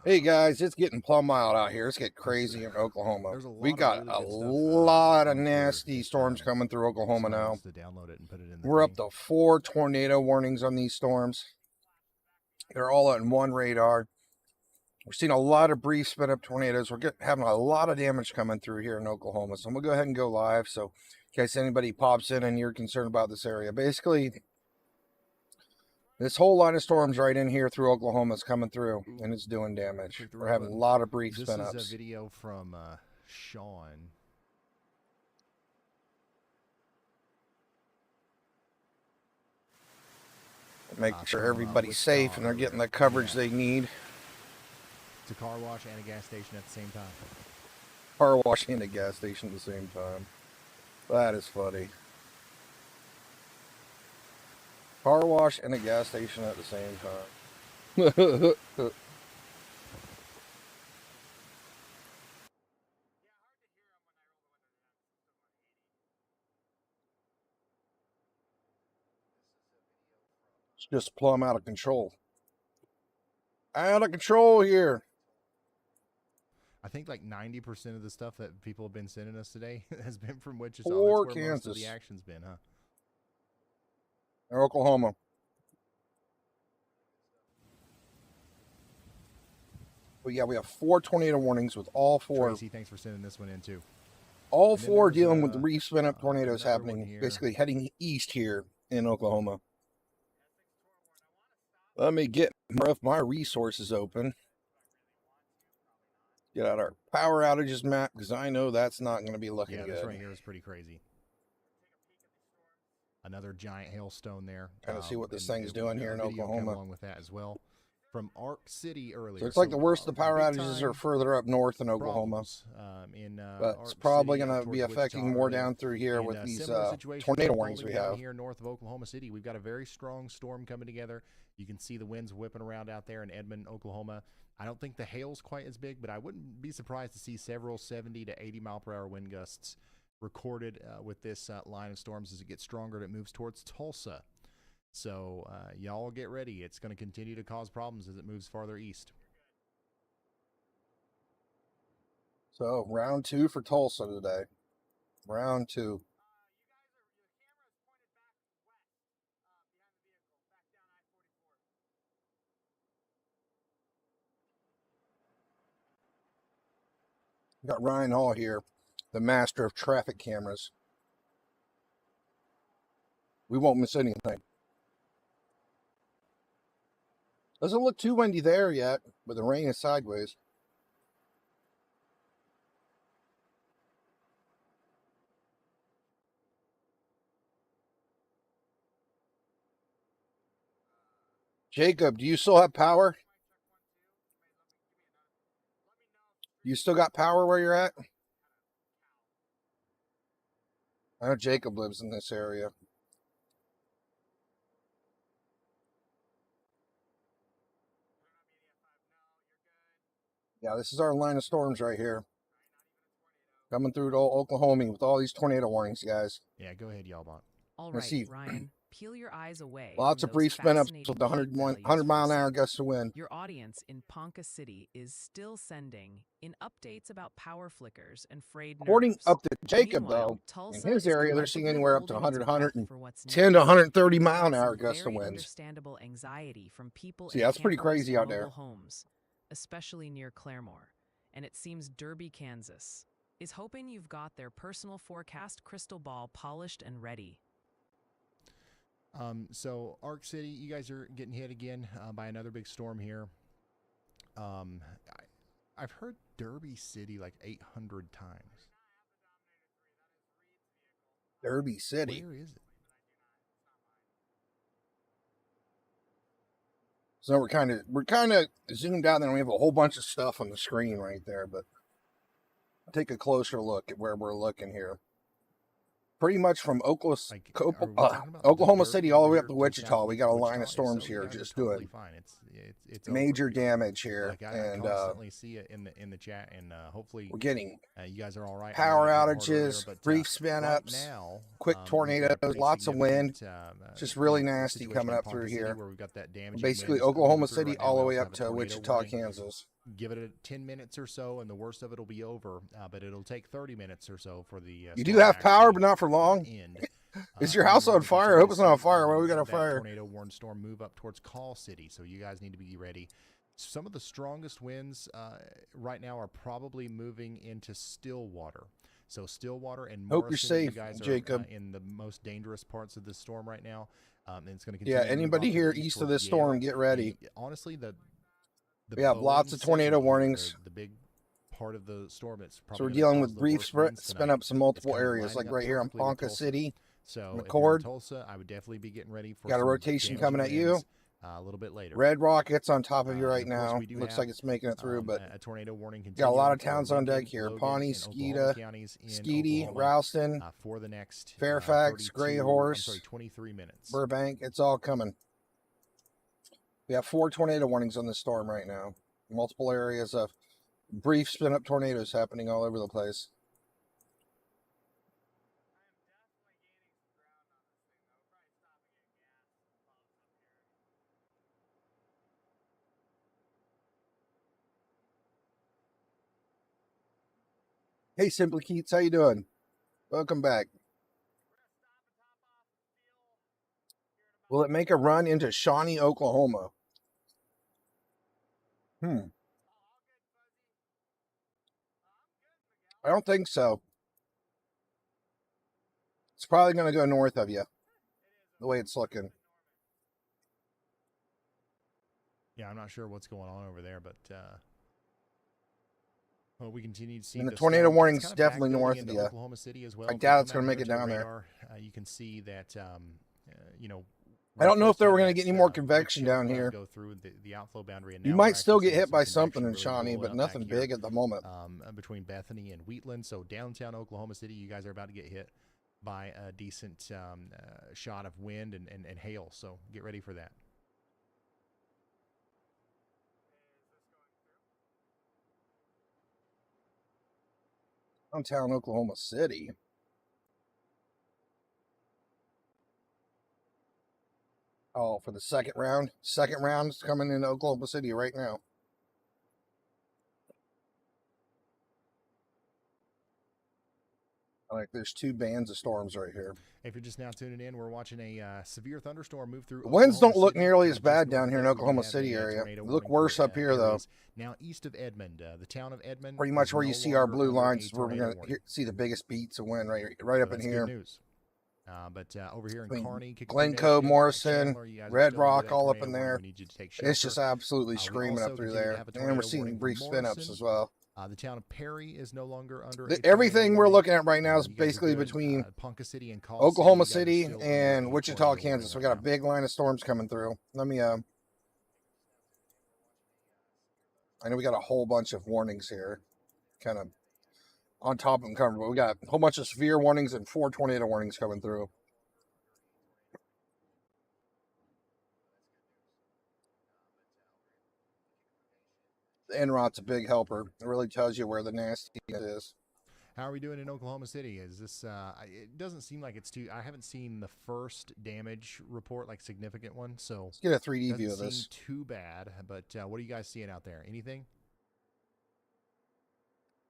Hey guys, it's getting plumb wild out here. It's getting crazy in Oklahoma. We got a lot of nasty storms coming through Oklahoma now. We're up to 4 tornado warnings on these storms. They're all on one radar. We're seeing a lot of brief spin up tornadoes. We're having a lot of damage coming through here in Oklahoma. So I'm gonna go ahead and go live. So in case anybody pops in and you're concerned about this area, basically this whole line of storms right in here through Oklahoma is coming through, and it's doing damage. We're having a lot of brief spin-ups. This is a video from Sean. Making sure everybody's safe and they're getting the coverage they need. It's a car wash and a gas station at the same time. Car wash and a gas station at the same time. That is funny. Car wash and a gas station at the same time. It's just plumb out of control. Out of control here. I think like 90% of the stuff that people have been sending us today has been from Wichita. Or That's where Kansas. most of the action's been, huh? Or Oklahoma. But yeah, we have 4 tornado warnings with all 4. Tracy, thanks for sending this one in too. All 4 dealing with the brief spin up tornadoes happening, basically heading east here in Oklahoma. Let me get more of my resources open. Get out our power outages map, because I know that's not going to be looking good. Yeah, this right here is pretty crazy. Another giant hailstone there. Kind of see what this thing's doing here in Oklahoma. Along with that as well. From Ark City earlier. So it's like the worst of the power outages are further up north in Oklahoma. But it's probably going to be affecting more down through here with these tornado warnings we have. Here north of Oklahoma City, we've got a very strong storm coming together. You can see the winds whipping around out there in Edmond, Oklahoma. I don't think the hail's quite as big, but I wouldn't be surprised to see several 70 to 80 mile per hour wind gusts recorded with this line of storms as it gets stronger and it moves towards Tulsa. So y'all get ready. It's going to continue to cause problems as it moves farther east. So round 2 for Tulsa today. Round 2. Got Ryan Hall here, the master of traffic cameras. We won't miss anything. Doesn't look too windy there yet, but the rain is sideways. Jacob, do you still have power? You still got power where you're at? I know Jacob lives in this area. Yeah, this is our line of storms right here. Coming through to Oklahoma with all these tornado warnings, guys. Yeah, go ahead, Yalbot. All right, Ryan, peel your eyes away. Lots of brief spin ups with 100 mile an hour gusts of wind. Your audience in Ponca City is still sending in updates about power flickers and frayed nerves. According up to Jacob, though, in his area, they're seeing anywhere up to 110 to 130 mile an hour gusts of winds. Understandable anxiety from people. See, that's pretty crazy out there. Homes, especially near Claremore, and it seems Derby, Kansas, is hoping you've got their personal forecast crystal ball polished and ready. So Ark City, you guys are getting hit again by another big storm here. I've heard Derby City like 800 times. Derby City. Where is it? So we're kind of zoomed out, and we have a whole bunch of stuff on the screen right there. But I'll take a closer look at where we're looking here. Pretty much from Oklahoma City all the way up to Wichita, we got a line of storms here just doing major damage here, and constantly see it in the chat, and hopefully we're getting you guys are all right. Power outages, brief spin ups, quick tornadoes, lots of wind, just really nasty coming up through here. Where we've got that damage. Basically, Oklahoma City all the way up to Wichita, Kansas. give it 10 minutes or so, and the worst of it will be over. But it'll take 30 minutes or so for the You do storm have power, actually but not for long. end. Is your And house we're on gonna fire? I continue hope to it's not on see, fire. Why we got a that fire? tornado-warned storm move up towards Call City, so you guys need to be ready. Some of the strongest winds right now are probably moving into Stillwater. So Stillwater and Hope you're Morrison, safe, you guys are Jacob. In the most dangerous parts of this storm right now. And it's going to Yeah, continue. anybody here east of this storm, get ready. And honestly, We have lots of tornado warnings. The big part of the storm that's So we're probably dealing with brief spin ups in multiple kind of areas, like lining up right here in perfectly with Ponca Tulsa. City. So if you're McCord. in Tulsa, I would definitely be getting ready for Got a some rotation damaging coming at you. winds, a little bit later. Red Rocket's on top of you right And of course, now. we do Looks have, like it's making it through, but a tornado warning got a lot of continuing towns for on deck Lincoln, here. Logan, Pawnee, and Oklahoma counties in Skeety, Oklahoma, Ralston, for the next Fairfax, Gray Horse, 23 minutes. Burbank. It's all coming. We have 4 tornado warnings on this storm right now. Multiple areas of brief spin up tornadoes happening all over the place. Hey, Simply Keats, how you doing? Welcome back. Will it make a run into Shawnee, Oklahoma? I don't think so. It's probably going to go north of you, the way it's looking. Yeah, I'm not sure what's going on over there, but well, we continue to see And the the tornado storm. warning's It's kind of definitely backbuilding north of into you. Oklahoma City as well. I If doubt you it's come going to out make here it down the there. radar, you can see that you know. I don't know if they were going to that, get any more convection chill down front here. Go through the outflow boundary, and You now might we're still actually get seeing hit some by convection something in really Shawnee, roll but out nothing back here, big at the moment. between Bethany and Wheatland. So downtown Oklahoma City, you guys are about to get hit by a decent shot of wind and hail. So get ready for that. Downtown Oklahoma City. Oh, for the second round? Second round is coming into Oklahoma City right now. Like, there's 2 bands of storms right here. If you're just now tuning in, we're watching a severe thunderstorm move through. The winds Oklahoma don't look City, nearly as just bad north down of here in Edmond. Oklahoma We have City a area. tornado They look warning worse for, up here, though. areas now east of Edmond. The town of Edmond. Pretty much is where no you see our longer blue under lines a is where we're tornado going to warning. see the biggest beats of wind right So up in that's here. good news. But over here in Between Kearney, Kicking Glencoe, Nation, Morrison, Chandler, you guys are Red still under Rock, that all up tornado in warning. there. We need you to take It's shelter. just absolutely We screaming also up through continue to there. have a And we're tornado seeing warning for brief spin-ups Morrison. as well. The town of Perry is no longer under a Everything tornado we're warning. looking at right now is You guys are basically good. between Ponca City and Call Oklahoma City, you City guys are still under and a Wichita, tornado Kansas. We warning got a right big line of storms coming through. Let me, I know we got a whole bunch of warnings here, kind of on top of them covered, but we got a whole bunch of severe warnings and 4 tornado warnings coming through. The NROT's a big helper. It really tells you where the nasty is. How are we doing in Oklahoma City? Is this? It doesn't seem like it's too. I haven't seen the first damage report, like significant one. So Let's get a 3D doesn't view of seem this. too bad. But what are you guys seeing out there? Anything?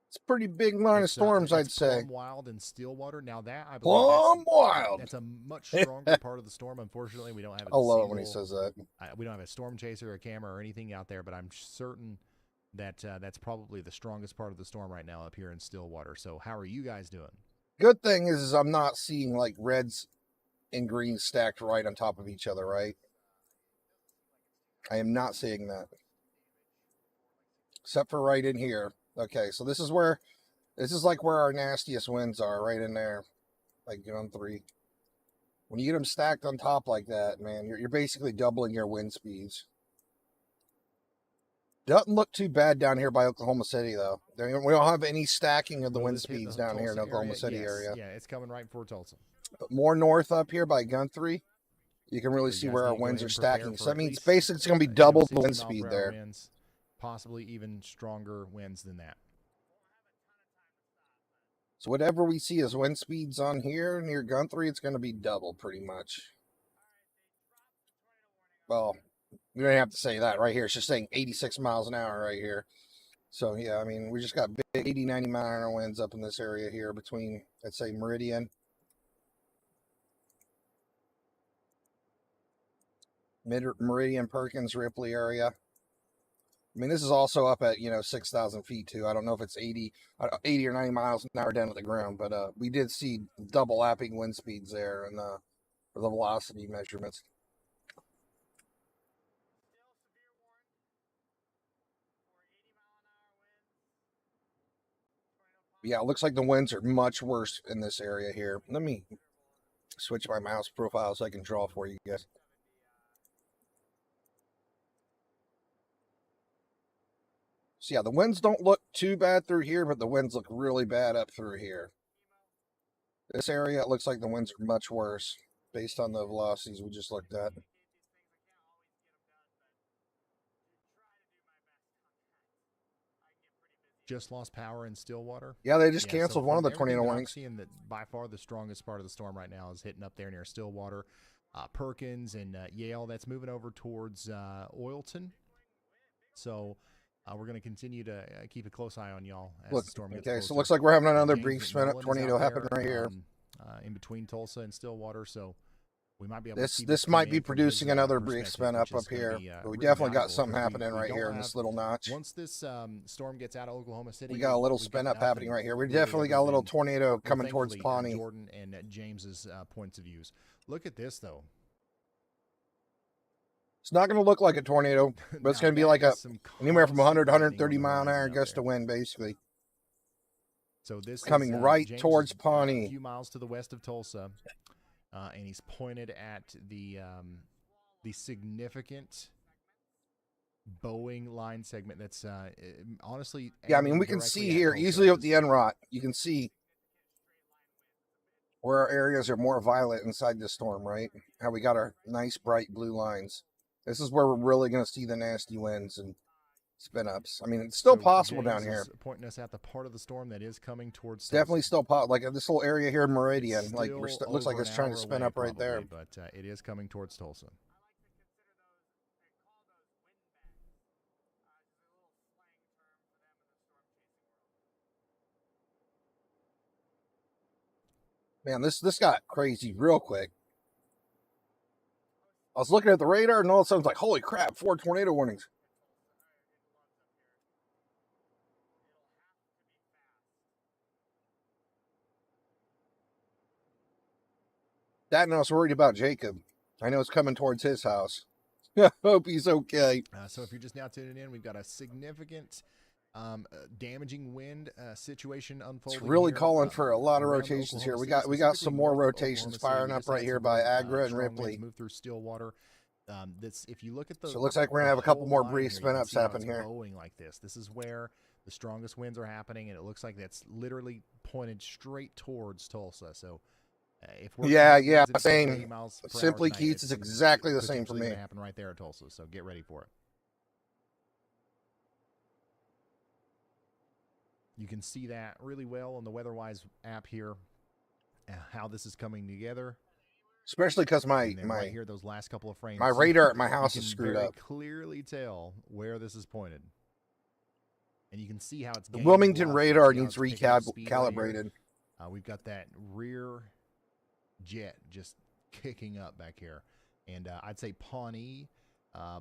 It's a pretty big line of storms, I'd say. Plum Wild and Stillwater. Now that I believe Plum Wild. that's a much stronger part of the storm. Unfortunately, we don't have. I love it when he says that. We don't have a storm chaser, or a camera, or anything out there. But I'm certain that that's probably the strongest part of the storm right now up here in Stillwater. So how are you guys doing? Good thing is I'm not seeing like reds and greens stacked right on top of each other, right? I am not seeing that. Except for right in here. Okay, so this is like where our nastiest winds are, right in there. Like on 3. When you get them stacked on top like that, man, you're basically doubling your wind speeds. Doesn't look too bad down here by Oklahoma City, though. We don't have any stacking of the wind speeds down here in Oklahoma City area. Yeah, it's coming right before Tulsa. But more north up here by Guthrie, you can really see where our winds are stacking. So that means basically it's going to be double the wind speed there. Winds, possibly even stronger winds than that. So whatever we see as wind speeds on here near Guthrie, it's going to be double pretty much. Well, we don't have to say that right here. It's just saying 86 miles an hour right here. So, yeah, I mean, we just got big 80, 90 mile an hour winds up in this area here between, let's say, Meridian, Meridian, Perkins, Ripley area. I mean, this is also up at, 6,000 feet, too. I don't know if it's 80 or 90 miles an hour down to the ground, but we did see double lapping wind speeds there and the velocity measurements. Yeah, it looks like the winds are much worse in this area here. Let me switch my mouse profile so I can draw for you guys. So yeah, the winds don't look too bad through here, but the winds look really bad up through here. This area, it looks like the winds are much worse based on the velocities we just looked at. Just lost power in Stillwater. Yeah, they just canceled one of the tornado warnings. I'm seeing that by far the strongest part of the storm right now is hitting up there near Stillwater, Perkins, and Yale. That's moving over towards Oilton. So we're going to continue to keep a close eye on y'all as the storm gets closer. So it looks like we're having another brief spin-up tornado happening right here. In between Tulsa and Stillwater, so we might be able to see this might be producing another brief spin-up up here, but we definitely got something happening right here in this little notch. Once this storm gets out of Oklahoma City, we got a little spin-up happening right here. We definitely got a little tornado coming towards Pawnee. Jordan and James's points of views. Look at this, though. It's not going to look like a tornado, but it's going to be like anywhere from 100 to 130 mile an hour gust of wind, basically. So this coming right James towards Pawnee, a few miles to the west of Tulsa, and he's pointed at the significant Boeing line segment. That's honestly, yeah. I mean, we can see here easily with the NROT. You can see where our areas are more violent inside this storm, right? How we got our nice bright blue lines. This is where we're really going to see the nasty winds and spin-ups. I mean, it's still possible down here. Pointing us at the part of the storm that is coming towards Tulsa. Definitely still possible. Like this whole area here in Meridian, like looks like it's trying to spin up right there. But it is coming towards Tulsa. Man, this got crazy real quick. I was looking at the radar and all of a sudden it's like, holy crap, 4 tornado warnings. That and I was worried about Jacob. I know it's coming towards his house. Hope he's okay. So if you're just now tuning in, we've got a significant damaging wind situation unfolding. It's really here, calling for a lot of rotations Oklahoma here. We got some more rotations firing up right here by Agra and Ripley. Move through Stillwater. If you look at the, so it looks like we're gonna have a couple more brief spin-ups happen here. Blowing like this. This is where the strongest winds are happening, and it looks like that's literally pointed straight towards Tulsa. So. If we're same. Simply Keats is exactly the same for me. Happen right there at Tulsa, so get ready for it. You can see that really well on the WeatherWise app here, how this is coming together. Especially because my right here, those last couple of frames, my radar at my house is screwed up. Clearly tell where this is pointed, and you can see how it's. The Wilmington radar needs recalibrated. We've got that rear jet just kicking up back here, and I'd say Pawnee,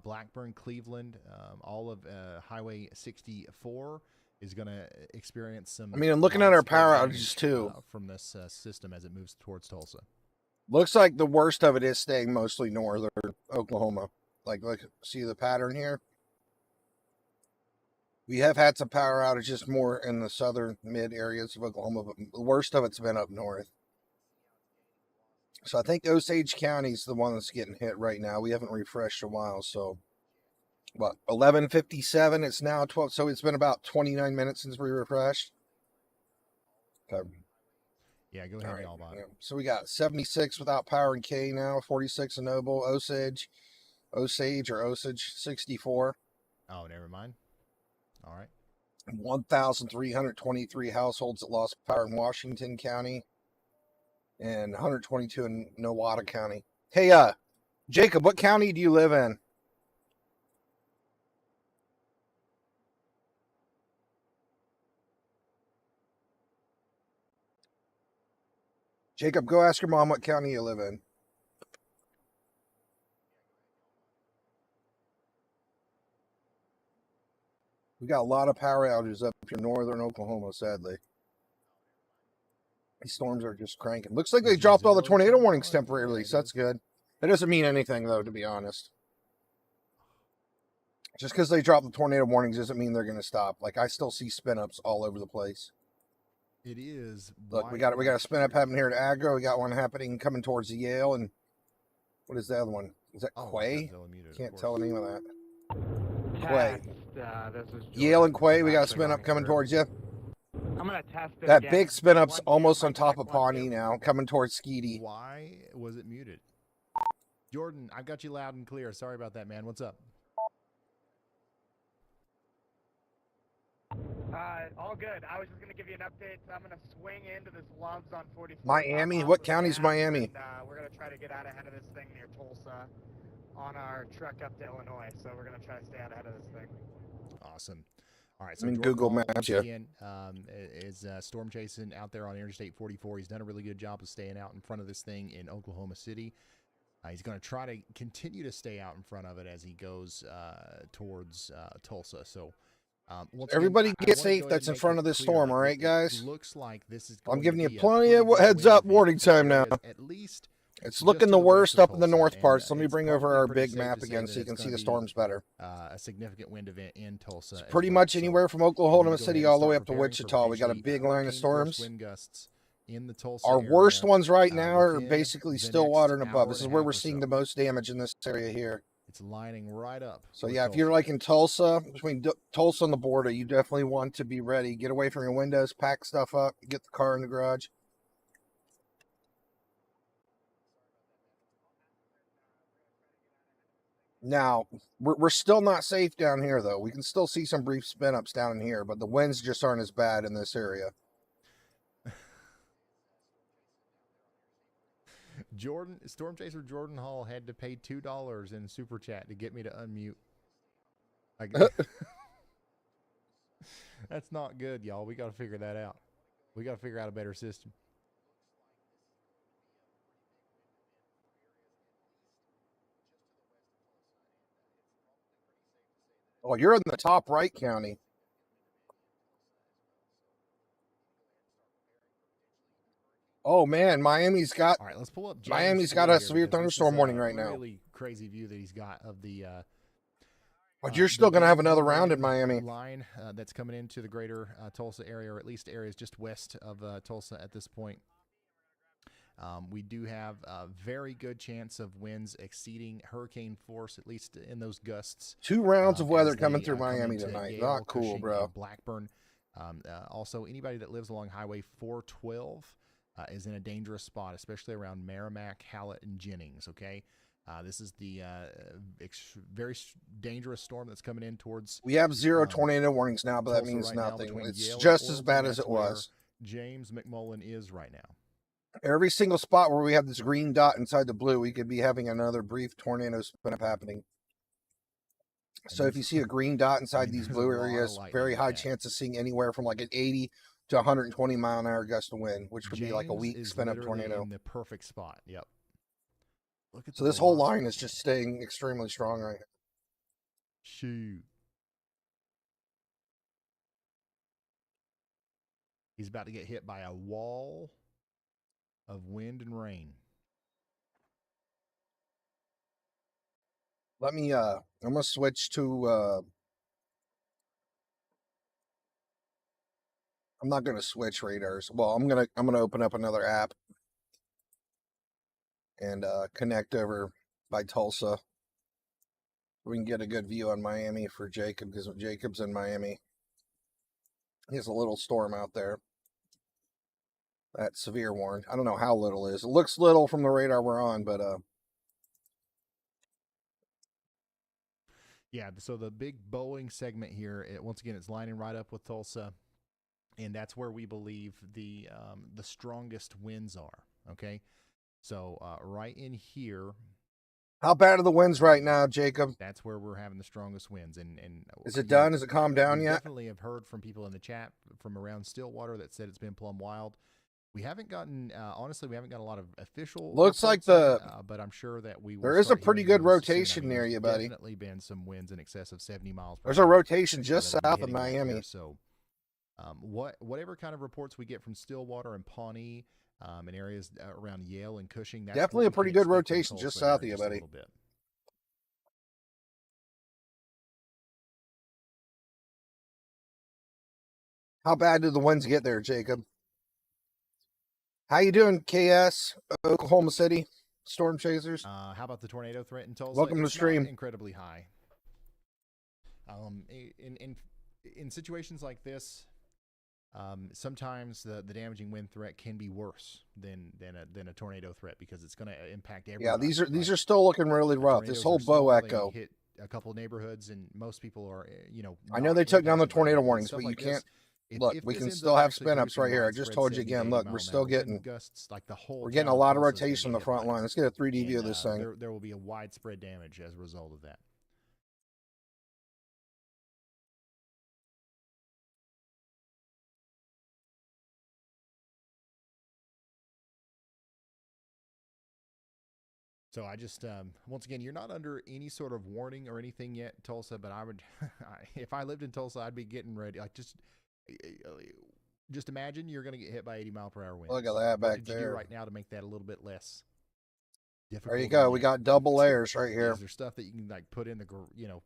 Blackburn, Cleveland, all of Highway 64 is going to experience some. I mean, I'm looking at our power outages too from this system as it moves towards Tulsa. Looks like the worst of it is staying mostly northern Oklahoma. Like see the pattern here. We have had some power outages more in the southern mid areas of Oklahoma, but the worst of it's been up north. So I think Osage County is the one that's getting hit right now. We haven't refreshed a while, so what? 11:57. It's now 12. So it's been about 29 minutes since we refreshed. Okay. Yeah, go ahead, y'all. Yeah. So we got 76 without power in K now. 46 in Noble. Osage 64. Oh, never mind. All right. 1,323 households that lost power in Washington County. And 122 in Nowata County. Hey, Jacob, what county do you live in? Jacob, go ask your mom what county you live in. We got a lot of power outages up here in northern Oklahoma, sadly. These storms are just cranking. Looks like they dropped all the tornado warnings temporarily, so that's good. That doesn't mean anything, though, to be honest. Just because they dropped the tornado warnings doesn't mean they're going to stop. Like, I still see spin-ups all over the place. It is. Look, we got a spin-up happening here at Agro. We got one happening coming towards the Yale. And what is the other one? Is that Quay? Can't tell the name of that. Quay. Yale and Quay, we got a spin-up coming towards you. I'm going to test it That again. big spin-up's almost on top of Pawnee now, coming towards Skeety. Why was it muted? Jordan, I've got you loud and clear. Sorry about that, man. What's up? All good. I was just going to give you an update. I'm going to swing into this Loves on 44. Miami? What county's Miami? And, we're going to try to get out ahead of this thing near Tulsa on our truck up to Illinois. So we're going to try to stay out ahead of this thing. Awesome. All right. So I mean, Jordan Google Hall, Maps, once yeah. again, is storm chasing out there on Interstate 44. He's done a really good job of staying out in front of this thing in Oklahoma City. He's going to try to continue to stay out in front of it as he goes towards Tulsa. So everybody get safe that's in front of this storm, all right, guys? Looks like this is I'm giving you plenty of heads up warning time now. At least it's looking the worst up in the north parts. Let me bring over our big map again so you can see the storms better. A significant wind event in Tulsa. It's pretty much anywhere from Oklahoma City all the way up to Wichita. We got a big line of storms. Wind gusts in the Tulsa Our worst area, ones right now are basically the Stillwater and next above. hour This is and a where half we're or seeing so. the most damage in this area here. It's lining right up. So with yeah, if you're like in Tulsa, between Tulsa and the border, you definitely want to be ready. Get away from your windows, pack stuff up, get the car in the garage. Now, we're still not safe down here, though. We can still see some brief spin-ups down in here, but the winds just aren't as bad in this area. Storm Chaser Jordan Hall had to pay $2 in Super Chat to get me to unmute. That's not good, y'all. We got to figure that out. We got to figure out a better system. Oh, you're in the top right county. Oh man, Miami's got. All right, let's pull up. Miami's got a severe thunderstorm warning right now. Really crazy view that he's got of the. But you're still going to have another round in Miami. Line that's coming into the greater Tulsa area, or at least areas just west of Tulsa at this point. We do have a very good chance of winds exceeding hurricane force, at least in those gusts. 2 rounds of weather coming through Miami tonight. Yale, Not cool, Cushing, bro. and Blackburn. Also, anybody that lives along Highway 412 is in a dangerous spot, especially around Merrimack, Hallett, and Jennings. Okay. This is the very dangerous storm that's coming in towards. We have 0 tornado warnings now, but that Tulsa means right now nothing. between It's Yale and just as Orleans. bad as That's it was. James McMullen is right now. Every single spot where we have this green dot inside the blue, we could be having another brief tornado spin up happening. So if you see a green dot inside these blue areas, very high chance of seeing anywhere from like an 80 to 120 mile an hour gust of wind, which would be like a weak spin up tornado. In the perfect spot. Yep. Look at So this whole line is just staying extremely strong right now. Shoot. He's about to get hit by a wall of wind and rain. Let me I'm gonna switch to I'm not gonna switch radars. Well, I'm gonna open up another app and connect over by Tulsa. We can get a good view on Miami for Jacob, because Jacob's in Miami. He has a little storm out there. That's severe warned. I don't know how little it is. It looks little from the radar we're on, but yeah, so the big Boeing segment here, once again, it's lining right up with Tulsa, and that's where we believe the strongest winds are. Okay, so right in here. How bad are the winds right now, Jacob? That's where we're having the strongest winds. And is it done? Is it calmed down yet? Definitely have heard from people in the chat from around Stillwater that said it's been plumb wild. We haven't gotten, honestly, we haven't got a lot of official. Looks like reports yet, but I'm sure that we will. there is a start pretty hearing good those soon. I rotation mean, near there's you, buddy. Definitely been some winds in excess of 70 miles per There's a hour. rotation just that'll be south of hitting right Miami. here. So, whatever kind of reports we get from Stillwater and Pawnee, and areas around Yale and Cushing, that's Definitely what a we pretty can good expect from rotation just Tulsa here south of in you, just a buddy. little bit. How bad did the winds get there, Jacob? How you doing, KS, Oklahoma City, Storm Chasers? How about the tornado threat in Tulsa? Welcome to the It's stream. not incredibly high. In situations like this, sometimes the damaging wind threat can be worse than a tornado threat because it's going to impact everybody. Yeah, these are still looking really rough. This whole bow echo. They hit a couple neighborhoods, and most people are, I know not they took down the impacted by tornado that. warnings, Stuff but you like can't. this, Look, if we this can ends still up have actually spin ups producing right here. I just widespread told you 70 to again. 80 Look, mile we're an still hour wind getting. gusts, like the whole We're getting a town of lot of Tulsa is gonna rotation be on the hit front by line. this. Let's get a 3D view of And, this thing. there will be a widespread damage as a result of that. So I just, once again, you're not under any sort of warning or anything yet, Tulsa, but I would, if I lived in Tulsa, I'd be getting ready. Like, just imagine you're going to get hit by 80 mile per hour winds. Look at that back What could you do there. right now to make that a little bit less difficult? There you go. We got double layers right here. Is there stuff that you can like put in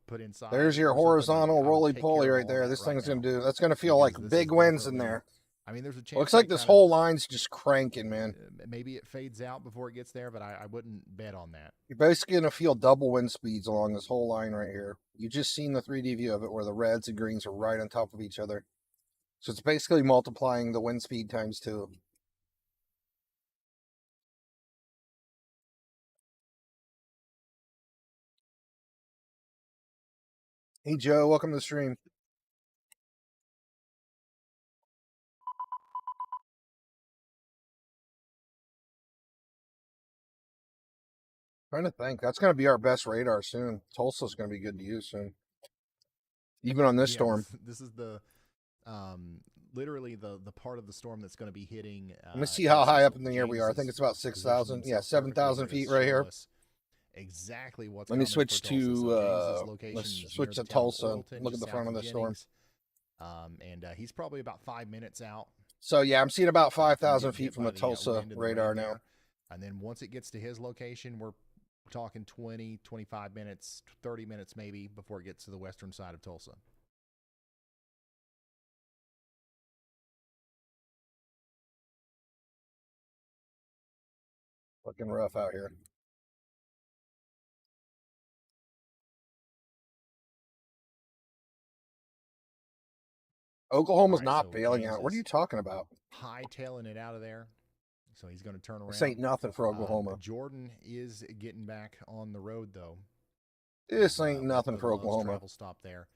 put inside? There's your or something? horizontal I would roly take care poly of right all there. that This right thing's now, gonna do. That's gonna feel because like this big is winds in definitely- there. I mean, there's a chance. Looks like that this kind whole line's just cranking, man. maybe it fades out before it gets there, but I wouldn't bet on that. You're basically gonna feel double wind speeds along this whole line right here. You just seen the 3D view of it where the reds and greens are right on top of each other. So it's basically multiplying the wind speed times 2. Hey Joe, welcome to the stream. Trying to think. That's going to be our best radar soon. Tulsa's going to be good to use soon. Even on this storm. This is the literally the part of the storm that's going to be hitting. Let me see how high up in the air we are. I think it's about 6,000. Yeah, 7,000 feet right here. Exactly what's. Let me coming switch for Tulsa. So James's to location let's is switch near to the town of Tulsa. Oilton, Look at just the south front of the storm. Jennings. And he's probably about 5 minutes out. So yeah, I'm seeing about from 5,000 getting feet hit from by the Tulsa wind and the radar rain now. there. And then once it gets to his location, we're talking 20, 25 minutes, 30 minutes maybe before it gets to the western side of Tulsa. Looking rough out here. Oklahoma's All right, not so bailing James out. What are is you talking about? hightailing it out of there. So he's going to turn around. This ain't nothing for Oklahoma. Jordan is getting back on the road, though. This ain't With nothing the for Love's Oklahoma. travel stop there.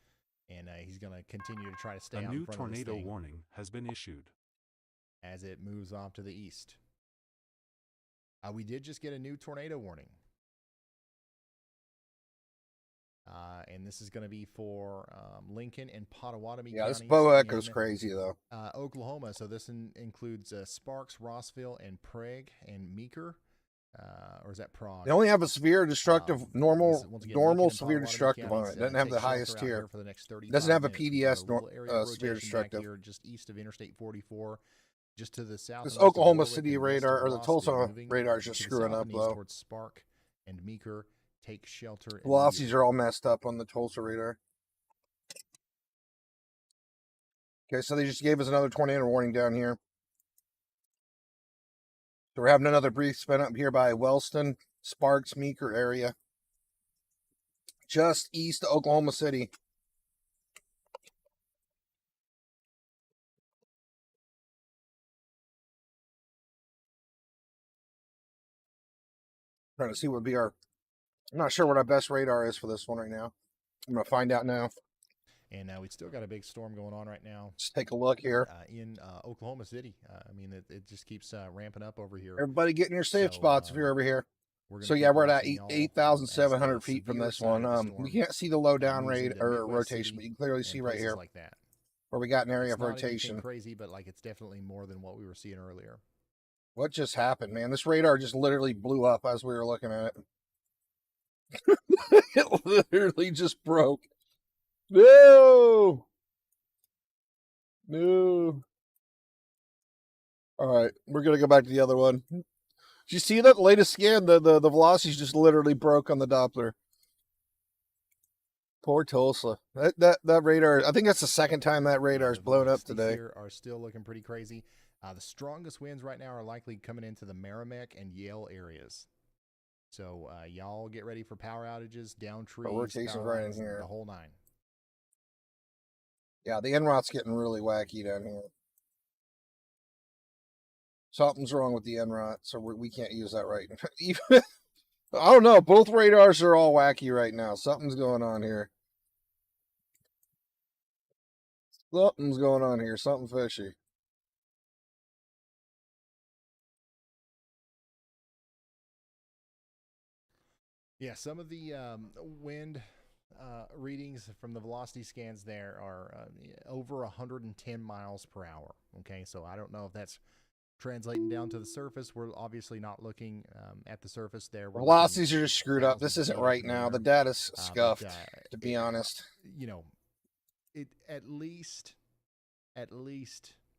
And he's going to continue to try to stay A out in new front of this tornado thing warning has been issued. as it moves off to the east. We did just get a new tornado warning. And this is going to be for Lincoln and Pottawatomie Yeah, this counties bow echo's in, crazy though. Oklahoma. So this includes Sparks, Rossville, and Prague, and Meeker. Or is that Prague? They only have a severe destructive, Once normal again, normal Lincoln and severe Potawatomi destructive on counties, it. Doesn't have take the shelter highest out tier. there for the next 35 Doesn't have a minutes. We've got PDS little area of severe rotation back destructive. here, just east of Interstate 44, just to the south. This of Oklahoma Warwick City and west radar, of or the Rossville, Tulsa moving radar is just to the screwing south up and east low. towards Spark and Meeker. Take shelter. Velocities are all messed up on the Tulsa radar. Okay, so they just gave us another tornado warning down here. So we're having another brief spin up here by Wellston, Sparks, Meeker area. Just east of Oklahoma City. Trying to see what would be our... I'm not sure what our best radar is for this one right now. I'm going to find out now. And we still got a big storm going on right now. Let's take a look here. In Oklahoma City. I mean, it just keeps ramping up over here. Everybody get in your safe spots if you're over here. So gonna yeah, keep we're at watching y'all, 8,700 as the feet from severe this side one. of the storm We can't see the low down moves rate into or Midwest rotation, City but you can clearly and see right places here like that. where we got an area It's of not anything rotation. crazy, but like it's definitely more than what we were seeing earlier. What just happened, man? This radar just literally blew up as we were looking at it. It literally just broke. No! No. All right, we're going to go back to the other one. Did you see that latest scan? The velocities just literally broke on the Doppler. Poor Tulsa. That radar, I think that's the second time that radar's blown up today. Here are still looking pretty crazy. The strongest winds right now are likely coming into the Merrimack and Yale areas. So y'all get ready for power outages, down trees, we're chasing right in here. The whole nine. Yeah, the en-route's getting really wacky down here. Something's wrong with the en-route, so we can't use that right. Even, I don't know. Both radars are all wacky right now. Something's going on here. Something's going on here. Something fishy. Yeah, some of the wind readings from the velocity scans there are over 110 miles per hour. Okay, so I don't know if that's translating down to the surface. We're obviously not looking at the surface there. Velocities are just screwed up. This isn't right now. The data's scuffed, to be honest. You know, it at least.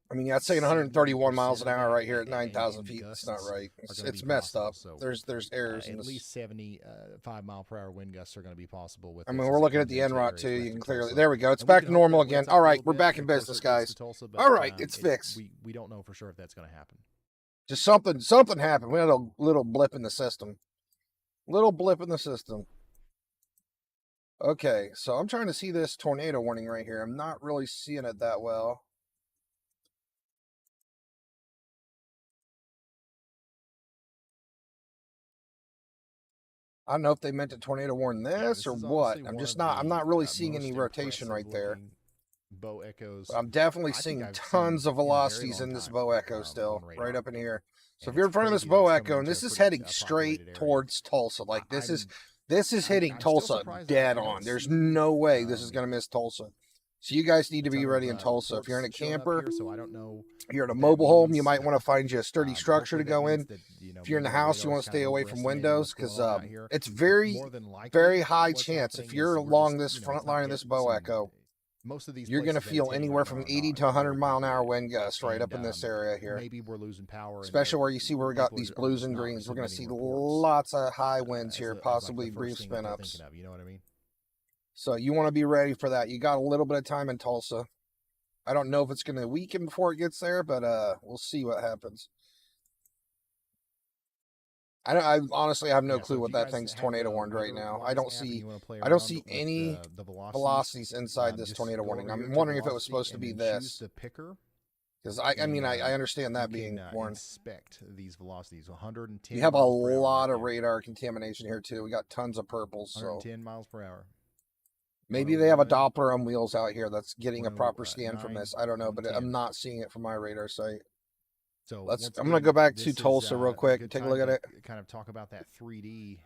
I mean, I'd say 131 miles an hour right here at 9,000 feet. It's not right. It's messed up. So there's errors in at this. least 75 mile per hour wind gusts are going to be possible with. I mean, we're looking at the en-route too. You can clearly. There we go. It's back to normal again. All right, we're back in business, guys. All right, it's fixed. We don't know for sure if that's going to happen. Just something happened. We had a little blip in the system. Little blip in the system. Okay, so I'm trying to see this tornado warning right here. I'm not really seeing it that well. I don't know if they meant to tornado warn this or what. I'm not really seeing any rotation right there. Bow echoes. I'm definitely seeing tons of velocities in this bow echo still, right up in here. So if you're in front of this bow echo, and this is heading straight towards Tulsa, like this is hitting Tulsa dead on. There's no way this is going to miss Tulsa. So you guys need to be ready in Tulsa. If you're in a camper, you're in a mobile home, you might want to find you a sturdy structure to go in. If you're in the house, you want to stay away from windows because it's very high chance if you're along this front line of this bow echo, you're going to feel anywhere from 80 to 100 mile an hour wind gusts right up in this area here. Maybe we're losing power. Especially where you see where we got these blues and greens. We're going to see lots of high winds here, possibly brief spin ups. You know what I mean? So you want to be ready for that. You got a little bit of time in Tulsa. I don't know if it's going to weaken before it gets there, but we'll see what happens. I honestly have no clue what that thing's tornado warned right now. I don't see any velocities inside this tornado warning. I'm wondering if it was supposed to be this. Because I mean I understand that being warned. Inspect these velocities. 110. You have a lot of radar contamination here too. We got tons of purples. 110 miles per hour. Maybe they have a Doppler on wheels out here that's getting a proper scan from this. I don't know, but I'm not seeing it from my radar site. So I'm going to go back to Tulsa real quick. Take a look at it. Kind of talk about that 3D.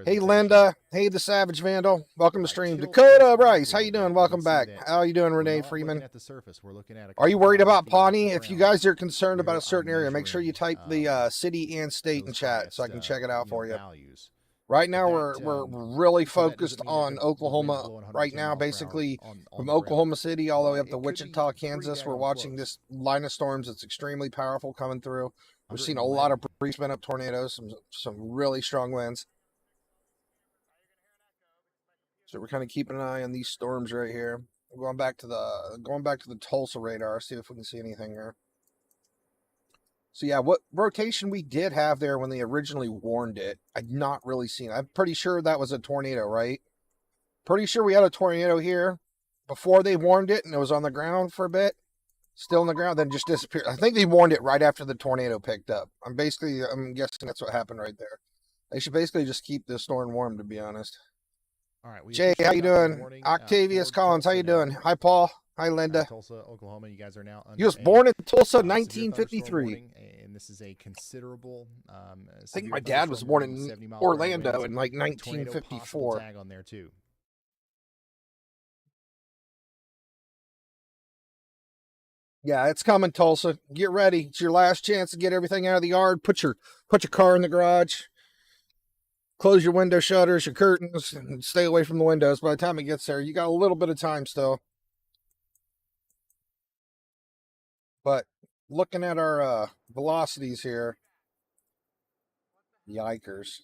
Hey, Linda. Hey, the Savage Vandal. Welcome to stream. Dakota Rice. How you doing? Welcome back. How you doing, Renee Freeman? Are you worried about Pawnee? If you guys are concerned about a certain area, make sure you type the city and state in chat so I can check it out for you. Right now, we're really focused on Oklahoma right now, basically from Oklahoma City all the way up to Wichita, Kansas. We're watching this line of storms that's extremely powerful coming through. We're seeing a lot of brief spin-up tornadoes, some really strong winds. So we're kind of keeping an eye on these storms right here. We're going back to the Tulsa radar, see if we can see anything here. So yeah, what rotation we did have there when they originally warned it, I'd not really seen. I'm pretty sure that was a tornado, right? Pretty sure we had a tornado here before they warned it, and it was on the ground for a bit. Still on the ground, then just disappeared. I think they warned it right after the tornado picked up. I'm guessing that's what happened right there. They should basically just keep the storm warm, to be honest. All right, Jay, how you doing? Octavius Collins, how you doing? Hi, Paul. Hi, Linda. Tulsa, Oklahoma. You guys are now. He was born in Tulsa, 1953. And this is a considerable. I think my dad was born in Orlando in like 1954. Tag on there too. Yeah, it's coming, Tulsa. Get ready. It's your last chance to get everything out of the yard. Put your car in the garage. Close your window shutters, your curtains, and stay away from the windows. By the time it gets there, you got a little bit of time still. But looking at our velocities here, yikers.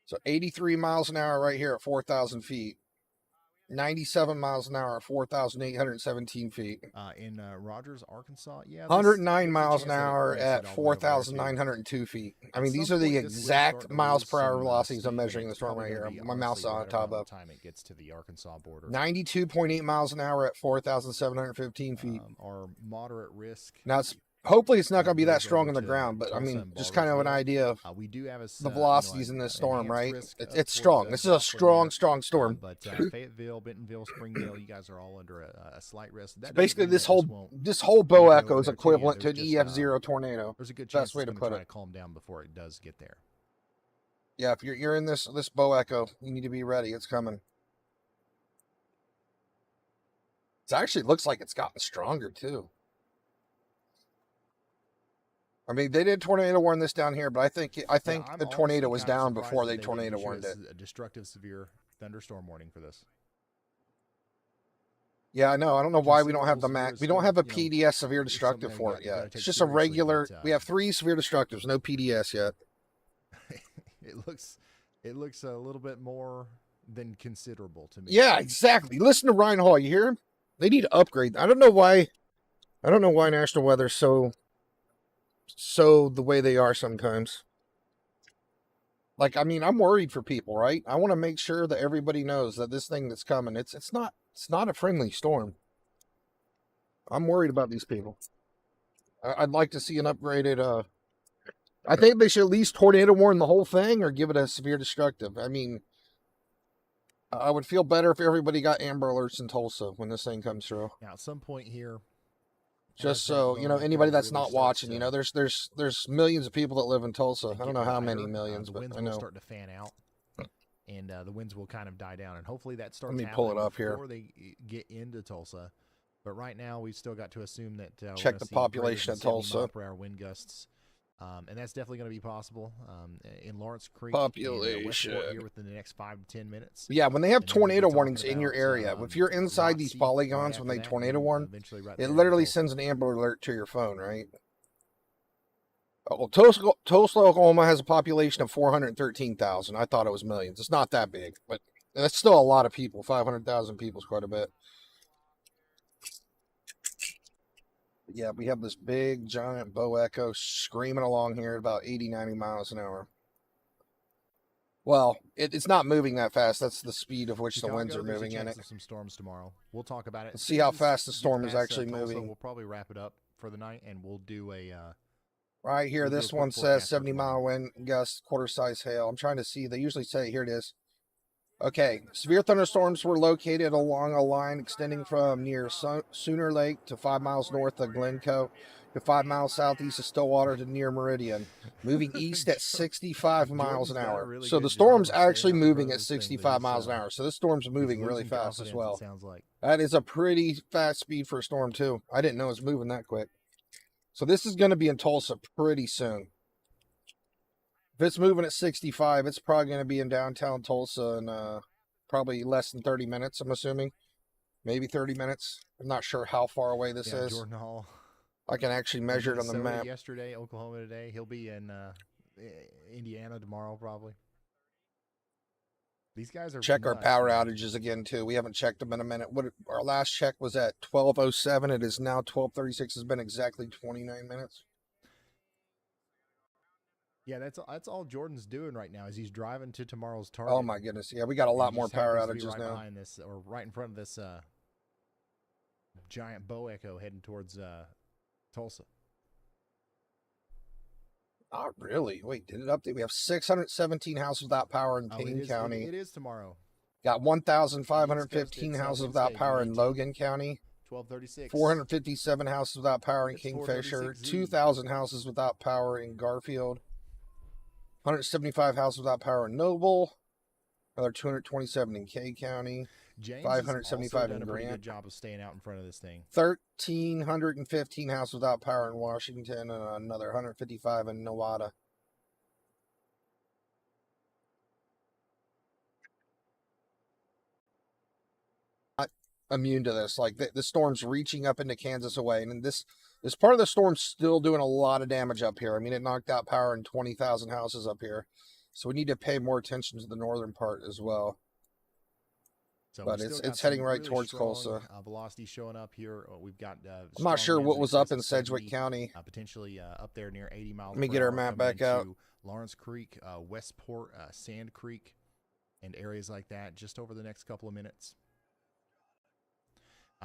So 83 miles an hour right here at 4,000 feet. 97 miles an hour at 4,817 feet. In Rogers, Arkansas, yeah. 109 miles an hour at 4,902 feet. I mean, these are the exact miles per hour velocities I'm measuring the storm right here. My mouse is on top of. Time it gets to the Arkansas border. 92.8 miles an hour at 4,715 feet. Are moderate risk. Now, hopefully it's not going to be that strong on the ground, but I mean, just kind of an idea of we do have the velocities in this storm, right? It's strong. This is a strong storm. But Fayetteville, Bentonville, Springdale, you guys are all under a slight risk. So basically, this whole bow echo is equivalent to an EF0 tornado. There's a good chance best way to put it. Calm down before it does get there. Yeah, if you're in this bow echo, you need to be ready. It's coming. It actually looks like it's gotten stronger too. I mean, they did tornado warn this down here, but I think the tornado was down before they tornado warned it. A destructive severe thunderstorm warning for this. Yeah, I know. I don't know why we don't have the max. We don't have a PDS severe destructive for it yet. It's just a regular. We have 3 severe destructives, no PDS yet. It looks a little bit more than considerable to me. Yeah, exactly. Listen to Ryan Hall. You hear him? They need to upgrade. I don't know why National Weather's so the way they are sometimes. Like, I mean, I'm worried for people, right? I want to make sure that everybody knows that this thing that's coming, it's not a friendly storm. I'm worried about these people. I'd like to see an upgraded, I think they should at least tornado warn the whole thing or give it a severe destructive. I mean, I would feel better if everybody got amber alerts in Tulsa when this thing comes through. Now, at some point here, just so you know, anybody that's not watching, you know, there's millions of people that live in Tulsa. I don't know how many millions, but I know. Will start to fan out, and the winds will kind of die down, and hopefully that starts. Let me pull it up here before they get into Tulsa. But right now, we've still got to assume that check the population of Tulsa. Mile-per-hour wind gusts, and that's definitely going to be possible in Lawrence Creek. Population here within the next 5 to 10 minutes. Yeah, when they have tornado warnings in your area, if you're inside these polygons when they tornado warn, it literally sends an amber alert to your phone, right? Oh, Tulsa, Oklahoma has a population of 413,000. I thought it was millions. It's not that big, but that's still a lot of people. 500,000 people is quite a bit. Yeah, we have this big, giant bow echo screaming along here at about 80, 90 miles an hour. Well, it's not moving that fast. That's the speed of which the winds are moving in it. Some storms tomorrow. We'll talk about it. Let's see how fast the storm is actually Tulsa, moving. We'll probably wrap it up for the night, and we'll do a... right here, this one says 70-mile wind gusts, quarter-size hail. I'm trying to see. They usually say, here it is. Okay, severe thunderstorms were located along a line extending from near Sooner Lake to 5 miles north of Glencoe to 5 miles southeast of Stillwater to near Meridian, moving east at 65 miles an hour. So the storm's actually moving at 65 miles an hour. So this storm's moving really fast as well. Sounds like. That is a pretty fast speed for a storm, too. I didn't know it was moving that quick. So this is going to be in Tulsa pretty soon. If it's moving at 65, it's probably going to be in downtown Tulsa in probably less than 30 minutes, I'm assuming. Maybe 30 minutes. I'm not sure how far away this is. Jordan Hall. I can actually measure it on the map. Yesterday, Oklahoma today. He'll be in Indiana tomorrow, probably. These guys are check our power outages again, too. We haven't checked them in a minute. Our last check was at 12:07. It is now 12:36. It's been exactly 29 minutes. Yeah, that's all Jordan's doing right now is he's driving to tomorrow's target. Oh my goodness! Yeah, we got a lot more power outages right now. Behind this, or right in front of this giant bow echo heading towards Tulsa. Not really. Wait, did it update? We have 617 houses without power in Payne County. It is tomorrow. Got 1,515 houses without power in Logan County. 12:36. 457 houses without power in Kingfisher. 2,000 houses without power in Garfield. 175 houses without power in Noble. Another 227 in Kay County. James 575 done in a pretty Grant. good job of staying out in front of this thing. 1,315 houses without power in Washington, and another 155 in Nevada. Not immune to this. Like the storm's reaching up into Kansas away, and this part of the storm's still doing a lot of damage up here. I mean, it knocked out power in 20,000 houses up here, so we need to pay more attention to the northern part as well. So but it's heading right really towards strong, Tulsa. Velocity showing up here. We've got. I'm not sure what was up in 70, Sedgwick County. potentially up there near 80 miles. Let me per get our hour map coming back out. into Lawrence Creek, Westport, Sand Creek, and areas like that. Just over the next couple of minutes.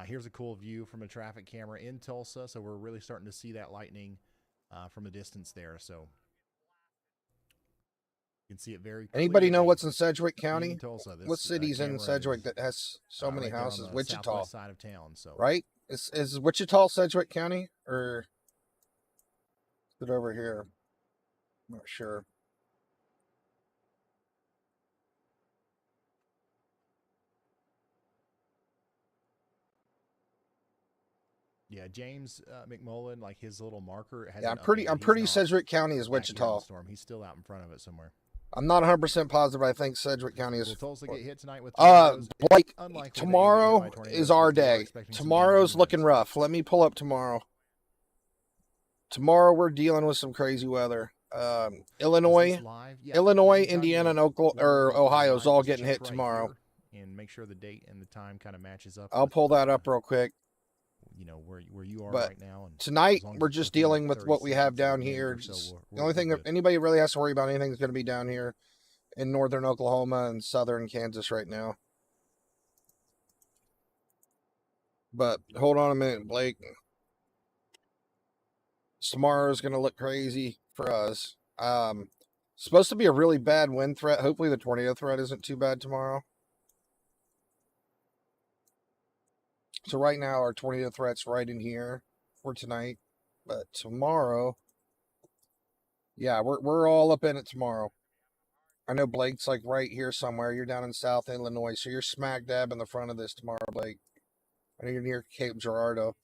Here's a cool view from a traffic camera in Tulsa. So we're really starting to see that lightning from a distance there. So you can see it very clearly. Anybody know what's in Sedgwick County? In Tulsa. What city's in Sedgwick that has so many right there on houses? the Wichita. southwest side of town. So right? Is Wichita Sedgwick County, or is it over here? I'm not sure. yeah, James McMullen, like his little marker. Has Yeah, I'm pretty Sedgwick County is Wichita. Storm. He's still out in front of it somewhere. I'm not 100% positive. I think Sedgwick County is. Will Tulsa get hit tonight with Blake, unlikely tomorrow that you get hit by tornadoes, is our but we are day. expecting some Tomorrow's damage looking events. rough. Let me pull up tomorrow. Tomorrow we're dealing with some crazy weather. Illinois, Is this live? Yeah, Illinois, you can Indiana, and document Oklahoma or live, Ohio's all just getting check hit right tomorrow. here and make sure the date and the time kind of matches up. I'll with, pull that up real quick. You know where you are But right now. And tonight as long as we're it's just within dealing with 30 what we have seconds down of the end here. or so, The only thing that good. anybody really has to worry about anything is going to be down here in northern Oklahoma and southern Kansas right now. But hold on a minute, Blake. Tomorrow's going to look crazy for us. Supposed to be a really bad wind threat. Hopefully the tornado threat isn't too bad tomorrow. So right now our tornado threat's right in here for tonight. But tomorrow, yeah, we're all up in it tomorrow. I know Blake's like right here somewhere. You're down in South Illinois, so you're smack dab in the front of this tomorrow, Blake. I know you're near Cape Girardeau.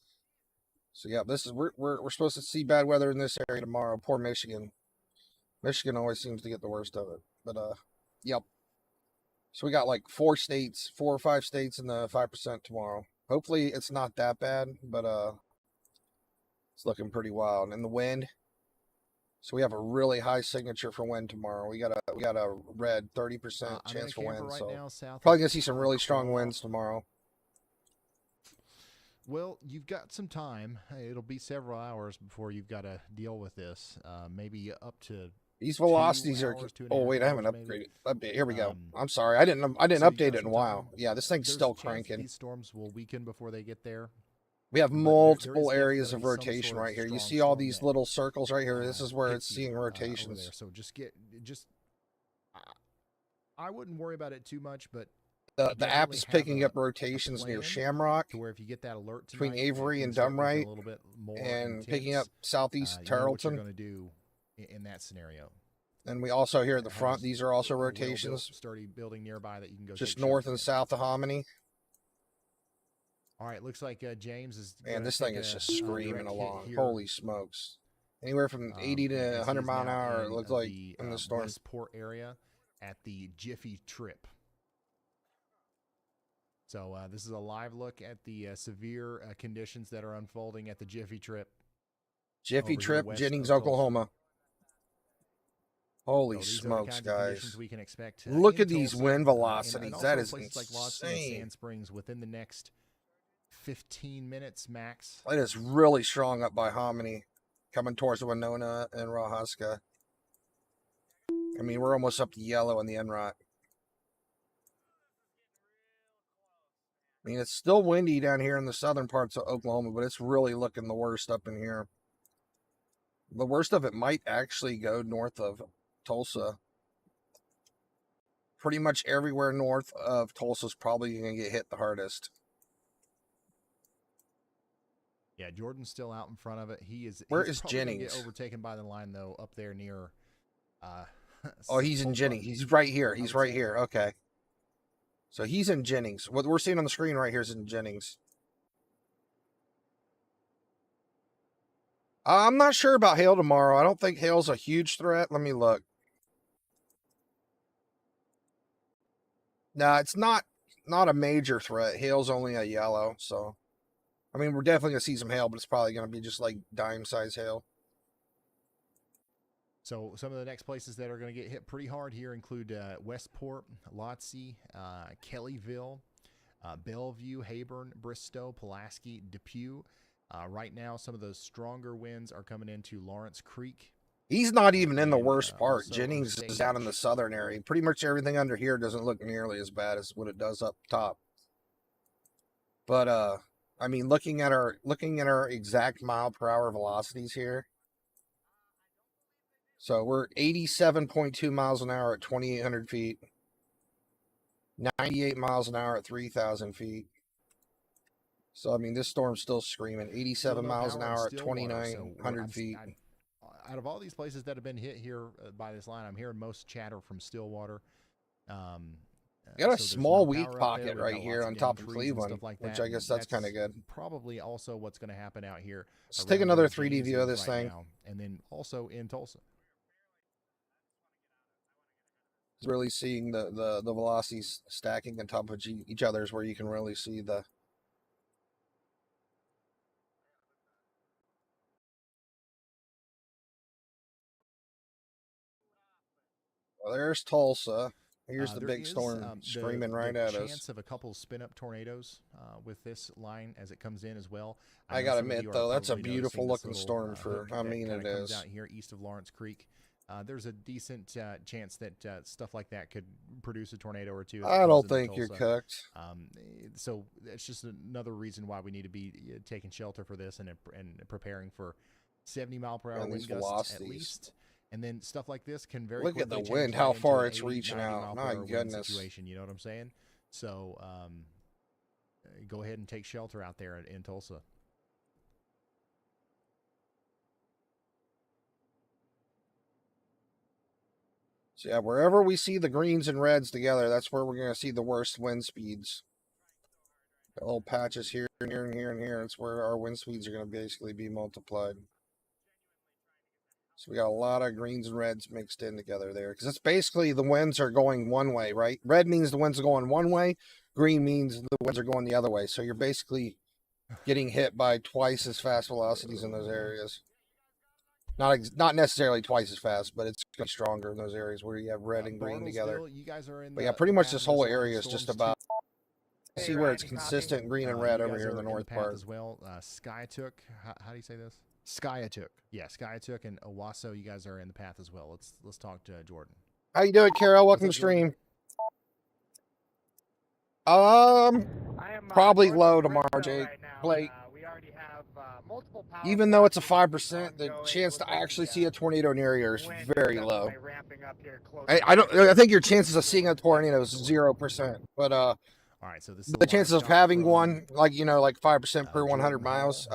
So yeah, this is we're supposed to see bad weather in this area tomorrow. Poor Michigan. Michigan always seems to get the worst of it. But yep. So we got like 4 or 5 states in the 5% tomorrow. Hopefully it's not that bad, but it's looking pretty wild. And the wind. So we have a really high signature for wind tomorrow. We got a red 30% chance for wind. Right so now, probably gonna see some really strong winds tomorrow. Well, you've got some time. It'll be several hours before you've got to deal with this. Maybe up to these velocities are. Oh wait, I haven't upgraded. Here we go. I'm sorry, I didn't update it in a while. Yeah, this thing's still cranking. These storms will weaken before they get there. We have multiple areas of rotation right here. You see all these little circles right here. This is where it's seeing rotations. So I wouldn't worry about it too much, but the app is picking up rotations near Shamrock, to where if you get that alert between tonight, Avery and Dumright, and picking up southeast Tarleton. What you're going to do in that scenario. And we also here at the front, these are also rotations. Sturdy building nearby that you can go just north and south of Hominy. All right, looks like James is. Man, this thing is just screaming along. Holy smokes! Anywhere from 80 to 100 mile an hour. It looks like in the storm. Westport area at the Jiffy Trip. So this is a live look at the severe conditions that are unfolding at the Jiffy Trip. Jiffy Trip, Jennings, Oklahoma. Holy smokes, guys! We can expect. Look at these wind velocities. And that is like insane. Sand Springs within the next 15 minutes max. It is really strong up by Hominy, coming towards Winona and Rahuska. I mean, we're almost up to yellow in the Enrock. I mean, it's still windy down here in the southern parts of Oklahoma, but it's really looking the worst up in here. The worst of it might actually go north of Tulsa. Pretty much everywhere north of Tulsa is probably going to get hit the hardest. Yeah, Jordan's still out in front of it. Where is Jennings? Get overtaken by the line though, up there near. Oh, he's in Jennings. He's right here. He's right here. Okay. So he's in Jennings. What we're seeing on the screen right here is in Jennings. I'm not sure about hail tomorrow. I don't think hail's a huge threat. Let me look. No, it's not a major threat. Hail's only a yellow, so I mean we're definitely gonna see some hail, but it's probably gonna be just like dime size hail. So some of the next places that are going to get hit pretty hard here include Westport, Lotsie, Kellyville, Bellevue, Hayburn, Bristow, Pulaski, Depew. Right now, some of those stronger winds are coming into Lawrence Creek. He's not even in the worst part. also Jennings is Osage. down in the southern area. Pretty much everything under here doesn't look nearly as bad as what it does up top. But I mean, looking at our exact mile per hour velocities here. So we're 87.2 miles an hour at 2,800 feet. 98 miles an hour at 3,000 feet. So, I mean, this storm's still screaming. 87 miles an hour at 2,900 feet. Out of all these places that have been hit here by this line, I'm hearing most chatter from Stillwater. Got a small weak pocket right here on top of Cleveland, which I guess that's kind of good. Probably also what's going to happen out here. Let's take another 3D view of this thing. And then also in Tulsa. Really seeing the velocities stacking on top of each other is where you can really see the... Well, there's Tulsa. Here's the big storm screaming right at us. There's a chance of a couple spin-up tornadoes with this line as it comes in as well. I gotta admit, though, that's a beautiful looking storm for how mean it is. Out here east of Lawrence Creek. There's a decent chance that stuff like that could produce a tornado or two. I don't think you're cooked. So it's just another reason why we need to be taking shelter for this and preparing for 70 mile per hour wind gusts at least. And then stuff like this can very look at the change wind, right how into far an it's 80, reaching 90 out. mile per My hour wind goodness. situation, you know what I'm saying? So go ahead and take shelter out there in Tulsa. So yeah, wherever we see the greens and reds together, that's where we're going to see the worst wind speeds. The little patches here and here and here and here. It's where our wind speeds are going to basically be multiplied. So we got a lot of greens and reds mixed in together there. Because it's basically the winds are going one way, right? Red means the winds are going one way. Green means the winds are going the other way. So you're basically getting hit by twice as fast velocities in those areas. Not necessarily twice as fast, but it's going to be stronger in those areas where you have red and green together. You guys are in but yeah, pretty much this whole area is just about... See where it's consistent green and red over here in the north part as well. Skiatook, how do you say this? Skiatook. Yeah, Skiatook and Owasso, you guys are in the path as well. Let's talk to Jordan. How you doing, Carol? Welcome to stream. Probably low tomorrow, Jake. Blake. We already have multiple power even though it's a 5%, the chance to actually see a tornado near you is very low. I think your chances of seeing a tornado is 0%. But all right, so this is the chances of having one, like 5% per 100 miles.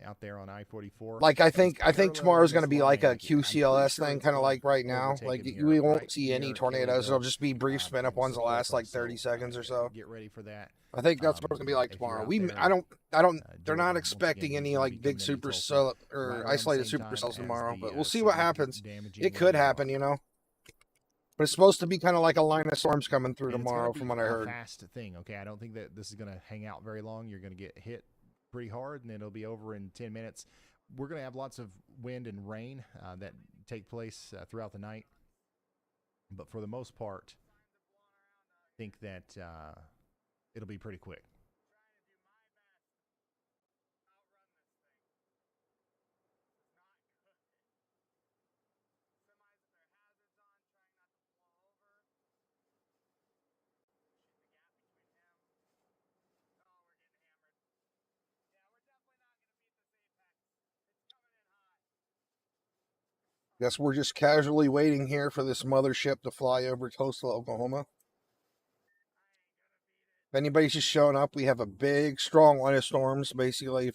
Out there on I-44. Like I think tomorrow's going to be like a QCLS thing, kind of like right now. Like we won't see any tornadoes. It'll just be brief spin up ones that last like 30 seconds or so. Get ready for that. I think that's what it's going to be like tomorrow. They're not expecting any like big supercell or isolated supercells tomorrow, but we'll see what happens. It could happen, But it's supposed to be kind of like a line of storms coming through tomorrow, from what I heard. Fast thing, okay? I don't think that this is going to hang out very long. You're going to get hit pretty hard, and then it'll be over in 10 minutes. We're going to have lots of wind and rain that take place throughout the night. But for the most part, I think that it'll be pretty quick. Guess we're just casually waiting here for this mothership to fly over Tulsa, Oklahoma. If anybody's just showing up, we have a big, strong line of storms, basically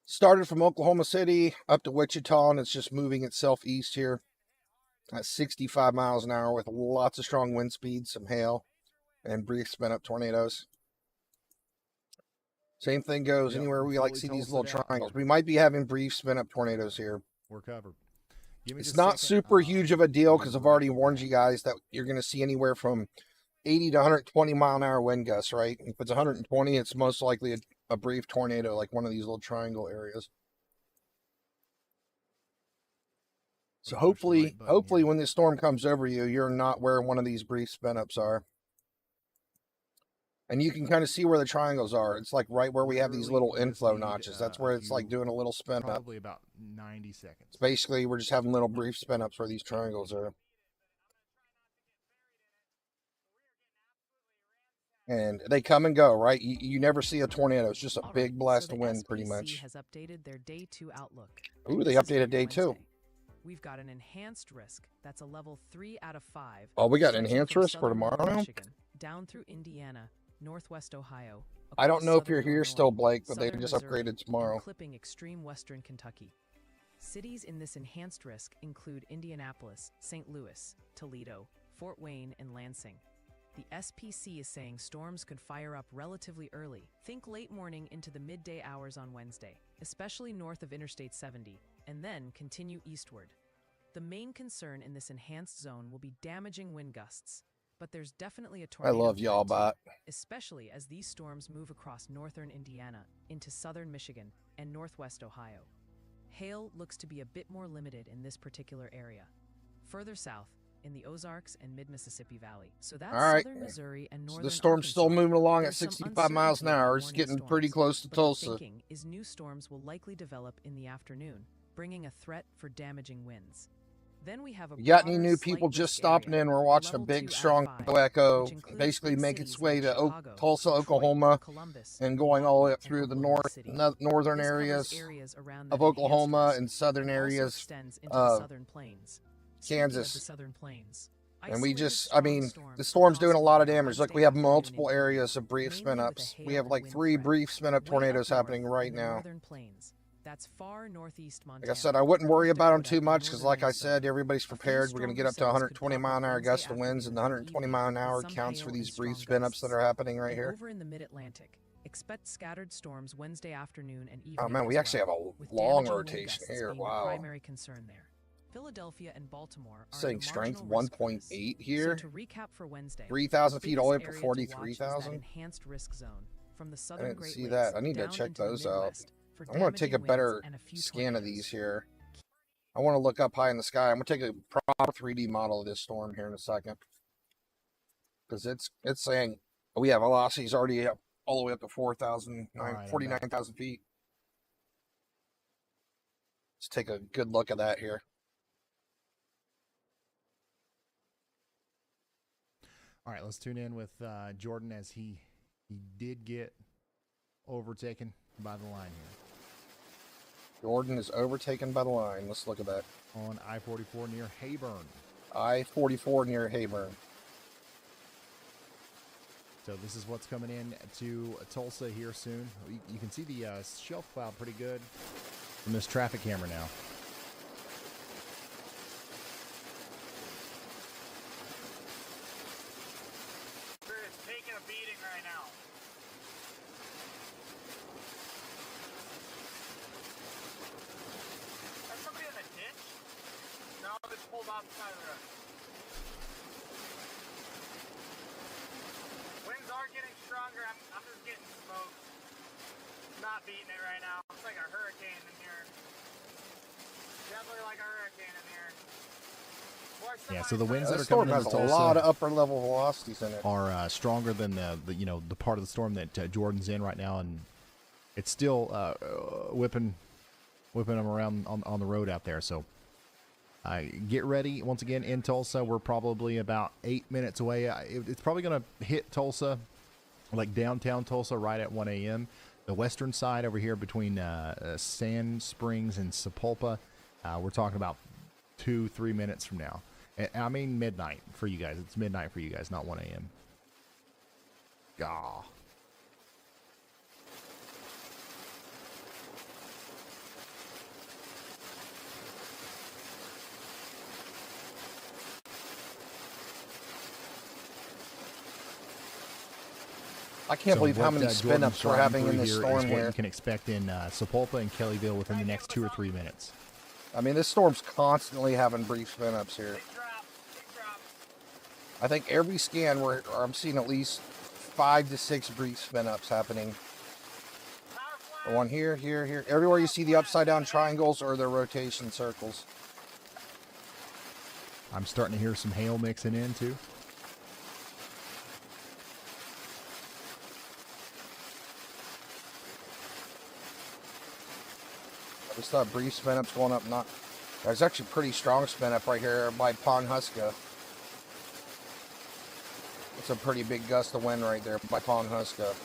started from Oklahoma City up to Wichita, and it's just moving itself east here. at 65 miles an hour with lots of strong wind speeds, some hail, and brief spin up tornadoes. Same thing goes anywhere we like see these little triangles. We might be having brief spin up tornadoes here. We're covered. It's not super huge of a deal because I've already warned you guys that you're going to see anywhere from 80 to 120 mile an hour wind gusts, right? If it's 120, it's most likely a brief tornado, like one of these little triangle areas. So hopefully when this storm comes over you, you're not where one of these brief spin ups are. And you can kind of see where the triangles are. It's like right where we have these little inflow notches. That's where it's like doing a little spin up. Probably about 90 seconds. Basically, we're just having little brief spin ups where these triangles are. And they come and go, right? You never see a tornado. It's just a big blast of wind, pretty much. Has updated their day 2 outlook. Ooh, they updated day 2. We've got an enhanced risk. That's a level 3 out of 5. Oh, we got enhanced risk for tomorrow now? Down through Indiana, Northwest Ohio. I don't know if you're here still, Blake, but they just upgraded tomorrow. Clipping extreme western Kentucky. Cities in this enhanced risk include Indianapolis, St. Louis, Toledo, Fort Wayne, and Lansing. The SPC is saying storms could fire up relatively early. Think late morning into the midday hours on Wednesday, especially north of Interstate 70, and then continue eastward. The main concern in this enhanced zone will be damaging wind gusts, but there's definitely a tornado. I love y'all, bot. Especially as these storms move across northern Indiana into southern Michigan and northwest Ohio. Hail looks to be a bit more limited in this particular area. Further south, in the Ozarks and mid-Mississippi Valley. So that's southern Missouri and northern the storm's Arkansas. still moving along There's at some 65 miles an hour. It's uncertainty getting in pretty storms, close to but Tulsa. the thinking is new storms will likely develop in the afternoon, bringing a threat for damaging winds. Then we have a You got any broader, new people slight just risk stopping area, in? We're watching a level big, 2 out of strong 5, echo which includes basically big make its cities way like to Chicago, Tulsa, Detroit, Oklahoma, Columbus, and going all the way up through the Oklahoma City. northern This covers areas around of that enhanced Oklahoma risk, and southern and also areas extends into the of southern plains. Speaking of the Kansas. southern plains, And we isolated just, I strong mean, storms the storm's possible doing a lot of on damage. Look, Wednesday we have afternoon in multiple Indiana, areas of brief mainly spin with a ups. hail We have and like wind 3 threat. brief spin up Way tornadoes up happening north right in the now. northern plains. That's far northeast Montana. Like I said, I wouldn't worry North about them Dakota, too much and because, northern like I Minnesota. said, everybody's A few prepared. We're going to get up to stronger cells 120 could mile an pop up hour gust of Wednesday winds, and the afternoon 120 evening mile an with hour some counts for hail these and brief strong spin ups that gusts. are happening right And here. over in the mid-Atlantic, expect scattered storms Wednesday afternoon and evening. Oh man, we as actually have well, a with long damaging wind rotation gusts here. being the Wow. primary concern there. Philadelphia and Baltimore are Saying the strength marginal risk for this. 1.8 here. So to recap for Wednesday, 3,000 feet all the way up to biggest area to watch is that 43,000. enhanced risk zone from the I southern didn't Great see Lakes that. I need to down check into the those out. Midwest for I want to take a damaging better winds and a few scan of tornadoes. these here. I want to look up high in the sky. I'm going to take a proper 3D model of this storm here in a second. Because it's saying we have velocities already up all the way up to 49,000 feet. Let's take a good look at that here. All right, let's tune in with Jordan as he did get overtaken by the line here. Jordan is overtaken by the line. Let's look at that. On I-44 near Hayburn. I-44 near Hayburn. So this is what's coming in to Tulsa here soon. You can see the shelf cloud pretty good from this traffic camera now. It's taking a beating right now. Is somebody in the ditch? No, just pulled off the side of the road. Winds are getting stronger. I'm just getting smoked. Not beating it right now. It's like a hurricane in here. Definitely like a hurricane in here. Yeah, so the winds that This are storm coming has into a Tulsa lot of upper level velocities in it. are stronger than the part of the storm that Jordan's in right now, and it's still whipping them around on the road out there. So get ready. Once again, in Tulsa, we're probably about 8 minutes away. It's probably going to hit Tulsa, like downtown Tulsa, right at 1 a.m. The western side over here between Sand Springs and Sapulpa, we're talking about 2-3 minutes from now. I mean midnight for you guys. It's midnight for you guys, not 1 a.m. Gah. I can't So believe how what, many Jordan's spin-ups we're talking having in through this here storm is what here. you can expect in Sapulpa and Kellyville within the next 2 or 3 minutes. I mean, this storm's constantly having brief spin-ups here. Big drop, big drop. I think every scan I'm seeing at least 5 to 6 brief spin-ups happening. Power flash. One here, here, here. Everywhere you see the upside down triangles or the rotation circles. I'm starting to hear some hail mixing in too. I just thought brief spin-ups going up. Not. There's actually pretty strong spin-up right here by Pawhuska. It's a pretty big gust of wind right there by Pawhuska.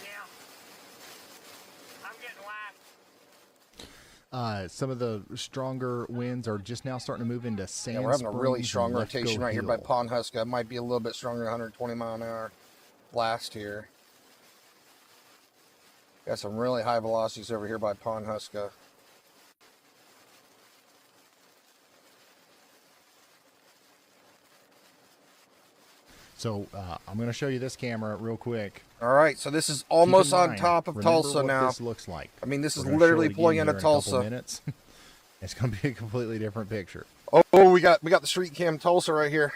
Yeah. I'm getting lapped. Some of the stronger winds are just now starting to move into Sand Yeah, we're having a really Springs strong and Lithgow rotation right here by Hill. Pawhuska. It might be a little bit stronger than 120 mile an hour blast here. Got some really high velocities over here by Pawhuska. So I'm going to show you this camera real quick. All right, so this is Keep in almost on mind, top of remember Tulsa what now. This looks like. I mean, this is We're gonna literally show it pulling again into here in a couple Tulsa. minutes. It's going to be a completely different picture. Oh, we got the street cam Tulsa right here.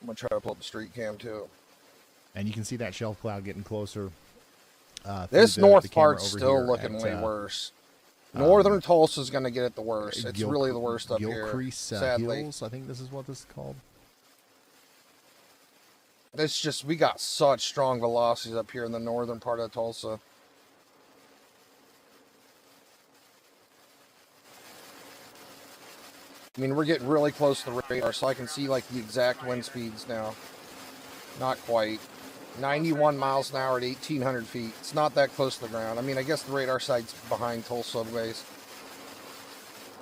I'm gonna try to pull up the street cam too. And you can see that shelf cloud getting closer. This through the north camera part's over still here looking at, way worse. Northern Tulsa's gonna get it the worst. It's really the worst up here. Gilcrease Sadly, Hills, I think this is what this is called. it's just we got such strong velocities up here in the northern part of Tulsa. I mean, we're getting really close to the radar, so I can see like the exact wind speeds now. Not quite. 91 miles an hour at 1,800 feet. It's not that close to the ground. I mean, I guess the radar site's behind Tulsa a ways.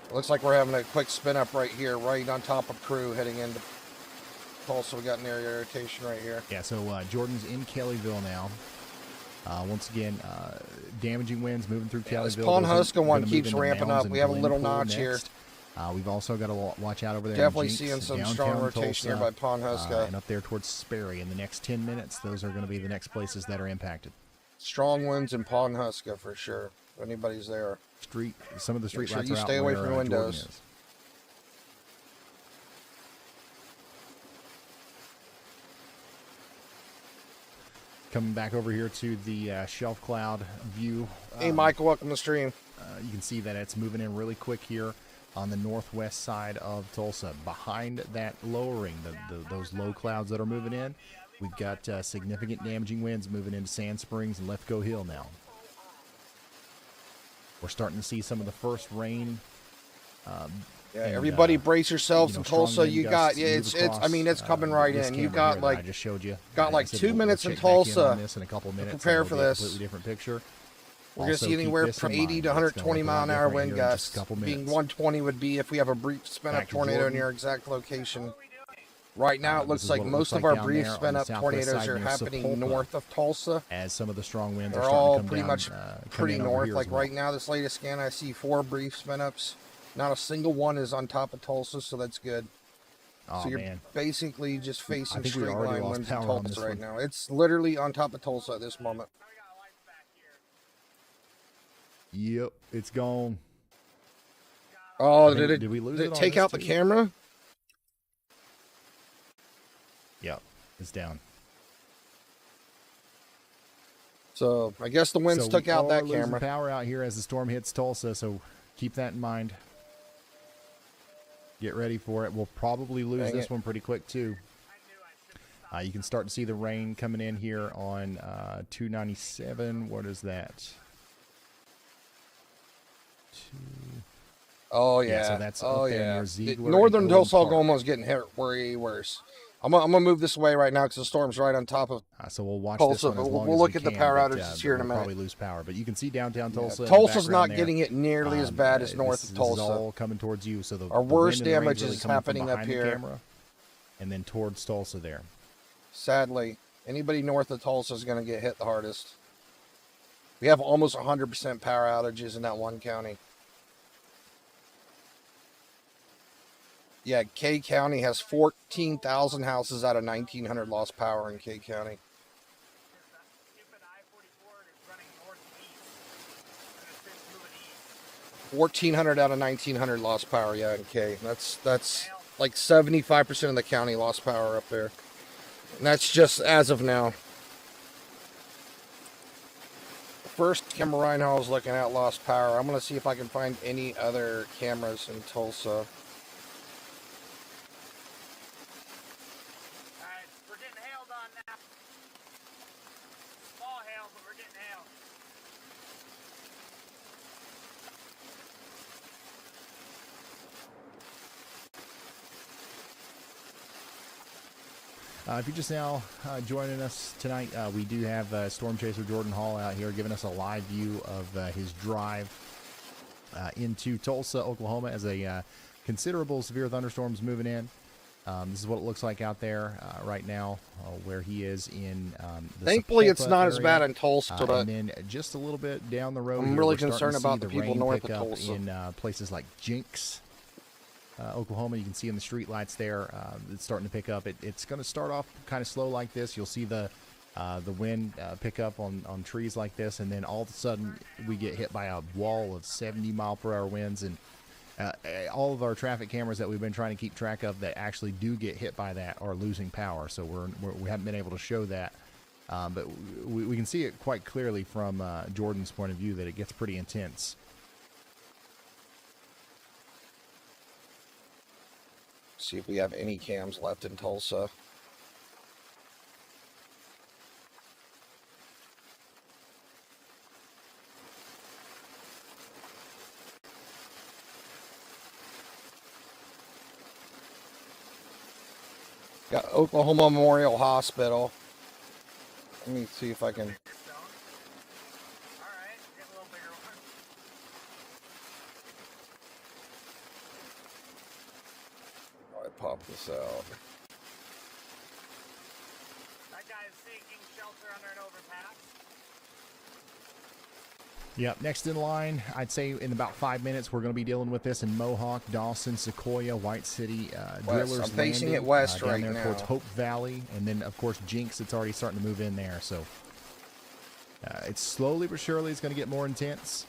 It looks like we're having a quick spin up right here, right on top of Crew, heading into Tulsa. We got an area rotation right here. Yeah, so Jordan's in Kellyville now. Once again, damaging winds moving through Yeah, this Kellyville. Pawhuska one Gonna move keeps into ramping Mounds up. and We have a little Glencoe notch here. next. We've also got to watch out over there. Definitely in Jinx, seeing some downtown strong rotation Tulsa, here by Pawhuska. and up there towards Sperry. In the next 10 minutes, those are going to be the next places that are impacted. Strong winds in Pawhuska for sure. If anybody's there. Some of the street sure lights you are out stay away where, from Jordan windows. is. Coming back over here to the shelf cloud view. Hey, Michael, welcome to the stream. You can see that it's moving in really quick here on the northwest side of Tulsa. Behind that lowering, those low clouds that are moving in, we've got significant damaging winds moving into Sand Springs and Lithgow Hill now. We're starting to see some of the first rain. Yeah, and, everybody brace yourselves in strong Tulsa. wind You gusts got, yeah, move it's, across, I mean, it's coming right this in. You camera got here that like, I just showed you. got like I said 2 we'll minutes in check back on Tulsa. this in a couple minutes. and Prepare it'll for be a this. completely different picture. We're going to Also, see keep anywhere this from in 80 mind. to It's gonna 120 look a mile lot an hour different wind here in just a gusts. couple Being minutes. 120 would be if we have a brief spin up Back to tornado Jordan. in your exact location. Right now, it This looks is like what it most looks of like our down brief there on spin the up southwest tornadoes side are near happening Sapulpa. north of Tulsa. As some of the strong winds They're are starting all to come pretty down, much come pretty in over north. here Like as well. right now, this latest scan, I see 4 brief spin ups. Not a single one is on top of Tulsa, so that's good. Oh, So you're man. basically just facing think we straight already line lost winds in power on Tulsa this right one. now. It's literally on top of Tulsa at this moment. Now we got lights back here. Yep, it's gone. Oh, I think- did did we lose did it it on take this out the too? camera? Yep, it's down. So I guess the winds So took we out are that losing camera. power out here as the storm hits Tulsa, so keep that in mind. Get ready for it. We'll probably lose Dang this it. one pretty quick too. You can start to see the rain coming in here on 297. What is that? Oh Yeah, yeah. so that's oh up there yeah. near Ziegler Northern and Tulsa Owen Park. almost getting hit way worse. I'm gonna move this way right now because the storm's right on top of. So we'll watch Tulsa, this one as but long we'll as look we at the can, power but, outages here in a we'll minute. probably lose power, but you can see downtown Tulsa. in the Tulsa's not background there. getting it nearly as bad as north of This is Tulsa. all coming towards you. So the Our the worst wind and the rain's damage really is coming from happening up behind the here. camera and then towards Tulsa there. Sadly, anybody north of Tulsa is going to get hit the hardest. We have almost 100% power outages in that one county. Yeah, K County has 14,000 houses out of 1,900 lost power in K County. That stupid I-44 is running northeast, and it's been moving east. 1,400 out of 1,900 lost power, yeah, in K. That's like 75% of the county lost power up there. And that's just as of now. First camera Reinhall is looking at lost power. I'm going to see if I can find any other cameras in Tulsa. Alright, we're getting hailed on now. Small hail, but we're getting hailed. If you're just now joining us tonight, we do have Storm Chaser Jordan Hall out here giving us a live view of his drive into Tulsa, Oklahoma, as a considerable severe thunderstorms moving in. This is what it looks like out there right now, where he is in the Thankfully, it's Sepulpa not as area. bad in Tulsa, but And then just a little bit down the road, I'm here, really we're starting concerned to see about the people rain north pick of up Tulsa. in places like Jinx, Oklahoma. You can see in the street lights there, it's starting to pick up. It's going to start off kind of slow like this. You'll see the wind pick up on trees like this, and then all of a sudden we get hit by a wall of 70-mile-per-hour winds, and all of our traffic cameras that we've been trying to keep track of that actually do get hit by that are losing power. So we haven't been able to show that, but we can see it quite clearly from Jordan's point of view that it gets pretty intense. see if we have any cams left in Tulsa. Got Oklahoma Memorial Hospital. Let me see if I can. Alright, get a little bigger one. Oh, I pop this out. That guy is seeking shelter under an overpass. Yep, next in line, I'd say in about 5 minutes, we're going to be dealing with this in Mohawk, Dawson, Sequoia, White City, Drillers I'm facing Landing, it west down right there now. towards Hope Valley, and then, of course, Jinx, it's already starting to move in there. So it's slowly but surely it's going to get more intense.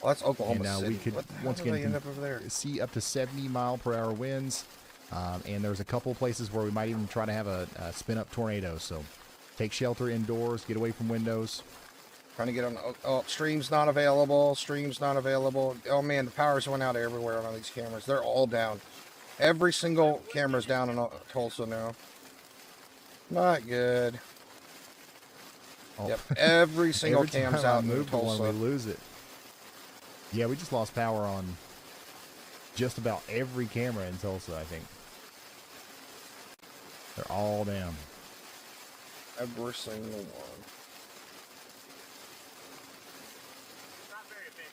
Well, that's Oklahoma And City. we could, What the hell once did I again, end up over there? see up to 70-mile-per-hour winds. And there's a couple places where we might even try to have a spin-up tornado. So take shelter indoors, get away from windows. Trying to get on. Oh, stream's not available. Stream's not available. Oh man, the power's went out everywhere on these cameras. They're all down. Every single camera's down in Tulsa now. Not good. Oh. Yep, every single Every cam's time I out in move one, we Tulsa. lose it. Yeah, we just lost power on just about every camera in Tulsa, I think. They're all down. Every single one. Not very big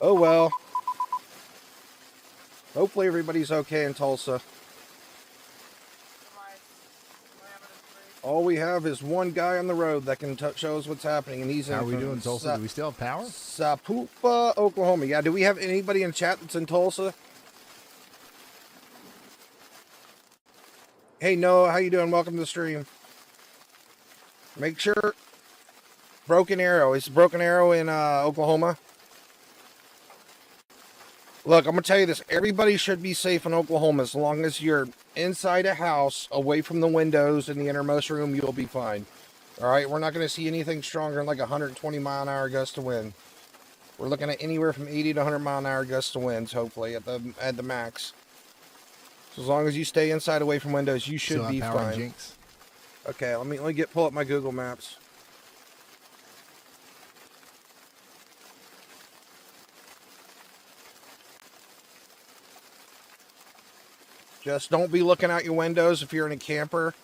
though. Oh well. Hopefully everybody's okay in Tulsa. All we have is one guy on the road that can show us what's happening, and he's in. How are we doing in Tulsa? Do we still have power? Sapulpa, Oklahoma. Yeah, do we have anybody in chat that's in Tulsa? Hey, Noah, how you doing? Welcome to the stream. Make sure. Broken Arrow. Is Broken Arrow in Oklahoma? Look, I'm going to tell you this. Everybody should be safe in Oklahoma. As long as you're inside a house, away from the windows in the innermost room, you'll be fine. All right? We're not going to see anything stronger than like 120 mile an hour gust of wind. We're looking at anywhere from 80 to 100 mile an hour gusts of winds, hopefully, at the max. So as long as you stay inside away from windows, you should Still be have power in fine. Jinx? Okay, let me pull up my Google Maps. Just don't be looking out your windows if you're in a camper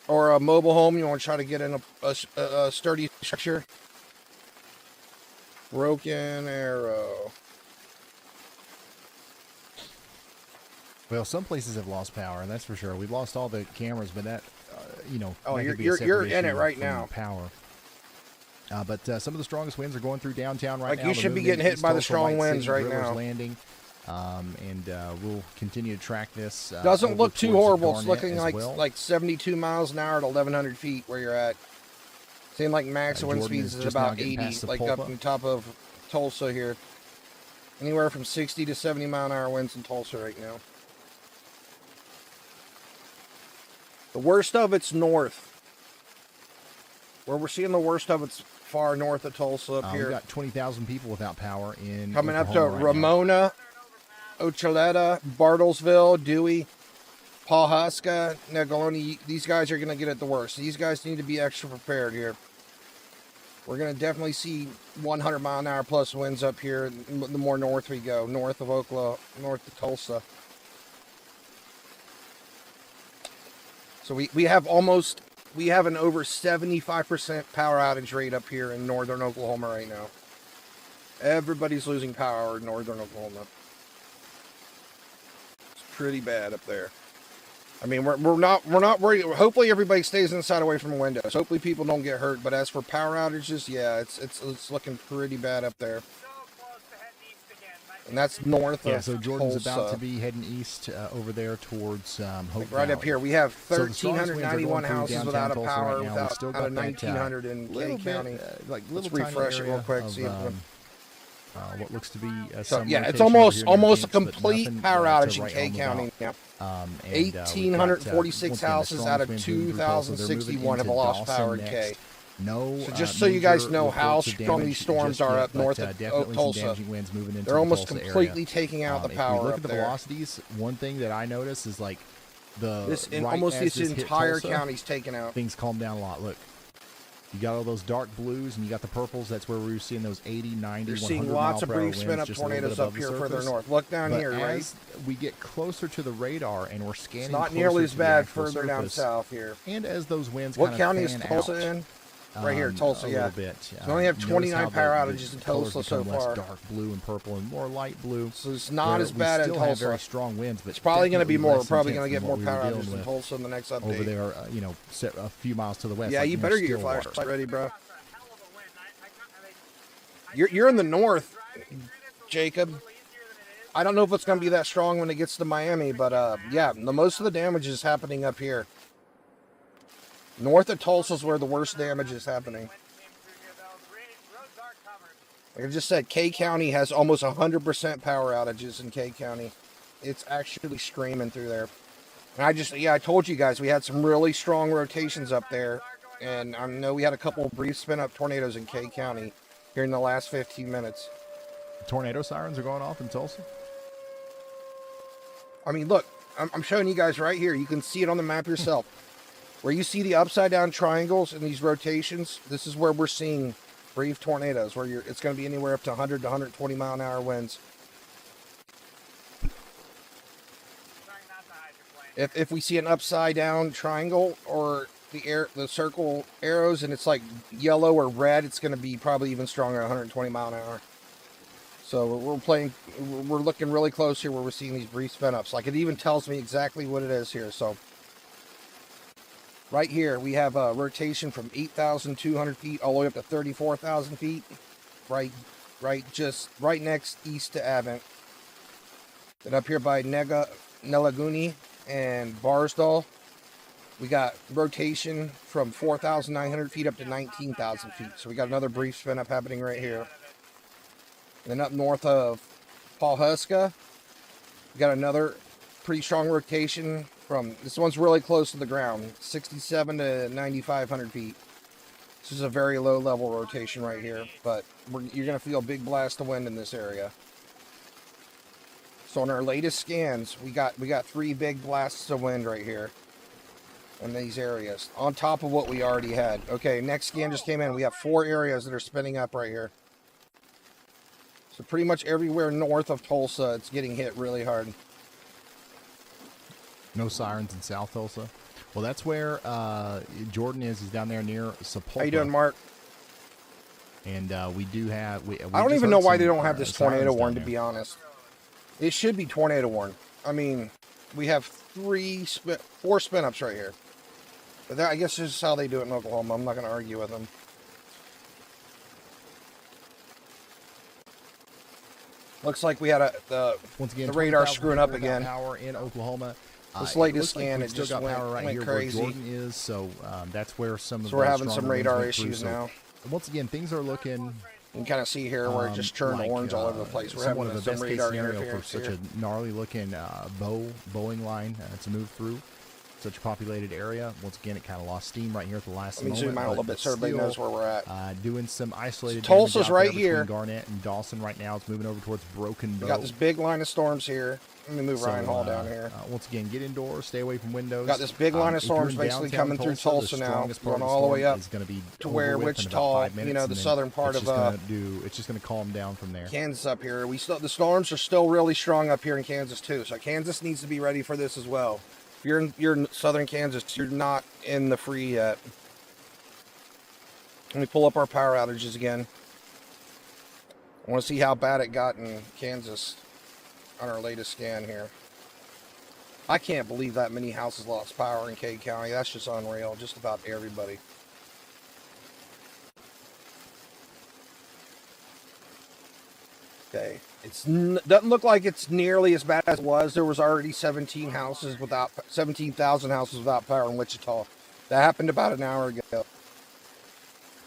or a mobile home. You want to try to get in a sturdy structure. Broken Arrow. Well, some places have lost power, and that's for sure. We've lost all the cameras, but that, Oh, that could be a you're separate in it issue right from now. Power. But some of the strongest winds are going through downtown right Like, now. you The should be movement getting hit is by the Tulsa, strong White winds City, right Rivers now. Landing. We'll continue to track this. Doesn't over look too towards horrible. It's Garnett looking as well. like 72 miles an hour at 1,100 feet where you're at. Seeing like max wind Jordan speeds is is just now about getting 80, past like up Taloqua. on top of Tulsa here. Anywhere from 60 to 70 mile an hour winds in Tulsa right now. The worst of it's north. Where we're seeing the worst of it's far north of Tulsa up We've here. got 20,000 people without power in Coming up to Oklahoma right now. Ramona, Ochaleta, Bartlesville, Dewey, Pawhuska, Negaloni. These guys are going to get it the worst. These guys need to be extra prepared here. We're going to definitely see 100 mile an hour plus winds up here the more north we go, north of Oklahoma, north of Tulsa. So we have an over 75% power outage rate up here in northern Oklahoma right now. Everybody's losing power in northern Oklahoma. It's pretty bad up there. I mean, we're not worried. Hopefully everybody stays inside away from windows. Hopefully people don't get hurt. But as for power outages, yeah, it's looking pretty bad up there. So close to heading east again. And that's north of So Jordan's Tulsa. about to be heading east over there towards Hope Right up Valley. here, we have So the strongest winds are going 1,391 through houses downtown without a Tulsa power, right now. We've still out got of that, 1,900 in little K bit, County. like Let's little refresh it tiny real quick. area See if of, what looks to be So some yeah, it's rotation over almost here in almost a Advance, but complete nothing, power to outage in write K home County about. now. And, we've got, 1,846 once again, the houses out of strongest winds moving through Tulsa. They're moving 2,061 have into lost Dawson power in K. next. No, So just so you guys major know how reports of strong damage these storms just are yet, up north but, of definitely Tulsa. some damaging winds moving into They're the almost Tulsa completely area. taking out the If power we look up at the there. velocities, one thing that I notice is like Almost as this hit entire Tulsa, county's taken out. things calm down a lot. Look, you got all those dark blues and you got the purples. That's where we were seeing those 80, 90, You're 100 seeing lots of mile per hour brief spin winds up just a little bit tornadoes up above the here further surface. north. Look down But here, right? as we get closer to the radar and we're scanning, It's not closer nearly as to the bad actual further down surface, south here. And as those winds What kind county of is fan Tulsa out, in? Right here, Tulsa, a yeah. little bit. So we only have Notice 29 how power the outages in colors Tulsa so become less far. dark blue and purple and more light blue. So it's not where as bad we in still have Tulsa. very strong winds, but It's probably going to be definitely more. We're less probably going to intense get more than what power we were outages dealing in with Tulsa in the next update. over there, a few miles to the west. Yeah, like you near better get your Stillwater. flashlight ready, bro. That's a hell of a wind. You're in the north, Driving through this will be Jacob. a little easier than it is. I don't know if it's going to be that strong when it gets to Miami, but yeah, the most of the damage is happening up here. North of Tulsa is where the worst damage is happening. Wind came through here, though. The roads are covered. Like I just said, K County has almost 100% power outages in K County. It's actually screaming through there. And I told you guys we had some really strong rotations up there. And I know we had a couple of brief spin up tornadoes in K County here in the last 15 minutes. Tornado sirens are going off in Tulsa. I mean, look, I'm showing you guys right here. You can see it on the map yourself. Where you see the upside down triangles in these rotations, this is where we're seeing brief tornadoes, where it's going to be anywhere up to 100 to 120 mile an hour winds. Trying not to hide your plane. If we see an upside down triangle or the circle arrows and it's like yellow or red, it's going to be probably even stronger at 120 mile an hour. So we're looking really close here where we're seeing these brief spin ups. Like it even tells me exactly what it is here. So right here we have a rotation from 8,200 feet all the way up to 34,000 feet. Right next east to Advent. Then up here by Nelaguni and Barsdal, we got rotation from 4,900 feet up to 19,000 feet. So we got another brief spin up happening right here. And then up north of Pawhuska, we got another pretty strong rotation from, this one's really close to the ground, 67 to 9,500 feet. This is a very low level rotation right here, but you're going to feel a big blast of wind in this area. So on our latest scans, we got 3 big blasts of wind right here in these areas, on top of what we already had. Okay, next scan just came in. We have 4 areas that are spinning up right here. So pretty much everywhere north of Tulsa, it's getting hit really hard. No sirens in South Tulsa. Well, that's where Jordan is. He's down there near Sepulpa. How you doing, Mark? And we do have. I don't even know why they don't have this tornado warning, to be honest. It should be tornado warning. I mean, we have 4 spin ups right here. But I guess this is how they do it in Oklahoma. I'm not going to argue with them. Looks like we had Once again, the radar 20,000 screwing up people without again. Power in Oklahoma. This It latest looks like scan, we've it still just got went, power right went here crazy. where Jordan is, so that's where some of So we're the having some stronger winds radar went through. issues So now. once again, things are looking. You can kind of see here where it just turned orange all over the place. We're somewhat having of a some best case radar scenario for interference such here. a gnarly looking bowing line to move through such a populated area. Once again, it kind of lost steam right here at the last Let me moment. zoom out a little but bit so everybody still, knows where we're at. doing some isolated So Tulsa's damage out right there between here. Garnett and Dawson right now. It's moving over towards Broken Bow. We got this big line of storms here. Let me move So, Ryan Hall down here. Once again, get indoors, stay away from windows. Got this big line of If you're storms in basically downtown coming through the Tulsa now, strongest part going of the all the way storm up is going to be to over where with in about Wichita, 5 minutes, you know, and the then southern part it's of just going to calm down from there. Kansas up here. The storms are still really strong up here in Kansas too. So Kansas needs to be ready for this as well. If you're in southern Kansas, you're not in the free yet. Let me pull up our power outages again. I want to see how bad it got in Kansas on our latest scan here. I can't believe that many houses lost power in Cade County. That's just unreal. Just about everybody. Okay. Doesn't look like it's nearly as bad as it was. There was already 17,000 houses without power in Wichita. That happened about an hour ago.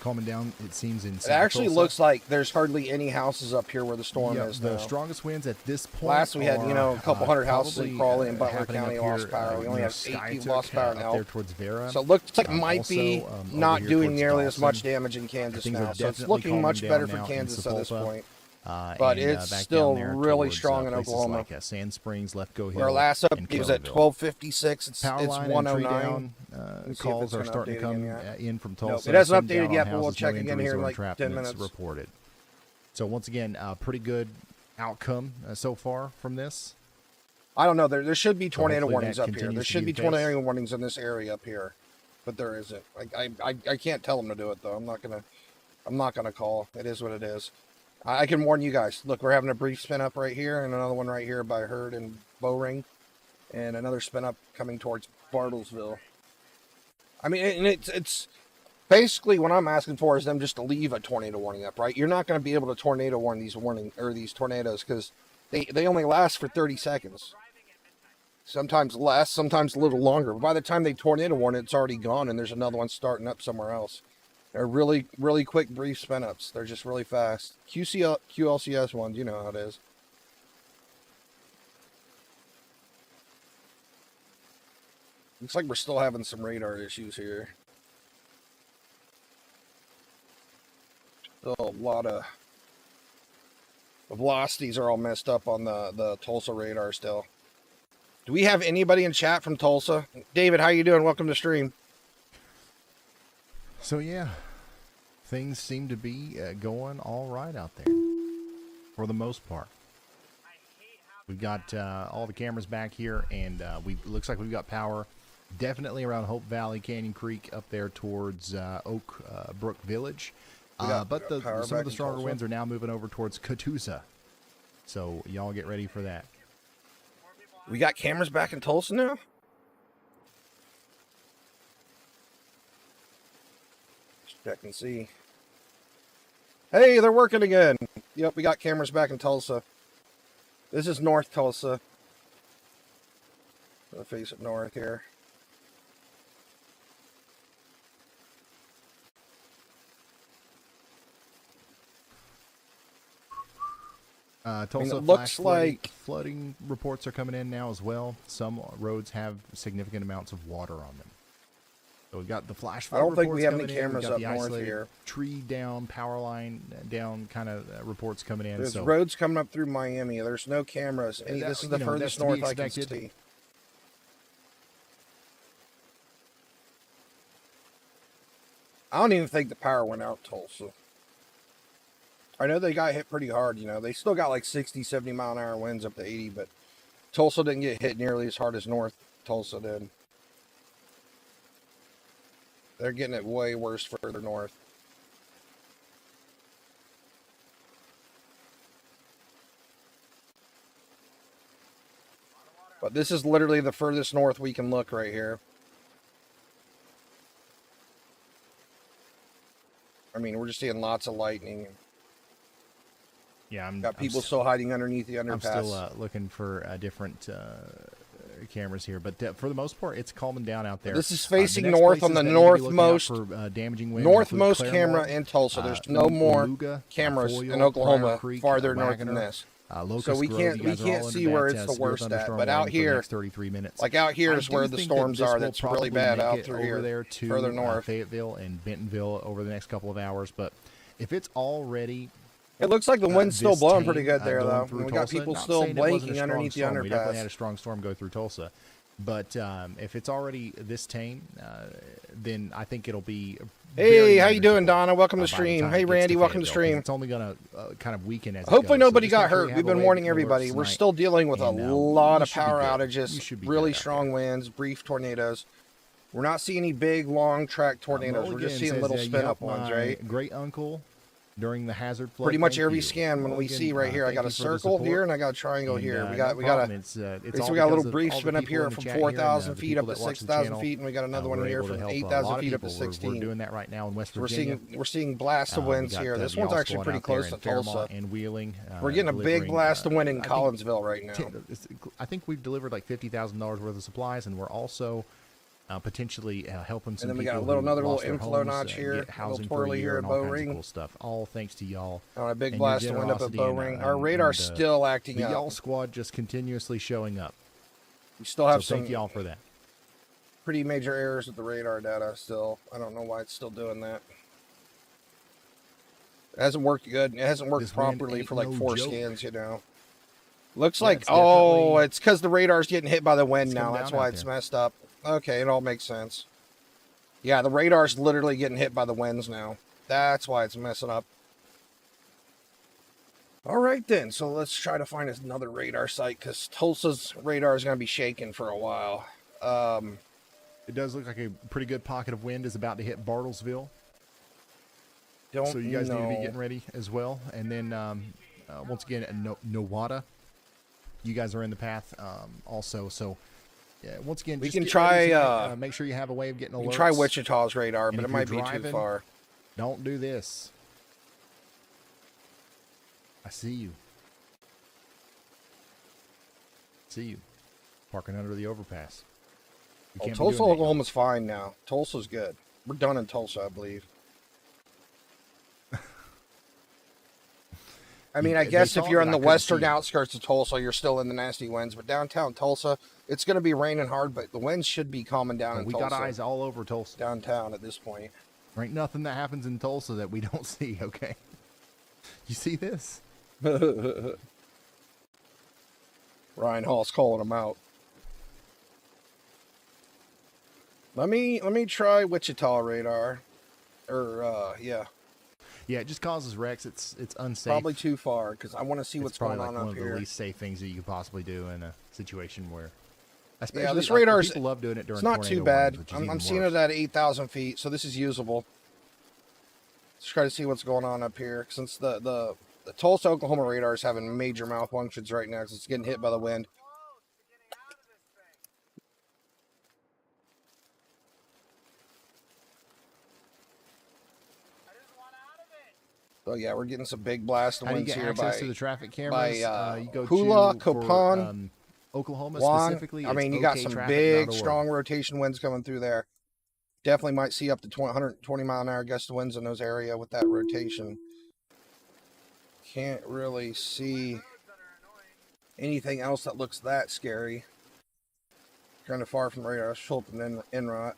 Calming down, it seems in It actually looks like there's hardly any houses up here where the storm is now. The strongest winds at this point. Last we had, a couple hundred houses in Crawley and Butler happening County up lost here, power. We only have 8 people lost power in up Elk. there towards Vera. So it looks like it might Also, be over not here doing towards nearly as much Dawson. damage in Kansas Things are now. So it's definitely looking much calming better down for now in Kansas at this Sepulpa. point. And, But it's back still down there really towards, strong in places Oklahoma. like Sand Springs, Lefko Hill. Our last and update was at Kellyville. 12:56. It's Power line and tree 109. down Let's see if calls it's are gonna starting to update come again yet. in from Nope, Tulsa. it hasn't Some updated down yet, on but we'll houses, check no again injuries here in or like 10 entrapments minutes. reported. So once again, pretty good outcome so far from this. I don't know. There should be tornado hopefully warnings that up here. continues There to should be be the case. tornado warnings in this area up here, but there isn't. I can't tell them to do it though. I'm not gonna call. It is what it is. I can warn you guys. Look, we're having a brief spin up right here, and another one right here by Hurd and Bowring, and another spin up coming towards Bartlesville. I mean, and it's basically what I'm asking for is them just to leave a tornado warning up, right? You're not going to be able to tornado warn these tornadoes because they only last for 30 seconds. Sometimes less, sometimes a little longer. But by the time they tornado warn it, it's already gone, and there's another one starting up somewhere else. They're really, really quick, brief spin-ups. They're just really fast. QLCS ones, you know how it is. Looks like we're still having some radar issues here. Still a lot of... The velocities are all messed up on the Tulsa radar still. Do we have anybody in chat from Tulsa? David, how you doing? Welcome to stream. So yeah, things seem to be going all right out there for the most part. We've got all the cameras back here, and looks like we've got power definitely around Hope Valley, Canyon Creek, up there towards Oak Brook Village. But some of the stronger winds are now moving over towards Catoosa. So y'all get ready for that. We got cameras back in Tulsa now? Let's check and see. Hey, they're working again. Yep, we got cameras back in Tulsa. This is North Tulsa. I'll face it north here. Tulsa, it looks like flooding reports are coming in now as well. Some roads have significant amounts of water on them. So we've got the flash flood I don't think reports we have any coming in. cameras We've got up the north isolated here. tree down, power line down kind of reports coming in. There's so roads coming up through Miami. There's no cameras. This is the furthest that's to be north I can expected. see. I don't even think the power went out Tulsa. I know they got hit pretty hard, They still got like 60, 70 mile an hour winds up to 80, but Tulsa didn't get hit nearly as hard as North Tulsa did. They're getting it way worse further north. But this is literally the furthest north we can look right here. I mean, we're just seeing lots of lightning. Yeah, Got people still hiding underneath the underpass. I'm still looking for different cameras here, but for the most part, it's calming down out there. This is facing north on the northmost, damaging winds northmost camera in Tulsa. There's no more cameras in Oklahoma farther north than this. So we can't see where it's the worst at. But out here, 33 minutes. like out here is where the storms are. That's really bad out through here, there to further north. Fayetteville and Bentonville over the next couple of hours. But if it's already it looks like the wind's still blowing pretty good there, though. We got people still blanking underneath the underpass. We definitely had a strong storm go through Tulsa. But if it's already this tame, then I think it'll be. Hey, how you doing, Donna? Welcome to stream. Hey, Randy, welcome to stream. It's only going to kind of weaken as. Hopefully nobody got hurt. We've been warning everybody. We're still dealing with a lot of power outages, really strong winds, brief tornadoes. We're not seeing any big, long track tornadoes. We're just seeing little spin up ones, right? Great uncle. During the hazard flood. Pretty much every scan when we see right here, I got a circle here and I got a triangle here. We got a little brief spin up here from 4,000 feet up to 6,000 feet, and we got another one here from 8,000 feet up to 16. We're doing that right now in West Virginia. We're seeing blasts of winds here. This one's actually pretty close to Tulsa. And Wheeling. We're getting a big blast of wind in Collinsville right now. I think we've delivered like $50,000 worth of supplies, and we're also potentially helping some. And then we people got another little homes, inflow notch here, a little twirly here at Bowring. Cool stuff. All thanks to y'all. On a big blast of wind up at Bowring. Our radar's still acting up. The y'all squad just continuously showing up. We still have so thank y'all for that. Pretty major errors with the radar data still. I don't know why it's still doing that. It hasn't worked good. It hasn't worked properly for like 4 scans, you know. Looks like, oh, it's because the radar's getting hit by the wind now. That's why it's messed up. Okay, it all makes sense. Yeah, the radar's literally getting hit by the winds now. That's why it's messing up. All right, then. So let's try to find another radar site, because Tulsa's radar is going to be shaking for a while. It does look like a pretty good pocket of wind is about to hit Bartlesville. So you guys need to be getting ready as well. And then, once again, Nowata. You guys are in the path also, so... Yeah, once again, we can try. Make sure you have a way of getting alerts. We can try Wichita's radar, but it might be too far. Don't do this. I see you. See you. Parking under the overpass. Tulsa, Oklahoma's fine now. Tulsa's good. We're done in Tulsa, I believe. I mean, I guess if you're on the western outskirts of Tulsa, you're still in the nasty winds. But downtown Tulsa, it's going to be raining hard, but the winds should be calming down in Tulsa. We got eyes all over Tulsa. Downtown at this point. There ain't nothing that happens in Tulsa that we don't see, okay? You see this? Ryan Hall's calling them out. Let me try Wichita radar. Yeah. Yeah, it just causes wrecks. It's unsafe. Probably too far, because I want to see what's going on up here. It's probably one of the least safe things that you could possibly do in a situation where... Yeah, this radar's... People love doing it during it's not too bad. I'm seeing it at 8,000 feet, so this is usable. Let's try to see what's going on up here. Since the Tulsa, Oklahoma radar is having major malfunctions right now, because it's getting hit by the wind. Oh yeah, we're getting some big blast of winds here by to the traffic cameras. You go Hula, Copan, Oklahoma Juan. Specifically. I mean, you got some big, strong rotation winds coming through there. Definitely might see up to 120 mile an hour gust of winds in those areas with that rotation. Can't really see anything else that looks that scary. Kind of far from radar. Schultz and Enrot.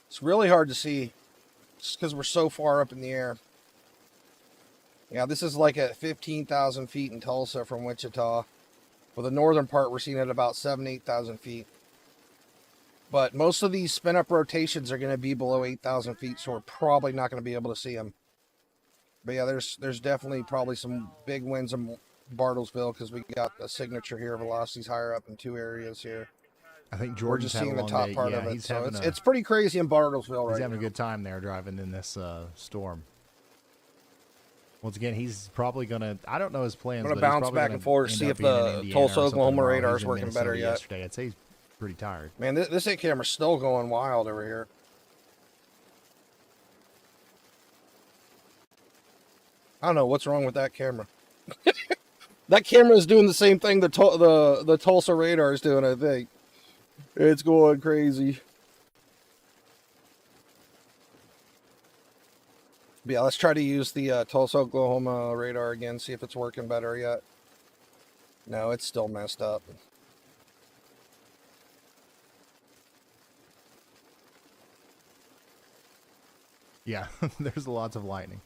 It's really hard to see just because we're so far up in the air. Yeah, this is like at 15,000 feet in Tulsa from Wichita. For the northern part, we're seeing it about 8,000 feet. But most of these spin-up rotations are going to be below 8,000 feet, so we're probably not going to be able to see them. But yeah, there's definitely probably some big winds in Bartlesville because we got a signature here. Velocity's higher up in 2 areas here. I think we're just seeing the top part of it. So it's pretty crazy in Bartlesville right now. He's having a good time there driving in this storm. Once again, he's probably going to, I don't know his plans. I'm going to bounce back and forth, see if the Tulsa, Oklahoma radar is working better yet. I'd say he's pretty tired. Man, this 8 camera's still going wild over here. I don't know what's wrong with that camera. That camera is doing the same thing the Tulsa radar is doing, I think. It's going crazy. But yeah, let's try to use the Tulsa, Oklahoma radar again, see if it's working better yet. No, it's still messed up. Yeah, there's lots of lightning.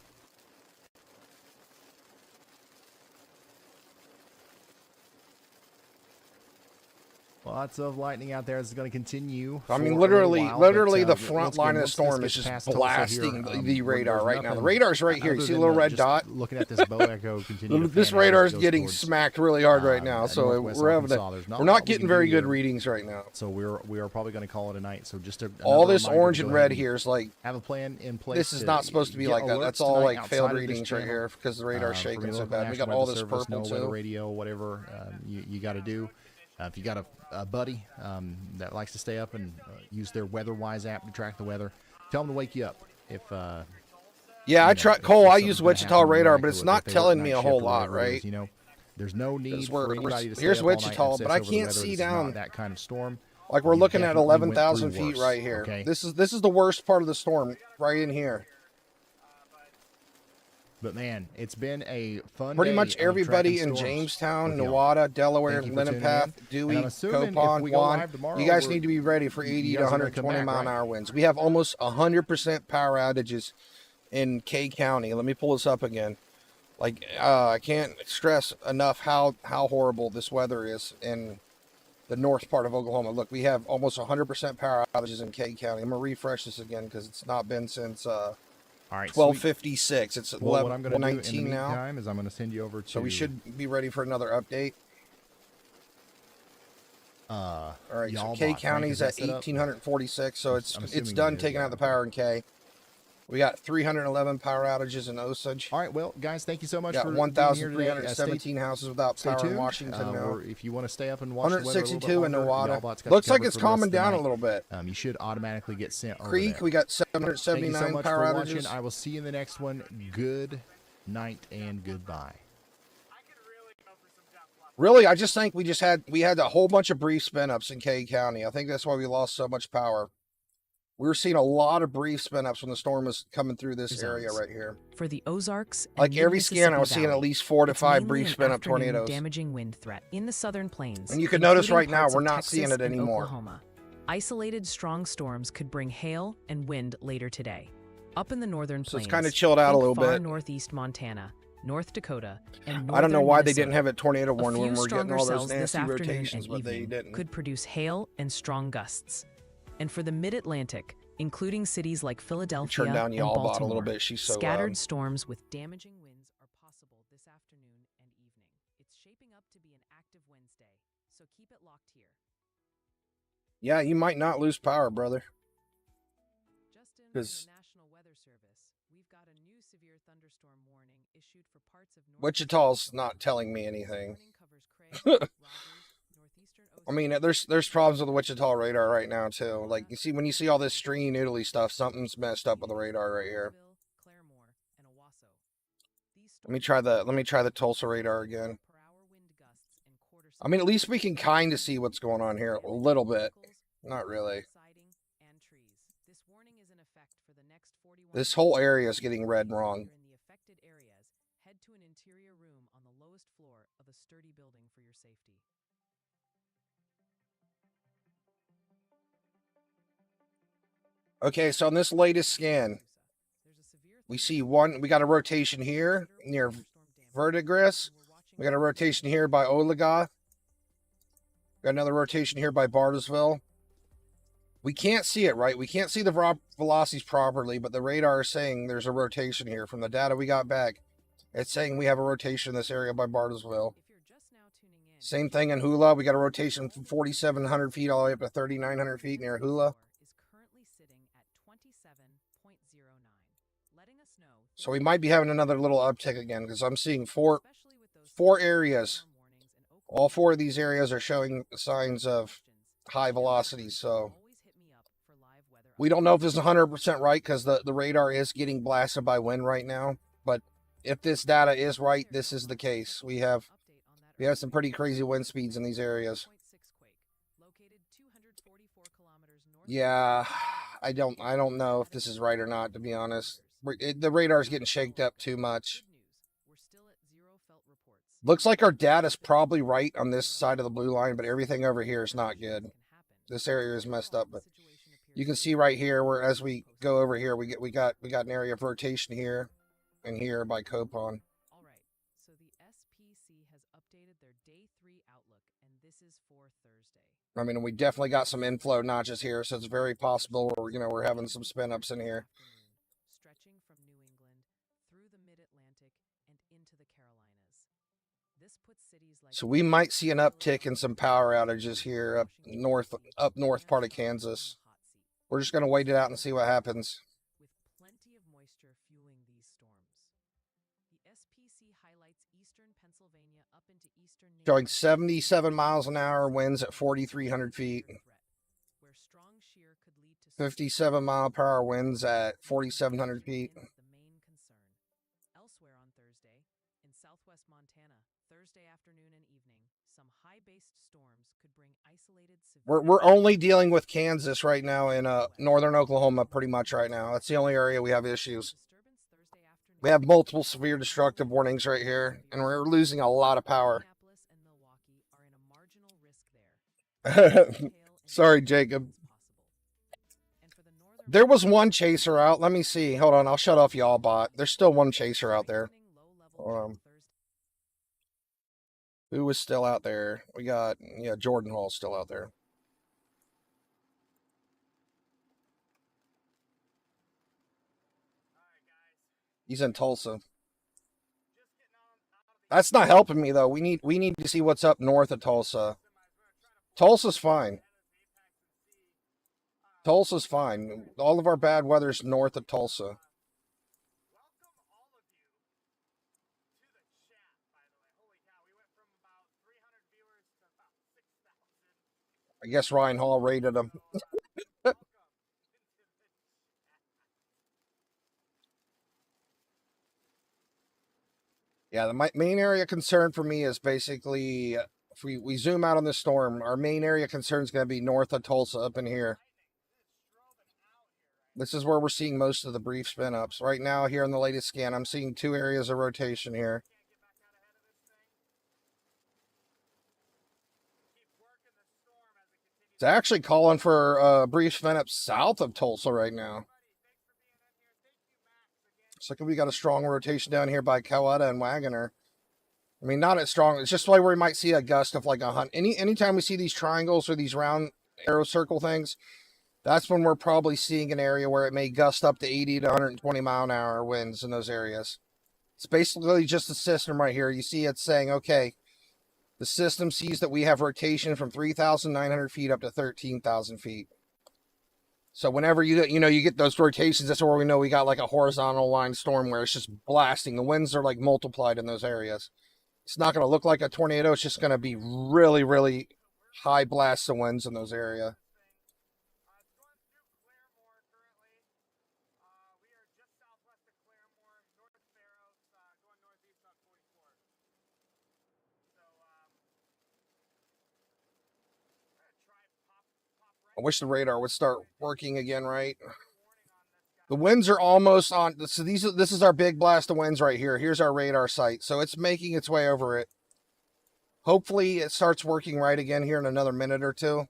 Lots of lightning out there. It's going to continue. I mean, for a little literally, while, the but front once line again, of the once storm this is gets just past Tulsa blasting here, the radar there's right now. The nothing radar's right here. You other see the than, little red just dot? Looking at this bow echo continue. This radar is getting smacked really hard right now, so we're not getting very good readings right now. So we are probably going to call it a night. So just all this orange and red here is like, have a plan in place. this is not supposed to be like that. That's all like failed readings right here because the radar's shaking so bad. We got all this purple too. Radio, whatever you got to do. If you got a buddy that likes to stay up and use their WeatherWise app to track the weather, tell them to wake you up. If yeah, I try Cole. I use Wichita radar, but it's not if they telling work me night a shift whole or lot, whatever it right? is, you know, there's no need for anybody to stay here's up all night and Wichita, obsess but I over the can't weather. see It's down. not that kind of storm. Like we're You looking at definitely went 11,000 through feet worse, right here. okay? This is the worst part of the storm right in here. But man, it's been a fun Pretty day much of everybody tracking in storms Jamestown, with y'all. Newada, Delaware, Thank you for tuning Lenapath, in. Dewey, And I'm assuming if Copon, we go Juan, live tomorrow, you guys we're- need to be ready for you 80 to guys are gonna come 120 back, mile an right? hour winds. We have almost 100% power outages in K County. Let me pull this up again. Like, I can't stress enough how horrible this weather is in the north part of Oklahoma. Look, we have almost 100% power outages in K County. I'm going to refresh this again because it's not been since All right, 12:56. It's well, what I'm going to do in the 11:19 now. meantime is I'm going to send you over to. So we should be ready for another update. All right, so K County's at 1,846, so it's done taking out the power in K. We got 311 power outages in Osage. All right, well, guys, thank you so much We got for being here today. 1,317 houses without Stay power in tuned. Washington now. Or if you want to stay up and watch the weather a little bit 162 in longer, Newada. Y'allbot's got Looks you like covered it's for the rest calming of the down a night. little bit. You should automatically get sent over Creek, there. we got Thank you 779 so much power for outages. watching. I will see you in the next one. Good night and goodbye. Really, I just think we had a whole bunch of brief spin ups in K County. I think that's why we lost so much power. We were seeing a lot of brief spin ups when the storm was coming through this area right here. For the Ozarks, and Like every scan, I was seeing at Mid-Mississippi least 4 to Valley, 5 it's brief mainly spin an up afternoon tornadoes. damaging wind threat in the southern plains. And you can notice including right now parts we're of not Texas seeing it and anymore. Oklahoma. Isolated strong storms could bring hail and wind later today. Up in the northern So plains, it's kind of chilled out a little far bit. northeast Montana, North Dakota, and I don't know northern why they didn't Minnesota. have a tornado warning A when few we're getting stronger all those cells this nasty afternoon rotations, and but they evening didn't. could produce hail and strong gusts. And for the mid-Atlantic, including cities like Philadelphia Turn down and y'all bot a Baltimore, little bit. She's so scattered loud. storms with damaging winds are possible this afternoon and evening. It's shaping up to be an active Wednesday, so keep it locked here. Yeah, you might not lose power, brother. Just in from 'Cause the National Weather Service, we've got a new severe thunderstorm warning issued for parts of Wichita's not telling me anything. Warning covers Craig, Rogers, northeastern I mean, there's problems with the Wichita radar right now too. Like you see, when you see all this stringy noodly stuff, something's messed up with the radar right here. Claremore, and Owasso. These Let me try the Tulsa radar again. per hour wind gusts and quarter I mean, at least we can kind of see what's going on here a little bit. Not really. siding, and trees. This warning is in effect for the next 41 This whole days. area is getting red and If wrong. you're in the affected areas, head to an interior room on the lowest floor of a sturdy building for your safety. Okay, so on this latest scan, we see we got a rotation here near Verdigris. We got a rotation here by Olaga. Got another rotation here by Bartlesville. We can't see it, right? We can't see the velocities properly, but the radar is saying there's a rotation here. From the data we got back, it's saying we have a rotation in this area by Bartlesville. If you're just now tuning in, Same thing in Hula. We got a rotation from 4,700 feet all the way up to 3,900 feet near Hula. is currently sitting at 27.09. Letting us know. So we might be having another little uptick again because I'm seeing four Especially with those areas. storm warnings in Oklahoma. All 4 of these areas are showing signs of high velocities. So Always hit me up for live weather we don't know if this is 100% right because the radar is getting blasted by wind right now. But if this data is right, this is the case. We have some pretty crazy wind speeds in these areas. Yeah, I don't know if this is right or not, to be honest. The radar's getting shaked up too much. Looks like our data's probably right on this side of the blue line, but everything over here is not good. This area is messed up, but you can see right here where as we go over here, we got an area of rotation here and here by Copon. All right. So the SPC has updated their day 3 outlook, and this is for Thursday. I mean, we definitely got some inflow notches here, so it's very possible we're having some spin ups in here. Stretching from New England through the mid-Atlantic and into the Carolinas. This puts cities like So we might see an uptick in some power outages here up north part of Kansas. We're just going to wait it out and see what happens. With plenty of moisture fueling these storms. The SPC highlights eastern Pennsylvania up into eastern New Showing England, 77 miles an hour winds at 4,300 feet. where strong shear could lead to 57 mile per hour winds at 4,700 feet. the main concern. Elsewhere on Thursday, in southwest Montana, Thursday afternoon and evening, some high-based storms could bring isolated severe We're only dealing with Kansas right now in northern Oklahoma pretty much right now. That's the only area we have issues. disturbance Thursday afternoon. We have multiple severe destructive warnings right here, and we're losing a lot of power. Minneapolis and Milwaukee are in a marginal risk there. Sorry, Jacob. And for the northern There was one chaser out. Let me see. Hold on. I'll shut off y'all bot. There's still one chaser out there. Who was still out there? We got, yeah, Jordan Hall's still out there. He's in Tulsa. That's not helping me though. We need to see what's up north of Tulsa. Tulsa's fine. Tulsa's fine. All of our bad weather's north of Tulsa. I guess Ryan Hall rated him. Yeah, the main area of concern for me is basically, if we zoom out on this storm, our main area of concern is going to be north of Tulsa up in here. This is where we're seeing most of the brief spin ups. Right now, here in the latest scan, I'm seeing 2 areas of rotation here. It's actually calling for brief spin ups south of Tulsa right now. Looks like we got a strong rotation down here by Coweta and Wagoner. I mean, not as strong. It's just like where we might see a gust of like 100. Anytime we see these triangles or these round arrow circle things, that's when we're probably seeing an area where it may gust up to 80 to 120 mile an hour winds in those areas. It's basically just the system right here. You see it's saying, okay, the system sees that we have rotation from 3,900 feet up to 13,000 feet. So whenever you get those rotations, that's where we know we got like a horizontal line storm where it's just blasting. The winds are like multiplied in those areas. It's not going to look like a tornado. It's just going to be really, really high blasts of winds in those areas. I wish the radar would start working again, right? The winds are almost on. So this is our big blast of winds right here. Here's our radar site. So it's making its way over it. Hopefully it starts working right again here in another minute or two.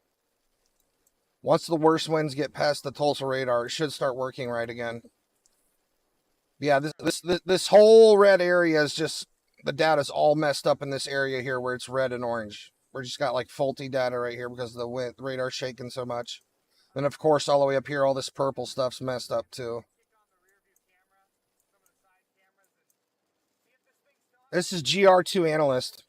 Once the worst winds get past the Tulsa radar, it should start working right again. Yeah, this whole red area is just, the data's all messed up in this area here where it's red and orange. We're just got like faulty data right here because the radar's shaking so much. And of course, all the way up here, all this purple stuff's messed up too. This is GR2 Analyst.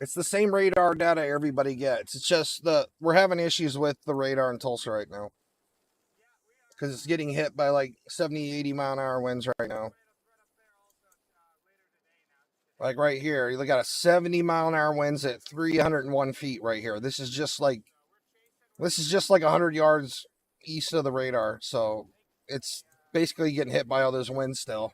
It's the same radar data everybody gets. It's just we're having issues with the radar in Tulsa right now. Because it's getting hit by like 70, 80 mile an hour winds right now. Like right here, you got a 70 mile an hour winds at 301 feet right here. This is just like This is just like 100 yards east of the radar, so it's basically getting hit by all those winds still.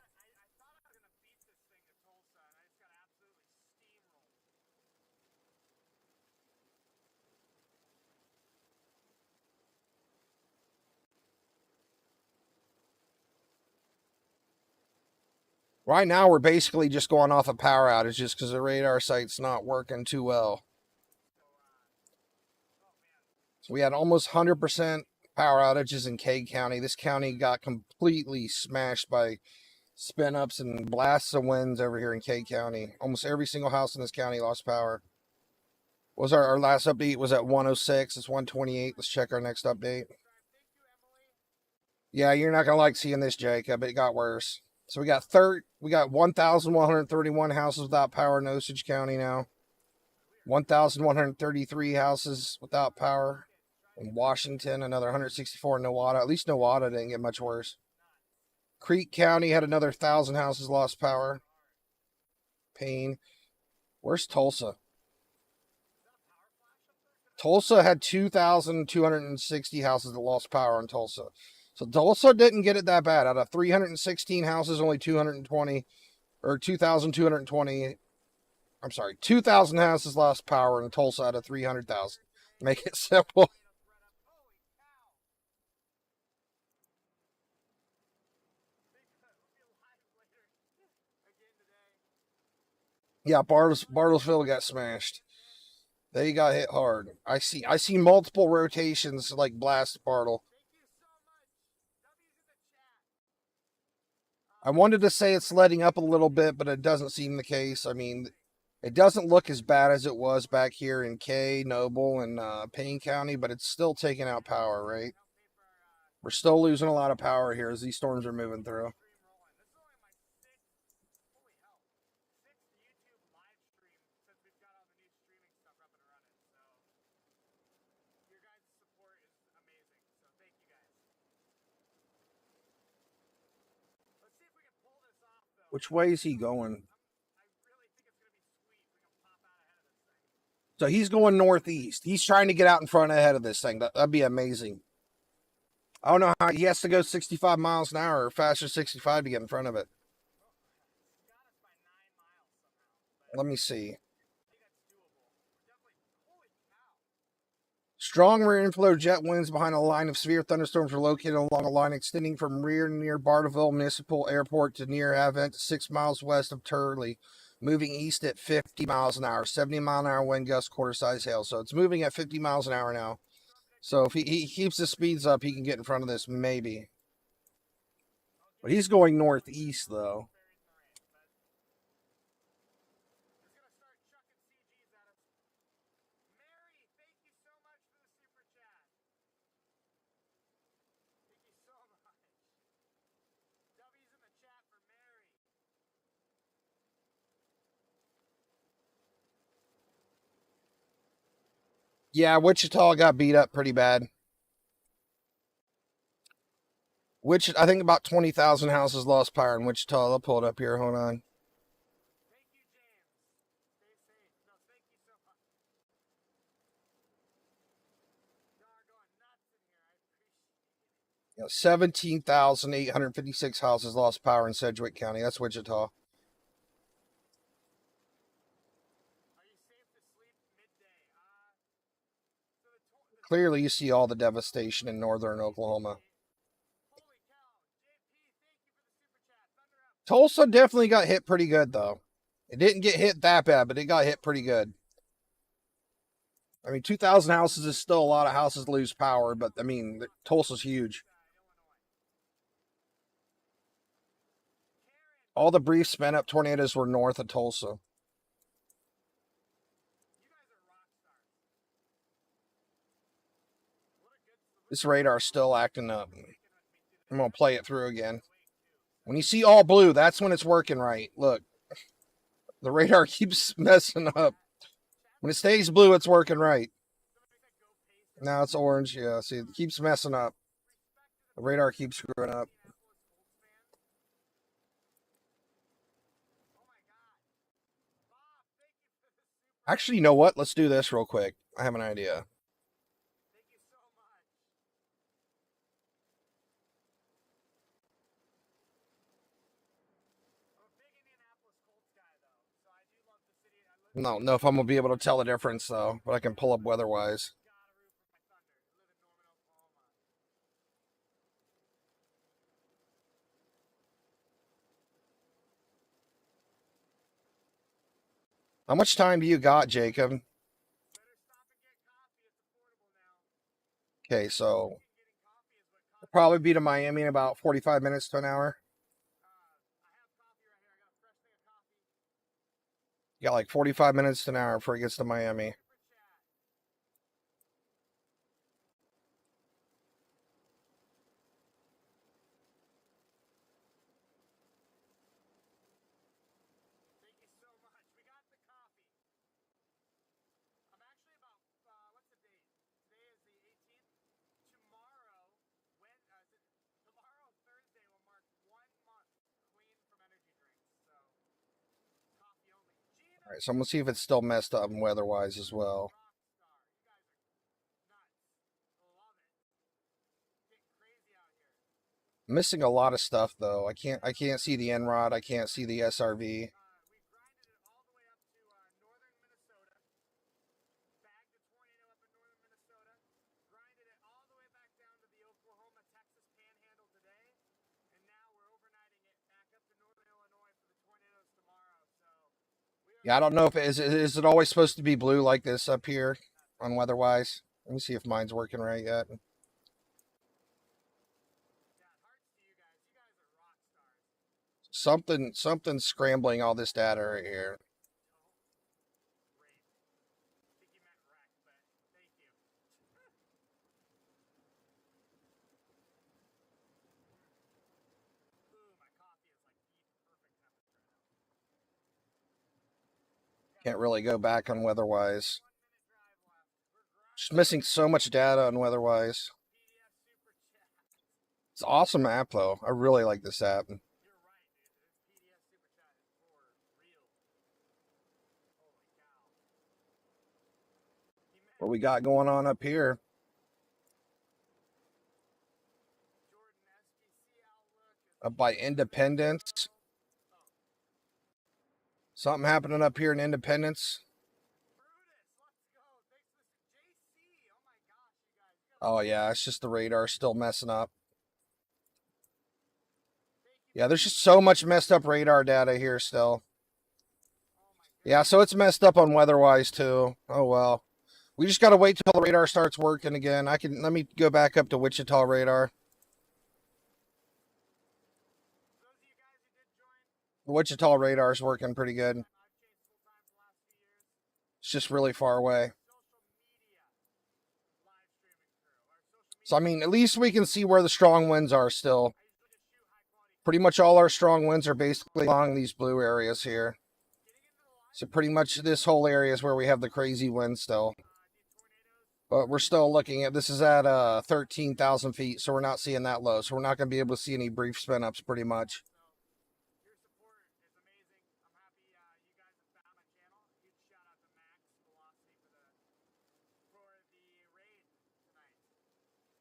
Right now, we're basically just going off a power outage just because the radar site's not working too well. So we had almost 100% power outages in Cade County. This county got completely smashed by spin ups and blasts of winds over here in Cade County. Almost every single house in this county lost power. What was our last update was at 106. It's 128. Let's check our next update. Yeah, you're not gonna like seeing this, Jacob. It got worse. So we got 1,131 houses without power in Osage County now. 1,133 houses without power in Washington. Another 164 in Nowata. At least Nowata didn't get much worse. Creek County had another 1,000 houses lost power. Payne. Where's Tulsa? Tulsa had 2,260 houses that lost power in Tulsa. So Tulsa didn't get it that bad. Out of 316 houses, only 220, or 2,220, I'm sorry, 2,000 houses lost power in Tulsa out of 300,000. Make it simple. Yeah, Bartlesville got smashed. They got hit hard. I see multiple rotations like blast Bartle. I wanted to say it's letting up a little bit, but it doesn't seem the case. I mean, it doesn't look as bad as it was back here in Kay, Noble, and Payne County, but it's still taking out power, right? We're still losing a lot of power here as these storms are moving through. Which way is he going? So he's going northeast. He's trying to get out in front ahead of this thing. That'd be amazing. I don't know how he has to go 65 miles an hour or faster 65 to get in front of it. Let me see. Strong rear inflow jet winds behind a line of severe thunderstorms were located along a line extending from near Bartlesville Municipal Airport to near Avent, 6 miles west of Turley, moving east at 50 miles an hour, 70-mile-an-hour wind gust, quarter-size hail. So it's moving at 50 miles an hour now. So if he keeps the speeds up, he can get in front of this, maybe. But he's going northeast, though. Yeah, Wichita got beat up pretty bad. I think about 20,000 houses lost power in Wichita. I'll pull it up here. Hold on. You know, 17,856 houses lost power in Sedgwick County. That's Wichita. Clearly, you see all the devastation in northern Oklahoma. Tulsa definitely got hit pretty good, though. It didn't get hit that bad, but it got hit pretty good. I mean, 2,000 houses is still a lot of houses lose power, but I mean, Tulsa's huge. All the brief spin up tornadoes were north of Tulsa. This radar's still acting up. I'm going to play it through again. When you see all blue, that's when it's working right. Look, the radar keeps messing up. When it stays blue, it's working right. Now it's orange. Yeah, see, it keeps messing up. The radar keeps screwing up. Actually, you know what? Let's do this real quick. I have an idea. I don't know if I'm going to be able to tell the difference, though, but I can pull up weather-wise. How much time do you got, Jacob? Okay, so I'll probably be to Miami in about 45 minutes to an hour. You got like 45 minutes to an hour before it gets to Miami. All right, so I'm going to see if it's still messed up weather-wise as well. I'm missing a lot of stuff, though. I can't see the N-Rod. I can't see the SRV. Yeah, I don't know if is it always supposed to be blue like this up here on weather-wise? Let me see if mine's working right yet. Something's scrambling all this data right here. Can't really go back on weather-wise. Just missing so much data on weather-wise. It's an awesome app, though. I really like this app. What we got going on up here? Up by Independence. Something happening up here in Independence. Oh, yeah, it's just the radar still messing up. Yeah, there's just so much messed up radar data here still. Yeah, so it's messed up on weather-wise, too. Oh, well. We just got to wait till the radar starts working again. Let me go back up to Wichita radar. The Wichita radar is working pretty good. It's just really far away. So, I mean, at least we can see where the strong winds are still. Pretty much all our strong winds are basically along these blue areas here. So pretty much this whole area is where we have the crazy wind still. But we're still looking at, this is at 13,000 feet, so we're not seeing that low. So we're not going to be able to see any brief spin ups pretty much.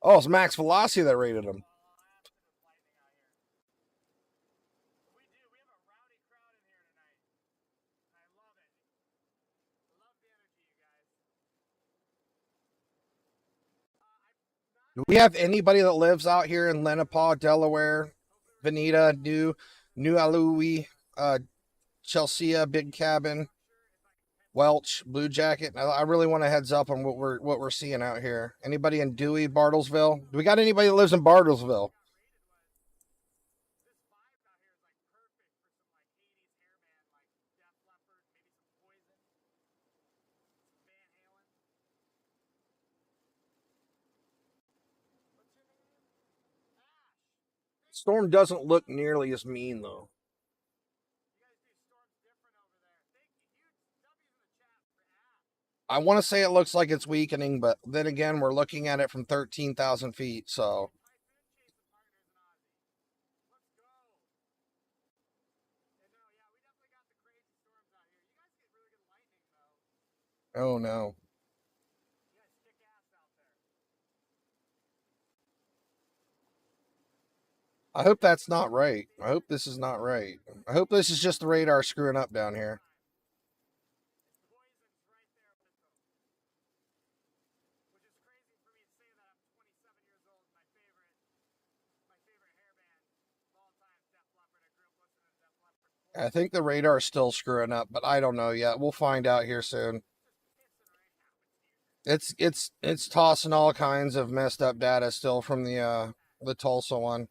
Oh, it's Max Velocity that rated him. Do we have anybody that lives out here in Lenapaw, Delaware, Veneta, New Alui, Chelsea, Big Cabin, Welch, Blue Jacket? I really want a heads up on what we're seeing out here. Anybody in Dewey, Bartlesville? Do we got anybody that lives in Bartlesville? Storm doesn't look nearly as mean, though. I want to say it looks like it's weakening, but then again, we're looking at it from 13,000 feet, so. Oh, no. I hope that's not right. I hope this is not right. I hope this is just the radar screwing up down here. I think the radar is still screwing up, but I don't know yet. We'll find out here soon. It's tossing all kinds of messed up data still from the Tulsa one.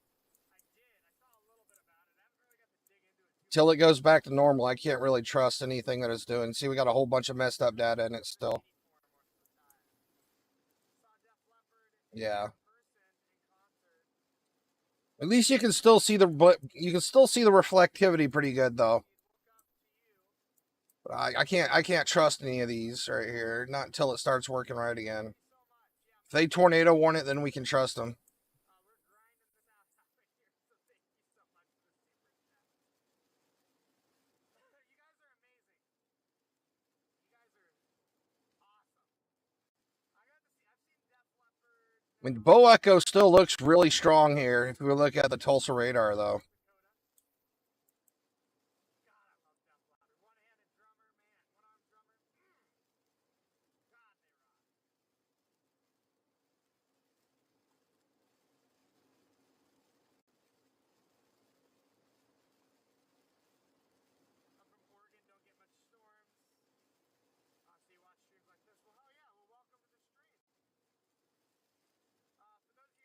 Till it goes back to normal, I can't really trust anything that it's doing. See, we got a whole bunch of messed up data in it still. Yeah. At least you can still see the reflectivity pretty good though. But I can't trust any of these right here, not until it starts working right again. If they tornado warn it, then we can trust them. I mean, Bow Echo still looks really strong here if we look at the Tulsa radar, though.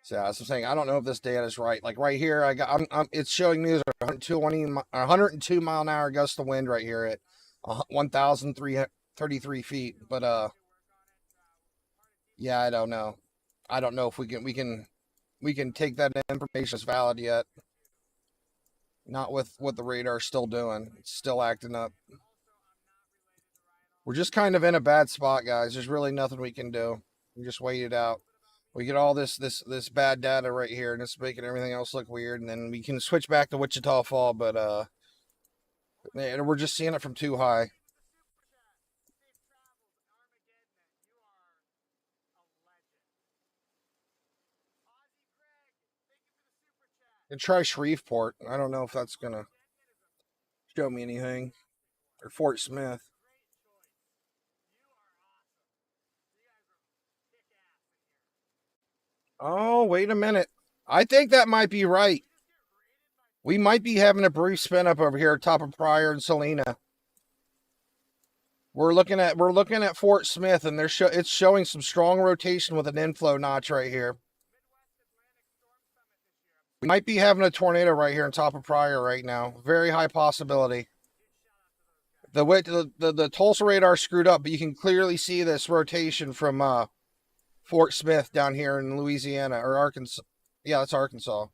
So that's what I'm saying. I don't know if this data is right. Like right here, it's showing me there's 102 mile an hour gust of wind right here at 1,333 feet. But yeah, I don't know. I don't know if we can take that information as valid yet. Not with what the radar's still doing. It's still acting up. We're just kind of in a bad spot, guys. There's really nothing we can do. We just wait it out. We get all this bad data right here, and it's making everything else look weird. And then we can switch back to Wichita Fall, but we're just seeing it from too high. And try Shreveport. I don't know if that's gonna show me anything, or Fort Smith. Oh, wait a minute. I think that might be right. We might be having a brief spin up over here at top of Pryor and Salina. We're looking at Fort Smith, and it's showing some strong rotation with an inflow notch right here. We might be having a tornado right here on top of Pryor right now. Very high possibility. The Tulsa radar screwed up, but you can clearly see this rotation from Fort Smith down here in Louisiana or Arkansas. Yeah, that's Arkansas.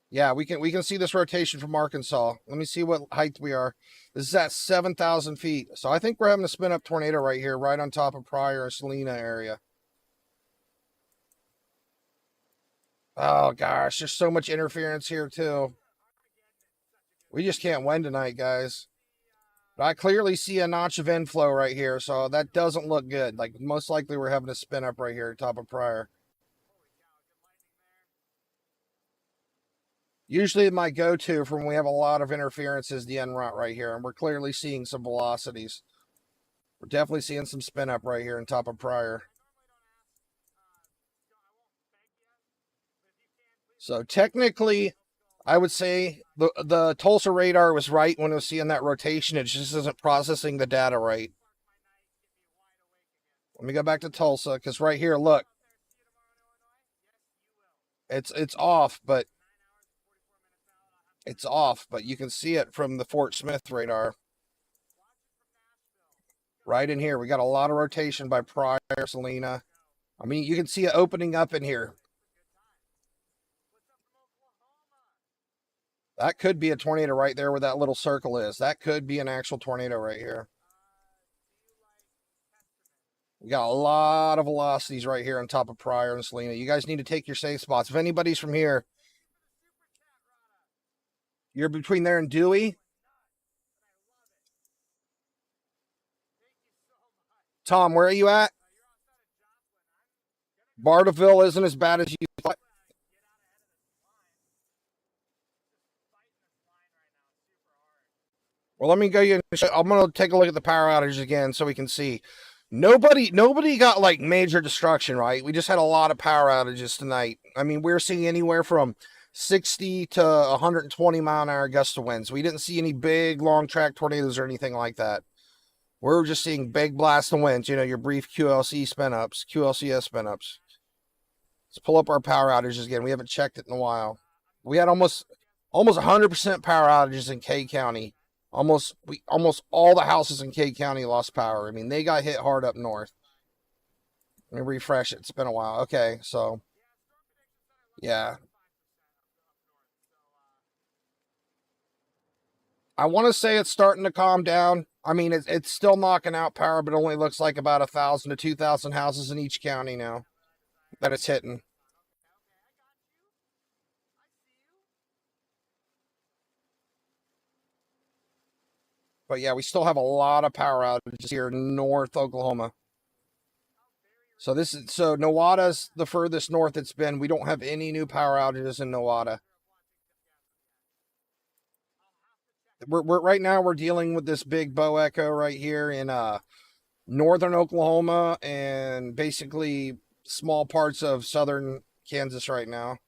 Yeah, we can see this rotation from Arkansas. Let me see what height we are. This is at 7,000 feet. So I think we're having a spin up tornado right here, right on top of Pryor and Salina area. Oh gosh, there's so much interference here too. We just can't win tonight, guys. But I clearly see a notch of inflow right here, so that doesn't look good. Like, most likely we're having a spin up right here at top of Pryor. Usually my go-to from when we have a lot of interference is the end route right here, and we're clearly seeing some velocities. We're definitely seeing some spin up right here on top of Pryor. So technically, I would say the Tulsa radar was right when it was seeing that rotation. It just isn't processing the data right. Let me go back to Tulsa, because right here, look. It's off, but you can see it from the Fort Smith radar. Right in here, we got a lot of rotation by Pryor, Salina. I mean, you can see it opening up in here. That could be a tornado right there where that little circle is. That could be an actual tornado right here. We got a lot of velocities right here on top of Pryor and Salina. You guys need to take your safe spots. If anybody's from here, you're between there and Dewey. Tom, where are you at? Bartleville isn't as bad as you thought. Well, let me go. I'm going to take a look at the power outage again so we can see. Nobody got like major destruction, right? We just had a lot of power outages tonight. I mean, we're seeing anywhere from 60 to 120 mile an hour gust of winds. We didn't see any big long track tornadoes or anything like that. We're just seeing big blast of winds, you know, your brief QLCS spin ups. Let's pull up our power outages again. We haven't checked it in a while. We had almost 100% power outages in K County. Almost all the houses in K County lost power. I mean, they got hit hard up north. Let me refresh it. It's been a while. Okay, so yeah. I want to say it's starting to calm down. I mean, it's still knocking out power, but it only looks like about 1,000 to 2,000 houses in each county now that it's hitting. But yeah, we still have a lot of power outages here in North Oklahoma. So Nowada's the furthest north it's been. We don't have any new power outages in Nowada. We're right now we're dealing with this big bow echo right here in northern Oklahoma and basically small parts of southern Kansas right now.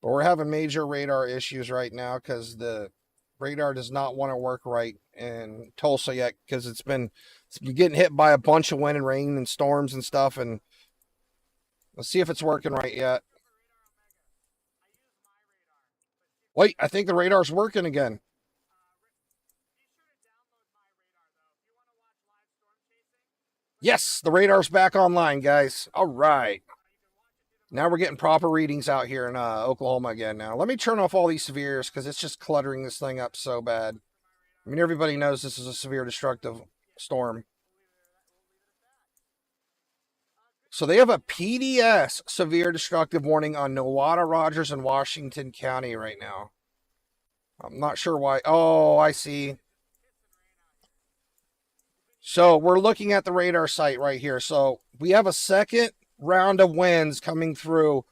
But we're having major radar issues right now because the radar does not want to work right in Tulsa yet because it's been getting hit by a bunch of wind and rain and storms and stuff. And let's see if it's working right yet. Wait, I think the radar's working again. Yes, the radar's back online, guys. All right. Now we're getting proper readings out here in Oklahoma again now. Let me turn off all these severes because it's just cluttering this thing up so bad. I mean, everybody knows this is a severe destructive storm. So they have a PDS severe destructive warning on Nowata, Rogers, and Washington County right now. I'm not sure why. Oh, I see. So we're looking at the radar site right here. So we have a second round of winds coming through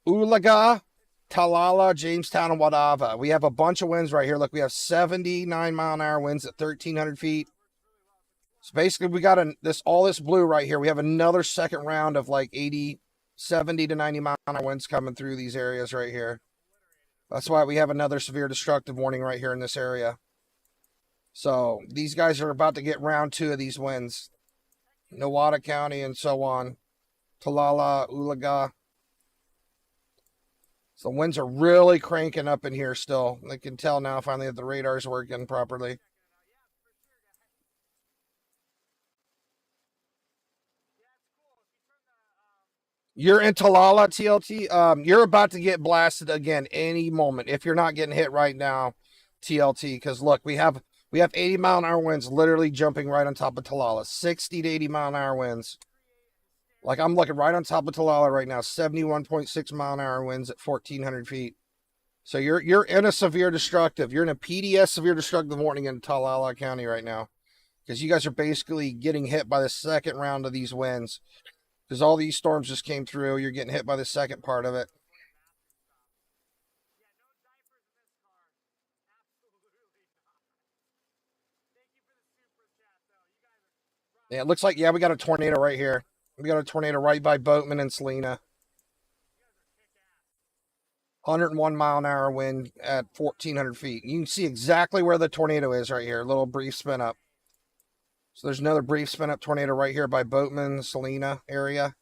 Ulaga, Talala, Jamestown, and Wadava. We have a bunch of winds right here. Look, we have 79 mile an hour winds at 1,300 feet. So basically we got all this blue right here. We have another second round of like 70 to 90 mile an hour winds coming through these areas right here. That's why we have another severe destructive warning right here in this area. So these guys are about to get round 2 of these winds. Nowata County and so on. Talala, Ulaga. So the winds are really cranking up in here still. I can tell now finally that the radar's working properly. You're in Talala, TLT. You're about to get blasted again any moment if you're not getting hit right now, TLT. Because look, we have 80 mile an hour winds literally jumping right on top of Talala. 60 to 80 mile an hour winds. Like I'm looking right on top of Talala right now. 71.6 mile an hour winds at 1,400 feet. So you're in a severe destructive. You're in a PDS severe destructive warning in Talala County right now. Because you guys are basically getting hit by the second round of these winds. Because all these storms just came through. You're getting hit by the second part of it. Yeah, it looks like, yeah, we got a tornado right here. We got a tornado right by Boatman and Salina. 101 mile an hour wind at 1,400 feet. You can see exactly where the tornado is right here. A little brief spin up. So there's another brief spin up tornado right here by Boatman, Salina area.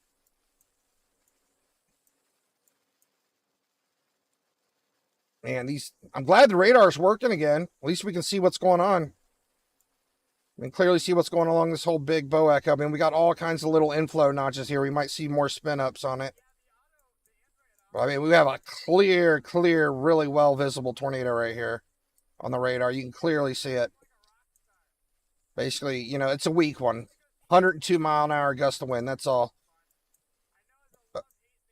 Man, I'm glad the radar is working again. At least we can see what's going on. I mean, clearly see what's going on along this whole big bow echo. I mean, we got all kinds of little inflow notches here. We might see more spin ups on it. But I mean, we have a clear, really well visible tornado right here on the radar. You can clearly see it. Basically, you know, it's a weak one. 102 mile an hour gust of wind. That's all. But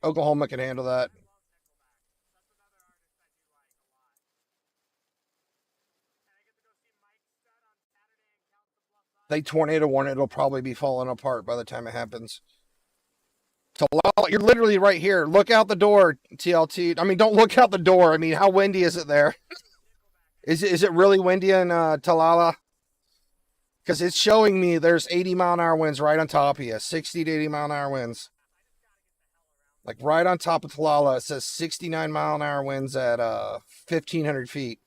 Oklahoma can handle that. They tornado warn it'll probably be falling apart by the time it happens. Talala, you're literally right here. Look out the door, TLT. I mean, don't look out the door. I mean, how windy is it there? Is it really windy in Talala? Because it's showing me there's 80 mile an hour winds right on top of you. 60 to 80 mile an hour winds. Like right on top of Taloqua, it says 69 mile an hour winds at 1,500 feet.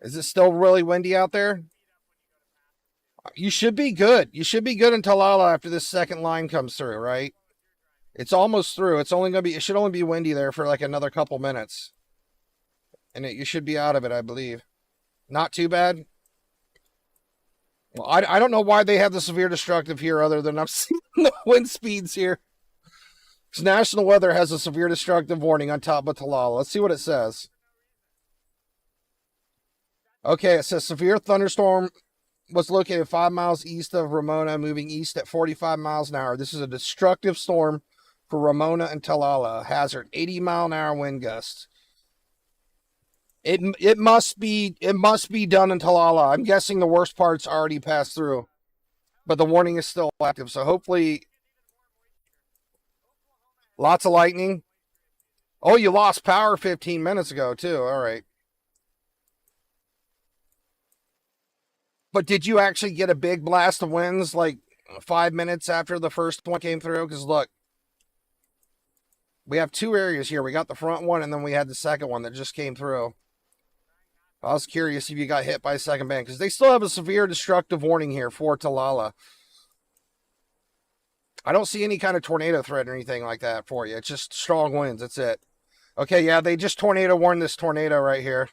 Is it still really windy out there? You should be good. You should be good in Taloqua after this second line comes through, right? It's almost through. It's only gonna be. It should only be windy there for like another couple minutes, and you should be out of it, I believe. Not too bad. Well, I don't know why they have the severe destructive here, other than I'm seeing the wind speeds here. National Weather has a severe destructive warning on top of Taloqua. Let's see what it says. Okay, it says severe thunderstorm was located 5 miles east of Ramona, moving east at 45 miles an hour. This is a destructive storm for Ramona and Taloqua. Hazard 80 mile an hour wind gusts. It must be done in Taloqua. I'm guessing the worst part's already passed through, but the warning is still active. So hopefully, lots of lightning. Oh, you lost power 15 minutes ago too. All right. But did you actually get a big blast of winds like 5 minutes after the first one came through? Because look, we have two areas here. We got the front one, and then we had the second one that just came through. I was curious if you got hit by a second band, because they still have a severe destructive warning here for Taloqua. I don't see any kind of tornado threat or anything like that for you. It's just strong winds. That's it. Okay, yeah, they just tornado warned this tornado right here.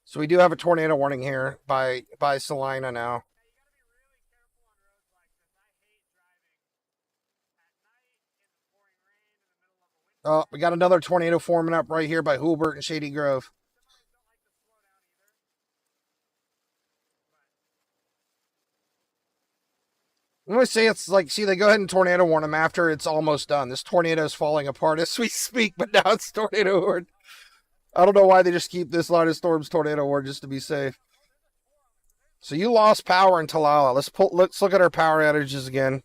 So we do have a tornado warning here by Salina now. Oh, we got another tornado forming up right here by Hulbert and Shady Grove. I'm going to say it's like, see, they go ahead and tornado warn them after it's almost done. This tornado is falling apart as we speak, but now it's tornado warned. I don't know why they just keep this line of storms tornado warned just to be safe. So you lost power in Taloqua. Let's look at our power outages again.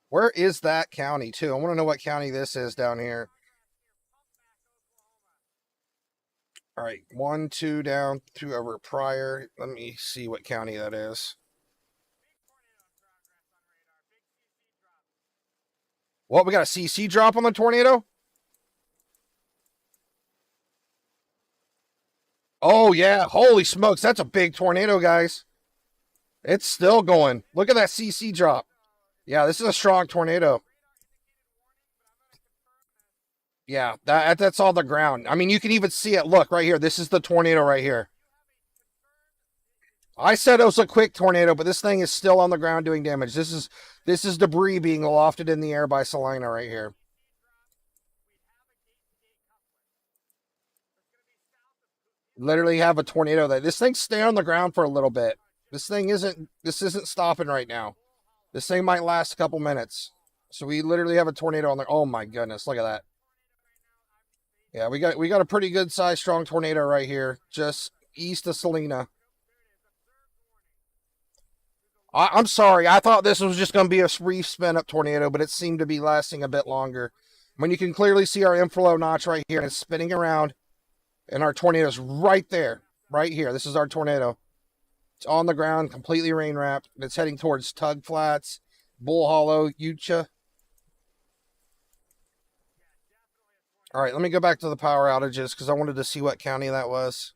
Where is that county too? I want to know what county this is down here. All right, 1, 2 down, 2 over prior. Let me see what county that is. What, we got a CC drop on the tornado? Oh, yeah. Holy smokes. That's a big tornado, guys. It's still going. Look at that CC drop. Yeah, this is a strong tornado. Yeah, that's all the ground. I mean, you can even see it. Look, right here. This is the tornado right here. I said it was a quick tornado, but this thing is still on the ground doing damage. This is debris being lofted in the air by Salina right here. Literally have a tornado there. This thing stay on the ground for a little bit. This isn't stopping right now. This thing might last a couple minutes. So we literally have a tornado on there. Oh my goodness, look at that. Yeah, we got a pretty good sized strong tornado right here, just east of Salina. I'm sorry, I thought this was just going to be a brief spin up tornado, but it seemed to be lasting a bit longer. When you can clearly see our inflow notch right here, and it's spinning around, and our tornado's right there, right here. This is our tornado. It's on the ground, completely rain wrapped, and it's heading towards Tug Flats, Bull Hollow, Ucha. All right, let me go back to the power outages because I wanted to see what county that was.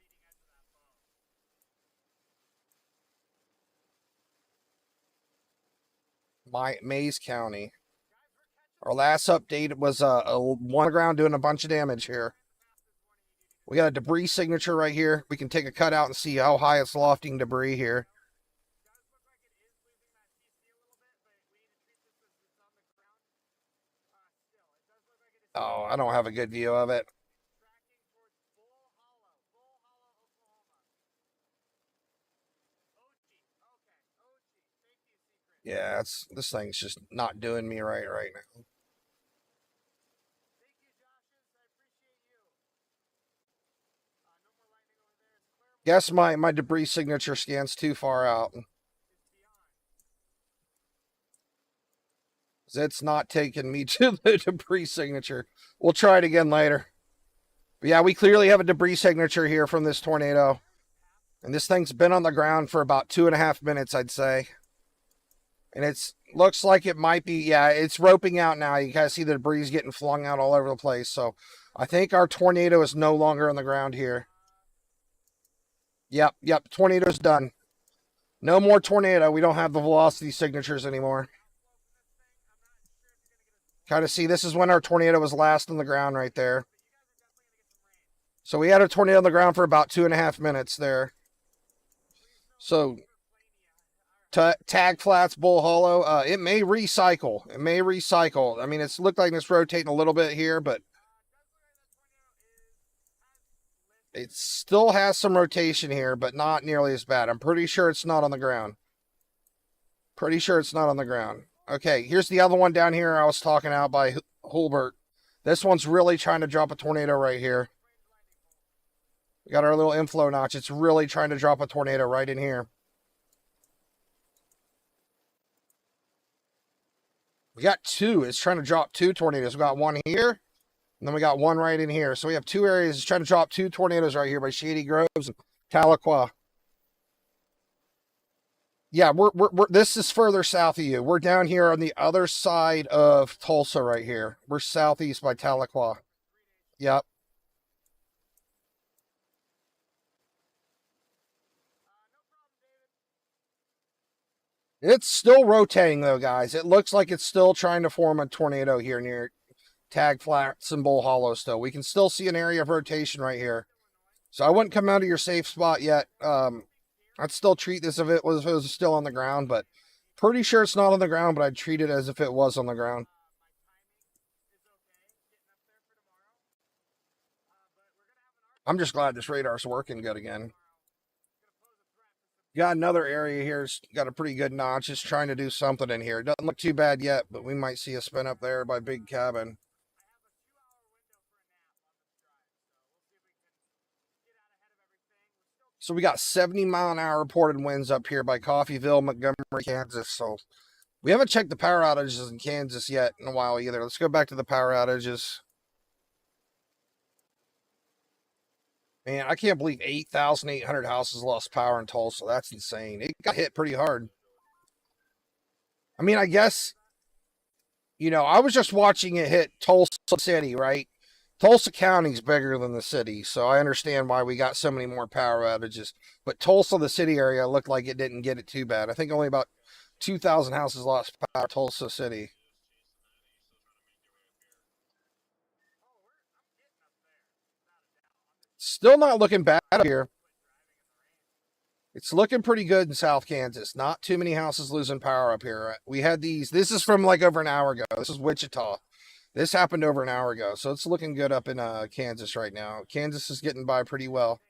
Mays County. Our last update was one ground doing a bunch of damage here. We got a debris signature right here. We can take a cut out and see how high it's lofting debris here. Oh, I don't have a good view of it. Yeah, this thing's just not doing me right now. Guess my debris signature scans too far out. It's not taking me to the debris signature. We'll try it again later. But yeah, we clearly have a debris signature here from this tornado. And this thing's been on the ground for about 2.5 minutes, I'd say. And it's looks like it might be, yeah, it's roping out now. You guys see the debris getting flung out all over the place. So I think our tornado is no longer on the ground here. Yep, tornado's done. No more tornado. We don't have the velocity signatures anymore. Kind of see, this is when our tornado was last on the ground right there. So we had a tornado on the ground for about 2.5 minutes there. So Tag Flats, Bull Hollow, it may recycle. It may recycle. I mean, it's looked like it's rotating a little bit here, but it still has some rotation here, but not nearly as bad. I'm pretty sure it's not on the ground. Pretty sure it's not on the ground. Okay, here's the other one down here I was talking about by Hulbert. This one's really trying to drop a tornado right here. We got our little inflow notch. It's really trying to drop a tornado right in here. We got two. It's trying to drop two tornadoes. We got one here, and then we got one right in here. So we have two areas. It's trying to drop two tornadoes right here by Shady Groves and Taloqua. Yeah, we're this is further south of you. We're down here on the other side of Tulsa right here. We're southeast by Taloqua. Yep. It's still rotating though, guys. It looks like it's still trying to form a tornado here near Tag Flats and Bull Hollow still. We can still see an area of rotation right here. So I wouldn't come out of your safe spot yet. I'd still treat this if it was still on the ground, but pretty sure it's not on the ground, but I'd treat it as if it was on the ground. I'm just glad this radar's working good again. Got another area here. It's got a pretty good notch. It's trying to do something in here. It doesn't look too bad yet, but we might see a spin up there by Big Cabin. So we got 70-mile-an-hour reported winds up here by Coffeyville, Montgomery, Kansas. So we haven't checked the power outages in Kansas yet in a while either. Let's go back to the power outages. Man, I can't believe 8,800 houses lost power in Tulsa. That's insane. It got hit pretty hard. I mean, I guess, you know, I was just watching it hit Tulsa City, right? Tulsa County's bigger than the city, so I understand why we got so many more power outages. But Tulsa, the city area, looked like it didn't get it too bad. I think only about 2,000 houses lost power in Tulsa City. Still not looking bad up here. It's looking pretty good in South Kansas. Not too many houses losing power up here. We had these. This is from like over an hour ago. This is Wichita. This happened over an hour ago. So it's looking good up in Kansas right now. Kansas is getting by pretty well.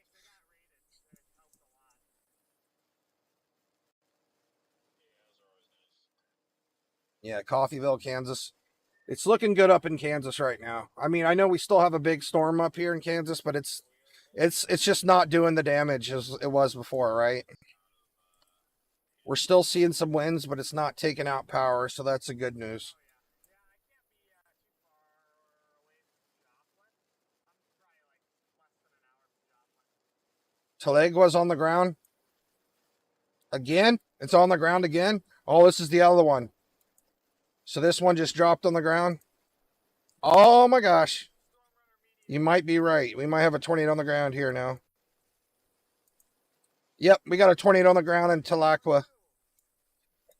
Yeah, Coffeyville, Kansas. It's looking good up in Kansas right now. I mean, I know we still have a big storm up here in Kansas, but it's just not doing the damage as it was before, right? We're still seeing some winds, but it's not taking out power, so that's the good news. Taloqua's on the ground. Again? It's on the ground again? Oh, this is the other one. So this one just dropped on the ground. Oh my gosh. You might be right. We might have a tornado on the ground here now. Yep, we got a tornado on the ground in Taloqua.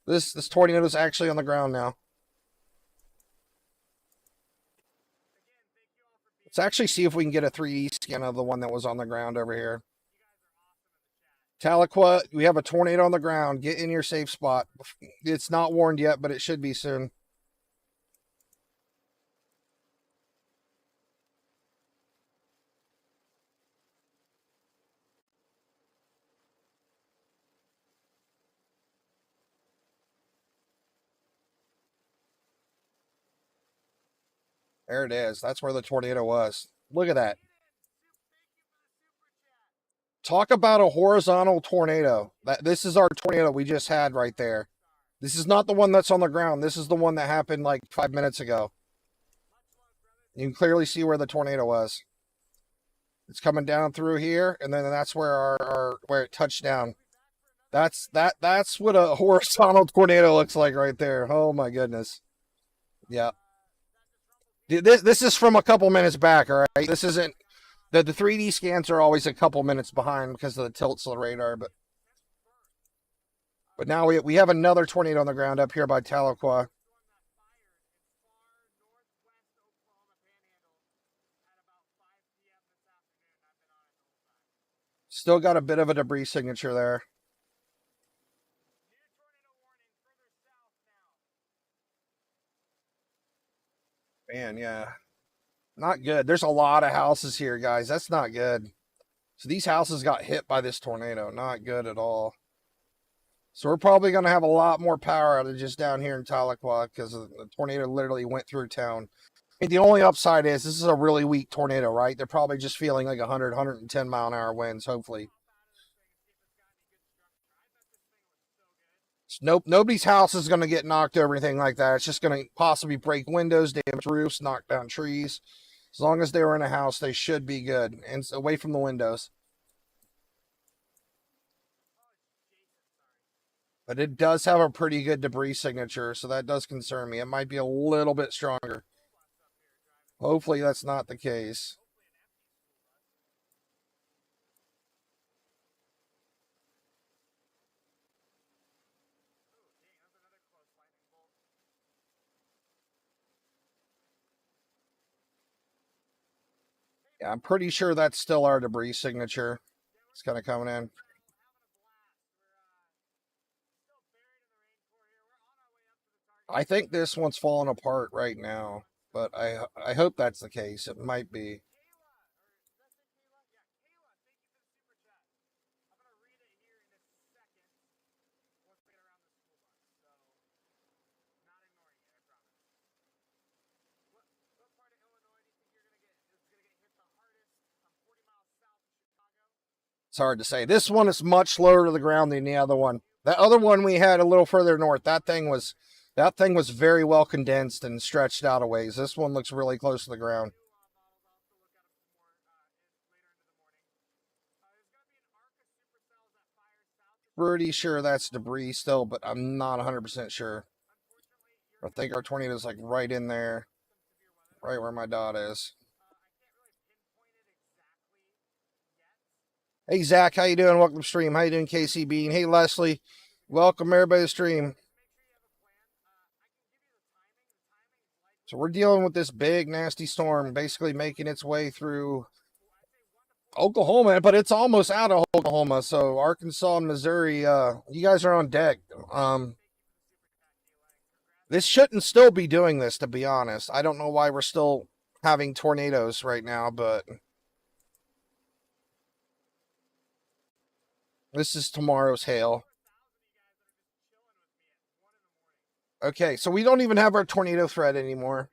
This tornado is actually on the ground now. Let's actually see if we can get a 3D scan of the one that was on the ground over here. Taloqua, we have a tornado on the ground. Get in your safe spot. It's not warned yet, but it should be soon. There it is. That's where the tornado was. Look at that. Talk about a horizontal tornado. This is our tornado we just had right there. This is not the one that's on the ground. This is the one that happened like 5 minutes ago. You can clearly see where the tornado was. It's coming down through here, and then that's where our where it touched down. That's what a horizontal tornado looks like right there. Oh my goodness. Yeah. This is from a couple minutes back, all right? This isn't the 3D scans are always a couple minutes behind because of the tilts of the radar, but now we have another tornado on the ground up here by Taloqua. Still got a bit of a debris signature there. Man, yeah. Not good. There's a lot of houses here, guys. That's not good. So these houses got hit by this tornado. Not good at all. So we're probably going to have a lot more power outages down here in Taloqua because the tornado literally went through town. And the only upside is this is a really weak tornado, right? They're probably just feeling like 100, 110 mile an hour winds, hopefully. Nope, nobody's house is going to get knocked over, anything like that. It's just going to possibly break windows, damage roofs, knock down trees. As long as they were in a house, they should be good and away from the windows. But it does have a pretty good debris signature, so that does concern me. It might be a little bit stronger. Hopefully that's not the case. Yeah, I'm pretty sure that's still our debris signature. It's kind of coming in. I think this one's falling apart right now, but I hope that's the case. It might be. It's hard to say. This one is much lower to the ground than the other one. That other one we had a little further north. That thing was very well condensed and stretched out a ways. This one looks really close to the ground. Pretty sure that's debris still, but I'm not 100% sure. I think our tornado is like right in there, right where my dot is. Hey Zach, how you doing? Welcome to the stream. How you doing, KC Bean? Hey Leslie, welcome everybody to the stream. So we're dealing with this big nasty storm, basically making its way through Oklahoma, but it's almost out of Oklahoma. So Arkansas and Missouri, you guys are on deck. This shouldn't still be doing this, to be honest. I don't know why we're still having tornadoes right now, but this is tomorrow's hail. Okay, so we don't even have our tornado threat anymore.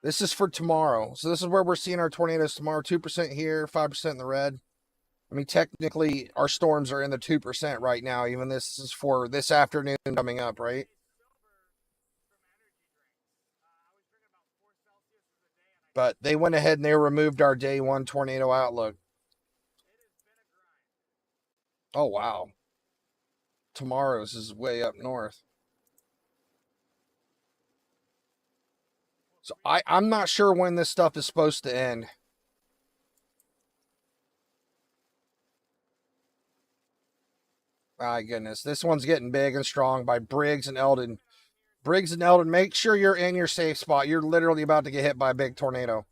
This is for tomorrow. So this is where we're seeing our tornadoes tomorrow. 2% here, 5% in the red. I mean, technically, our storms are in the 2% right now. Even this is for this afternoon coming up, right? But they went ahead and they removed our day one tornado outlook. Oh, wow. Tomorrow's is way up north. So I'm not sure when this stuff is supposed to end. My goodness. This one's getting big and strong by Briggs and Eldon. Briggs and Eldon, make sure you're in your safe spot. You're literally about to get hit by a big tornado.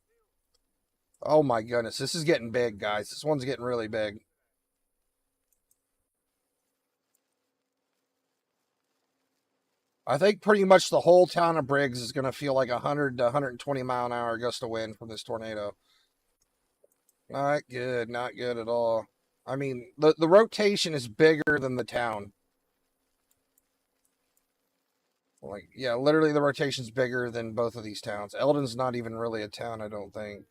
Oh my goodness. This is getting big, guys. This one's getting really big. I think pretty much the whole town of Briggs is going to feel like 100 to 120 mile an hour gust of wind from this tornado. Not good. Not good at all. I mean, the rotation is bigger than the town. Like, yeah, literally the rotation's bigger than both of these towns. Eldon's not even really a town, I don't think.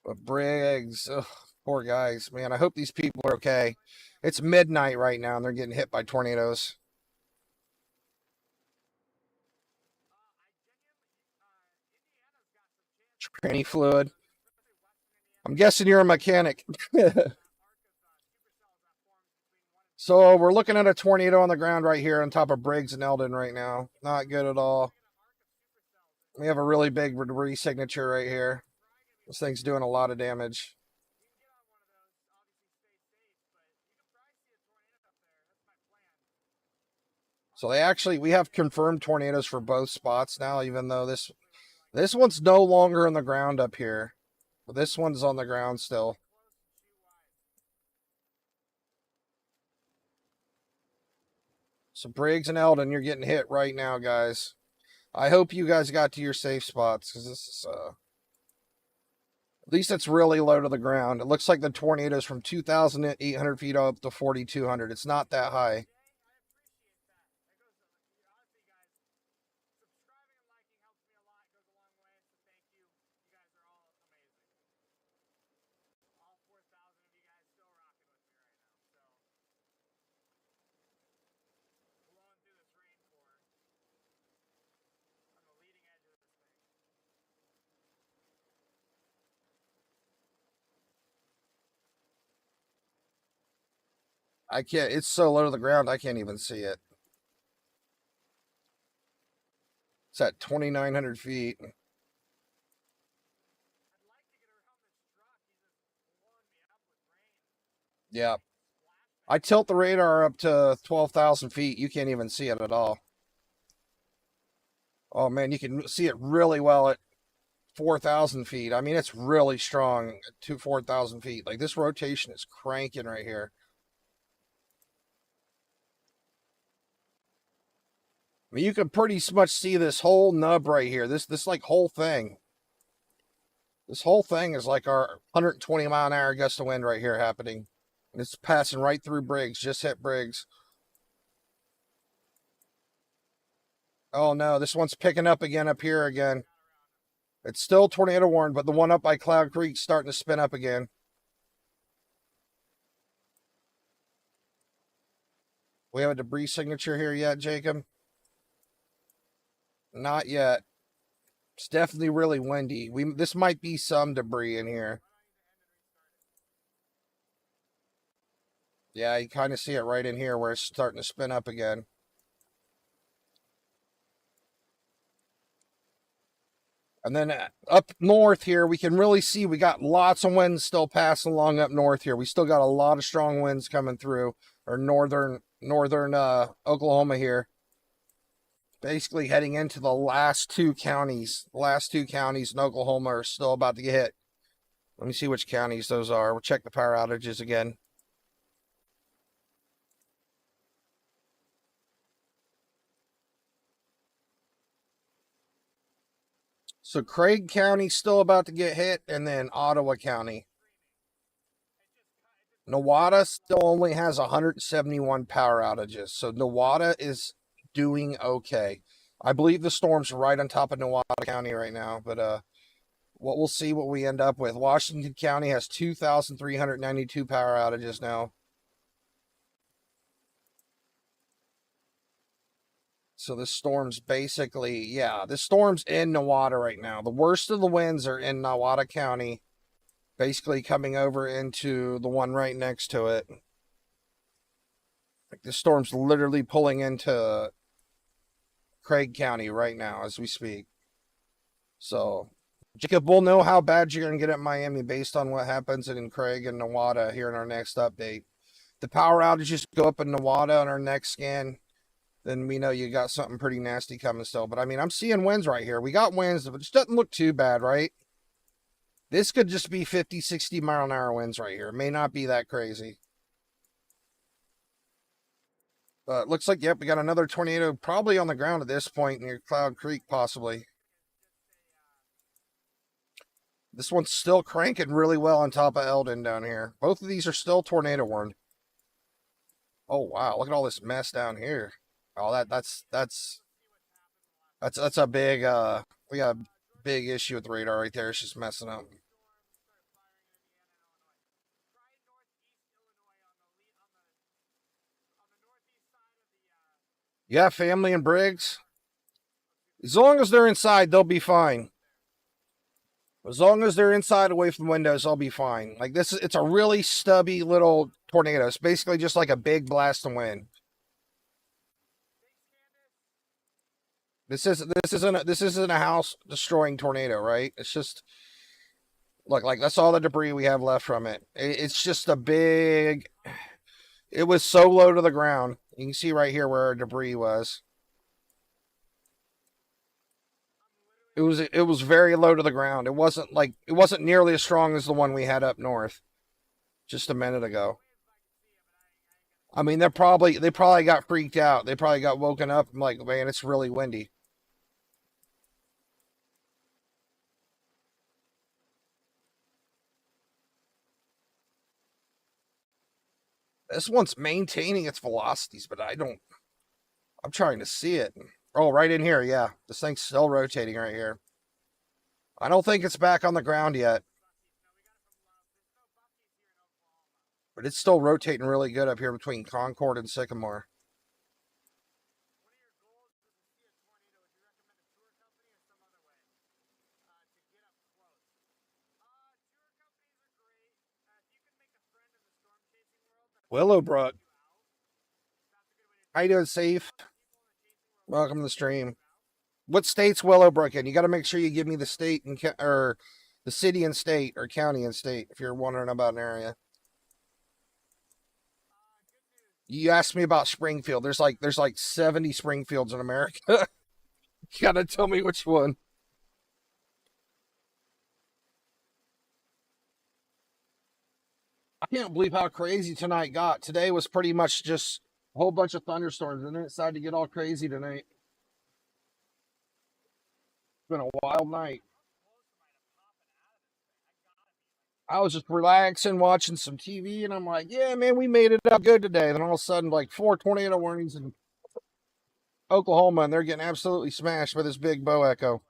But Briggs, ugh, poor guys. Man, I hope these people are okay. It's midnight right now, and they're getting hit by tornadoes. Tranny fluid. I'm guessing you're a mechanic. So we're looking at a tornado on the ground right here on top of Briggs and Eldon right now. Not good at all. We have a really big debris signature right here. This thing's doing a lot of damage. So we have confirmed tornadoes for both spots now, even though this one's no longer on the ground up here. But this one's on the ground still. So Briggs and Eldon, you're getting hit right now, guys. I hope you guys got to your safe spots, because this is, at least it's really low to the ground. It looks like the tornado's from 2,800 feet up to 4,200. It's not that high. I can't, it's so low to the ground, I can't even see it. It's at 2,900 feet. Yeah. I tilt the radar up to 12,000 feet. You can't even see it at all. Oh man, you can see it really well at 4,000 feet. I mean, it's really strong to 4,000 feet. Like, this rotation is cranking right here. I mean, you can pretty much see this whole nub right here. This like whole thing. This whole thing is like our 120 mile an hour gust of wind right here happening. And it's passing right through Briggs. Just hit Briggs. Oh no, this one's picking up again up here again. It's still tornado warned, but the one up by Cloud Creek's starting to spin up again. We have a debris signature here yet, Jacob? Not yet. It's definitely really windy. This might be some debris in here. Yeah, you kind of see it right in here where it's starting to spin up again. And then up north here, we can really see we got lots of winds still passing along up north here. We still got a lot of strong winds coming through, or northern Oklahoma here. Basically heading into the last two counties. The last two counties in Oklahoma are still about to get hit. Let me see which counties those are. We'll check the power outages again. So Craig County still about to get hit, and then Ottawa County. Nowata still only has 171 power outages. So Nowata is doing okay. I believe the storm's right on top of Nowata County right now, but we'll see what we end up with. Washington County has 2,392 power outages now. So this storm's basically, yeah, this storm's in Nowata right now. The worst of the winds are in Nowata County, basically coming over into the one right next to it. Like, this storm's literally pulling into Craig County right now as we speak. So Jacob, we'll know how bad you're going to get at Miami based on what happens in Craig and Nowata here in our next update. The power outages go up in Nowata on our next scan, then we know you got something pretty nasty coming still. But I mean, I'm seeing winds right here. We got winds, but it just doesn't look too bad, right? This could just be 50, 60 mile an hour winds right here. It may not be that crazy. But it looks like, yep, we got another tornado probably on the ground at this point near Cloud Creek, possibly. This one's still cranking really well on top of Eldon down here. Both of these are still tornado warned. Oh, wow. Look at all this mess down here. Oh, that's a big, we got a big issue with the radar right there. It's just messing up. You have family in Briggs? As long as they're inside, they'll be fine. As long as they're inside away from the windows, I'll be fine. Like this, it's a really stubby little tornado. It's basically just like a big blast of wind. This isn't a house destroying tornado, right? It's just look like that's all the debris we have left from it. It's just a big. It was so low to the ground. You can see right here where our debris was. It was very low to the ground. It wasn't nearly as strong as the one we had up north just a minute ago. I mean, they probably got freaked out. They probably got woken up and like, man, it's really windy. This one's maintaining its velocities, but I'm trying to see it. Oh, right in here, yeah. This thing's still rotating right here. I don't think it's back on the ground yet. But it's still rotating really good up here between Concord and Sycamore. Willowbrook. How you doing, Safe? Welcome to the stream. What state's Willowbrook in? You got to make sure you give me the state and or the city and state or county and state if you're wondering about an area. You asked me about Springfield. There's like 70 Springfields in America. You got to tell me which one. I can't believe how crazy tonight got. Today was pretty much just a whole bunch of thunderstorms, and then it decided to get all crazy tonight. It's been a wild night. I was just relaxing, watching some TV, and I'm like, yeah, man, we made it up good today. Then all of a sudden, like 4 tornado warnings in Oklahoma, and they're getting absolutely smashed by this big bow echo.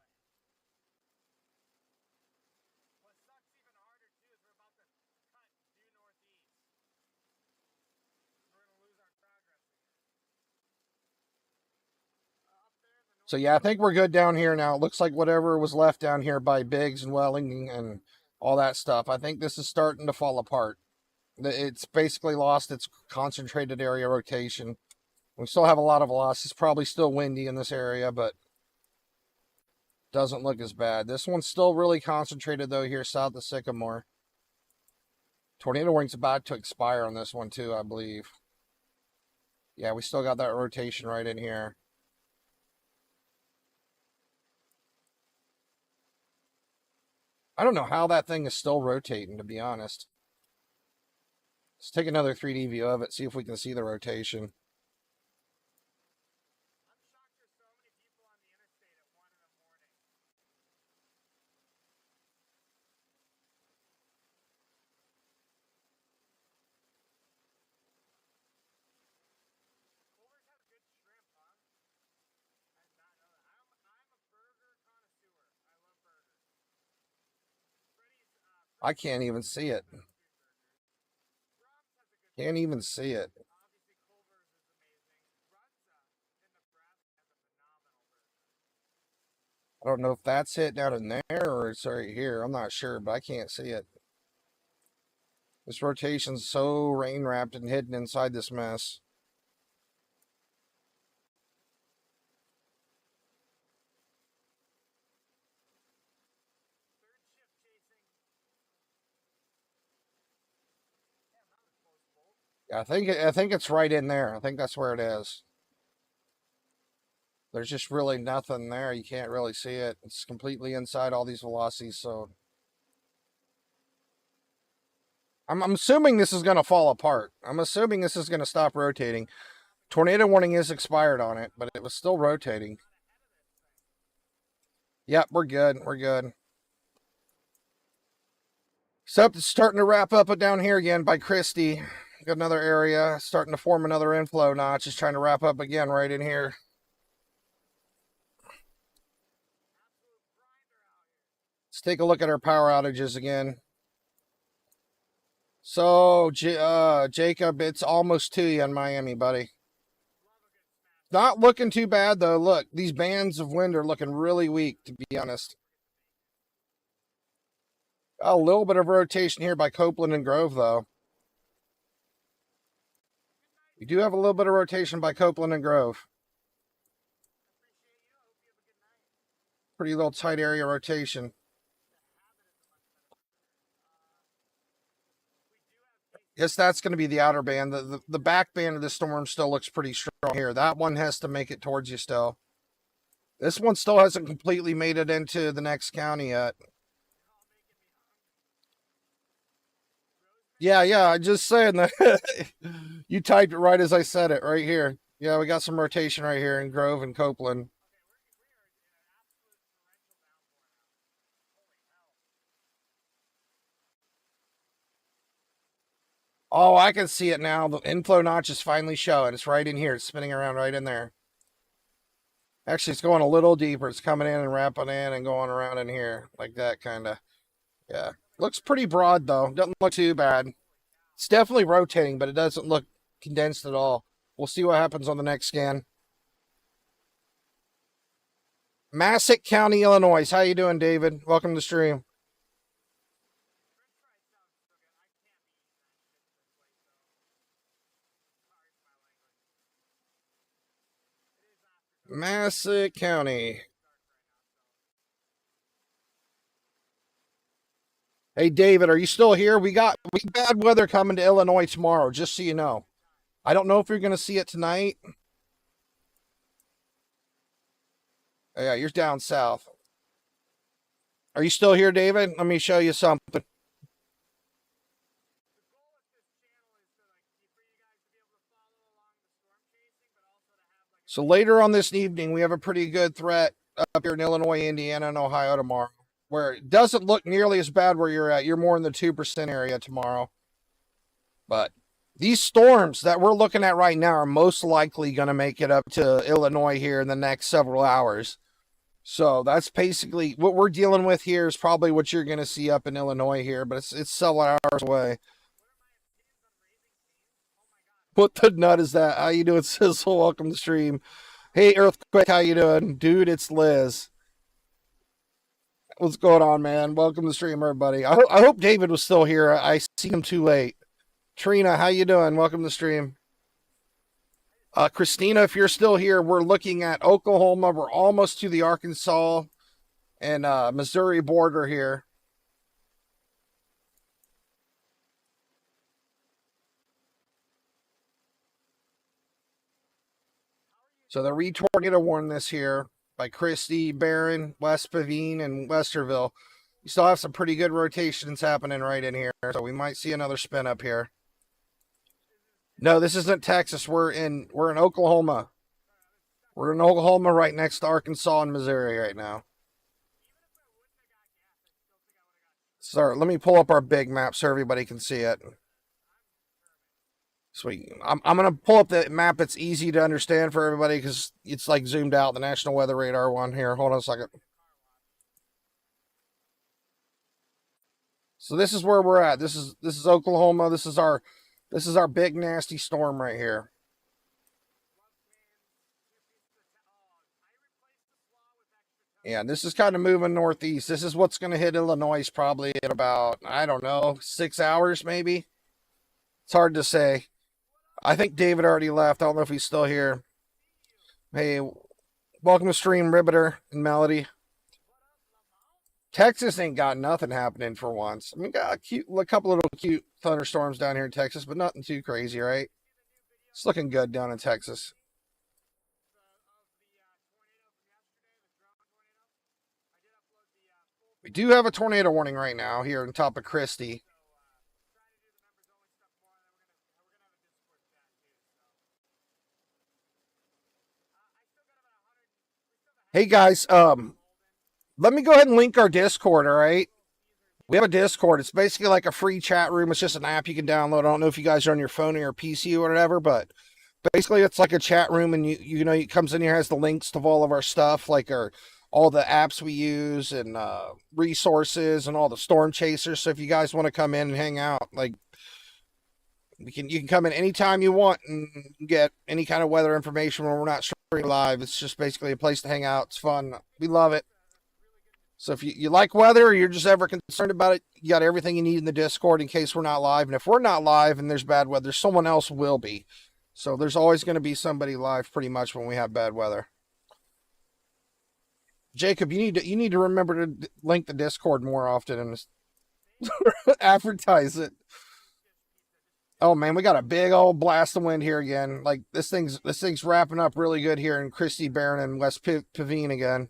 So yeah, I think we're good down here now. It looks like whatever was left down here by Biggs and Welling and all that stuff, I think this is starting to fall apart. It's basically lost its concentrated area rotation. We still have a lot of velocity. It's probably still windy in this area, but doesn't look as bad. This one's still really concentrated, though, here south of Sycamore. Tornado warning's about to expire on this one, too, I believe. Yeah, we still got that rotation right in here. I don't know how that thing is still rotating, to be honest. Let's take another 3D view of it, see if we can see the rotation. I can't even see it. Can't even see it. I don't know if that's it down in there or it's right here. I'm not sure, but I can't see it. This rotation's so rain-wrapped and hidden inside this mess. I think it's right in there. I think that's where it is. There's just really nothing there. You can't really see it. It's completely inside all these velocities, so I'm assuming this is going to fall apart. I'm assuming this is going to stop rotating. Tornado warning is expired on it, but it was still rotating. Yep, we're good. We're good. Except it's starting to wrap up it down here again by Christie. Got another area starting to form another inflow notch. Just trying to wrap up again right in here. Let's take a look at our power outages again. So, Jacob, it's almost 2 in Miami, buddy. Not looking too bad, though. Look, these bands of wind are looking really weak, to be honest. A little bit of rotation here by Copeland and Grove, though. We do have a little bit of rotation by Copeland and Grove. Pretty little tight area rotation. Yes, that's going to be the outer band. The back band of the storm still looks pretty strong here. That one has to make it towards you still. This one still hasn't completely made it into the next county yet. Yeah, I'm just saying that. You typed it right as I said it, right here. Yeah, we got some rotation right here in Grove and Copeland. Oh, I can see it now. The inflow notch is finally showing. It's right in here. It's spinning around right in there. Actually, it's going a little deeper. It's coming in and wrapping in and going around in here. Like that, kind of. Yeah. Looks pretty broad, though. Doesn't look too bad. It's definitely rotating, but it doesn't look condensed at all. We'll see what happens on the next scan. Massac County, Illinois. How you doing, David? Welcome to the stream. Massac County. Hey, David, are you still here? We got bad weather coming to Illinois tomorrow, just so you know. I don't know if you're going to see it tonight. Oh, yeah, you're down south. Are you still here, David? Let me show you something. So later on this evening, we have a pretty good threat up here in Illinois, Indiana, and Ohio tomorrow, where it doesn't look nearly as bad where you're at. You're more in the 2% area tomorrow. But these storms that we're looking at right now are most likely going to make it up to Illinois here in the next several hours. So that's basically what we're dealing with here is probably what you're going to see up in Illinois here, but it's several hours away. What the nut is that? How you doing, Sizzle? Welcome to the stream. Hey, Earthquake, how you doing? Dude, it's Liz. What's going on, man? Welcome to the stream, everybody. I hope David was still here. I see him too late. Trina, how you doing? Welcome to the stream. Christina, if you're still here, we're looking at Oklahoma. We're almost to the Arkansas and Missouri border here. So the re-tornado warned this here by Christie, Barron, West Pavine, and Westerville. You still have some pretty good rotations happening right in here, so we might see another spin up here. No, this isn't Texas. We're in Oklahoma. We're in Oklahoma right next to Arkansas and Missouri right now. Sorry, let me pull up our big map so everybody can see it. Sweet. I'm going to pull up the map that's easy to understand for everybody because it's like zoomed out, the National Weather Radar one here. Hold on a second. So this is where we're at. This is Oklahoma. This is our big nasty storm right here. Yeah, this is kind of moving northeast. This is what's going to hit Illinois probably in about, I don't know, 6 hours maybe. It's hard to say. I think David already left. I don't know if he's still here. Hey, welcome to stream, Ribbiter and Melody. Texas ain't got nothing happening for once. I mean, got a couple little cute thunderstorms down here in Texas, but nothing too crazy, right? It's looking good down in Texas. We do have a tornado warning right now here on top of Christie. Hey guys, let me go ahead and link our Discord, all right? We have a Discord. It's basically like a free chat room. It's just an app you can download. I don't know if you guys are on your phone or your PC or whatever, but basically it's like a chat room, and you know, it comes in here, has the links to all of our stuff, like all the apps we use and resources and all the storm chasers. So if you guys want to come in and hang out, like you can come in anytime you want and get any kind of weather information when we're not streaming live. It's just basically a place to hang out. It's fun. We love it. So if you like weather or you're just ever concerned about it, you got everything you need in the Discord in case we're not live. And if we're not live and there's bad weather, someone else will be. So there's always going to be somebody live pretty much when we have bad weather. Jacob, you need to remember to link the Discord more often and advertise it. Oh man, we got a big old blast of wind here again. Like this thing's wrapping up really good here in Christie, Barron, and West Pavine again.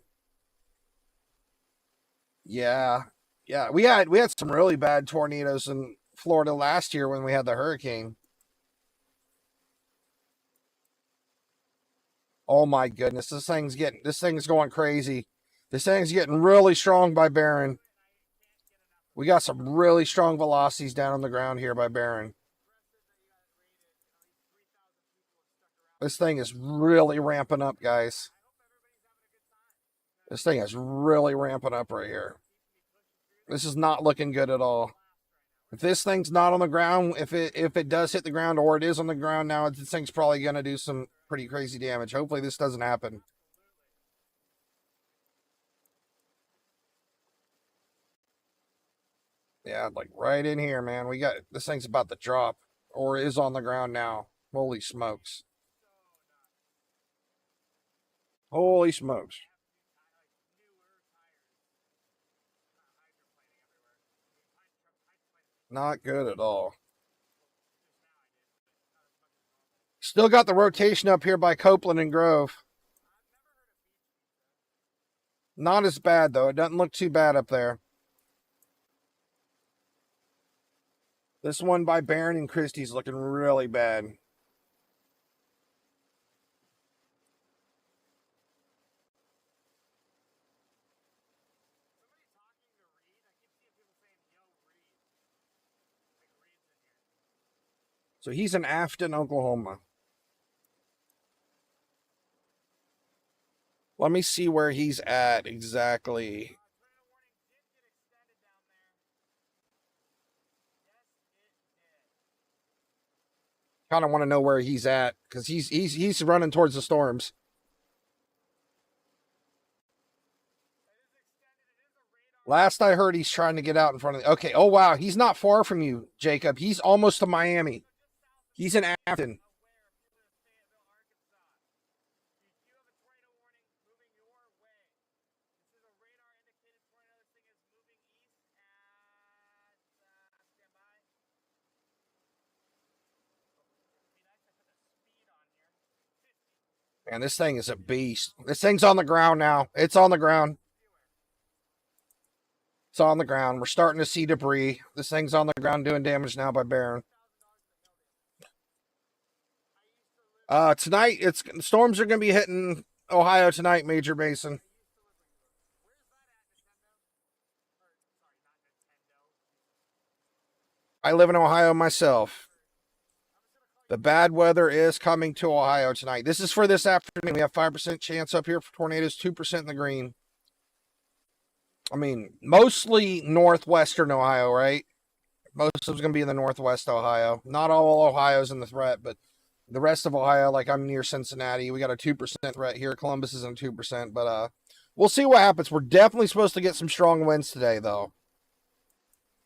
Yeah. We had some really bad tornadoes in Florida last year when we had the hurricane. Oh my goodness, this thing's going crazy. This thing's getting really strong by Barron. We got some really strong velocities down on the ground here by Barron. This thing is really ramping up, guys. This thing is really ramping up right here. This is not looking good at all. If this thing's not on the ground, if it does hit the ground or it is on the ground now, this thing's probably going to do some pretty crazy damage. Hopefully this doesn't happen. Yeah, like right in here, man. We got this thing's about to drop or is on the ground now. Holy smokes. Holy smokes. Not good at all. Still got the rotation up here by Copeland and Grove. Not as bad, though. It doesn't look too bad up there. This one by Barron and Christie's looking really bad. So he's in Afton, Oklahoma. Let me see where he's at exactly. Kind of want to know where he's at because he's running towards the storms. Last I heard, he's trying to get out in front of the... Okay, oh wow, he's not far from you, Jacob. He's almost to Miami. He's in Afton. Man, this thing is a beast. This thing's on the ground now. It's on the ground. It's on the ground. We're starting to see debris. This thing's on the ground doing damage now by Barron. Tonight, storms are going to be hitting Ohio tonight, Major Basin. I live in Ohio myself. The bad weather is coming to Ohio tonight. This is for this afternoon. We have 5% chance up here for tornadoes, 2% in the green. I mean, mostly northwestern Ohio, right? Most of it's going to be in the northwest Ohio. Not all Ohio's in the threat, but the rest of Ohio, like I'm near Cincinnati, we got a 2% threat here. Columbus isn't 2%, but we'll see what happens. We're definitely supposed to get some strong winds today, though.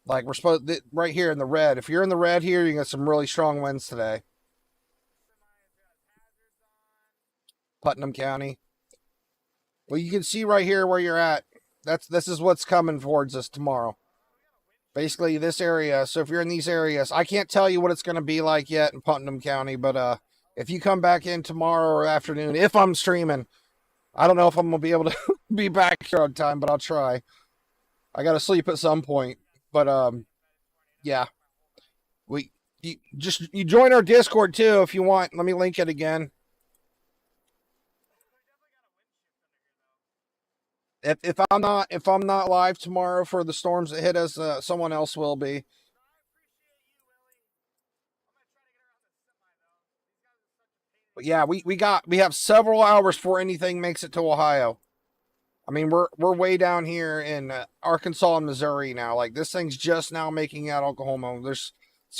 Like we're supposed right here in the red. If you're in the red here, you got some really strong winds today. Putnam County. Well, you can see right here where you're at. This is what's coming towards us tomorrow. Basically, this area. So if you're in these areas, I can't tell you what it's going to be like yet in Putnam County, but if you come back in tomorrow or afternoon, if I'm streaming, I don't know if I'm going to be able to be back here on time, but I'll try. I got to sleep at some point, but yeah. You join our Discord too if you want. Let me link it again. If I'm not live tomorrow for the storms that hit us, someone else will be. But yeah, we have several hours before anything makes it to Ohio. I mean, we're way down here in Arkansas and Missouri now. Like this thing's just now making out Oklahoma. It's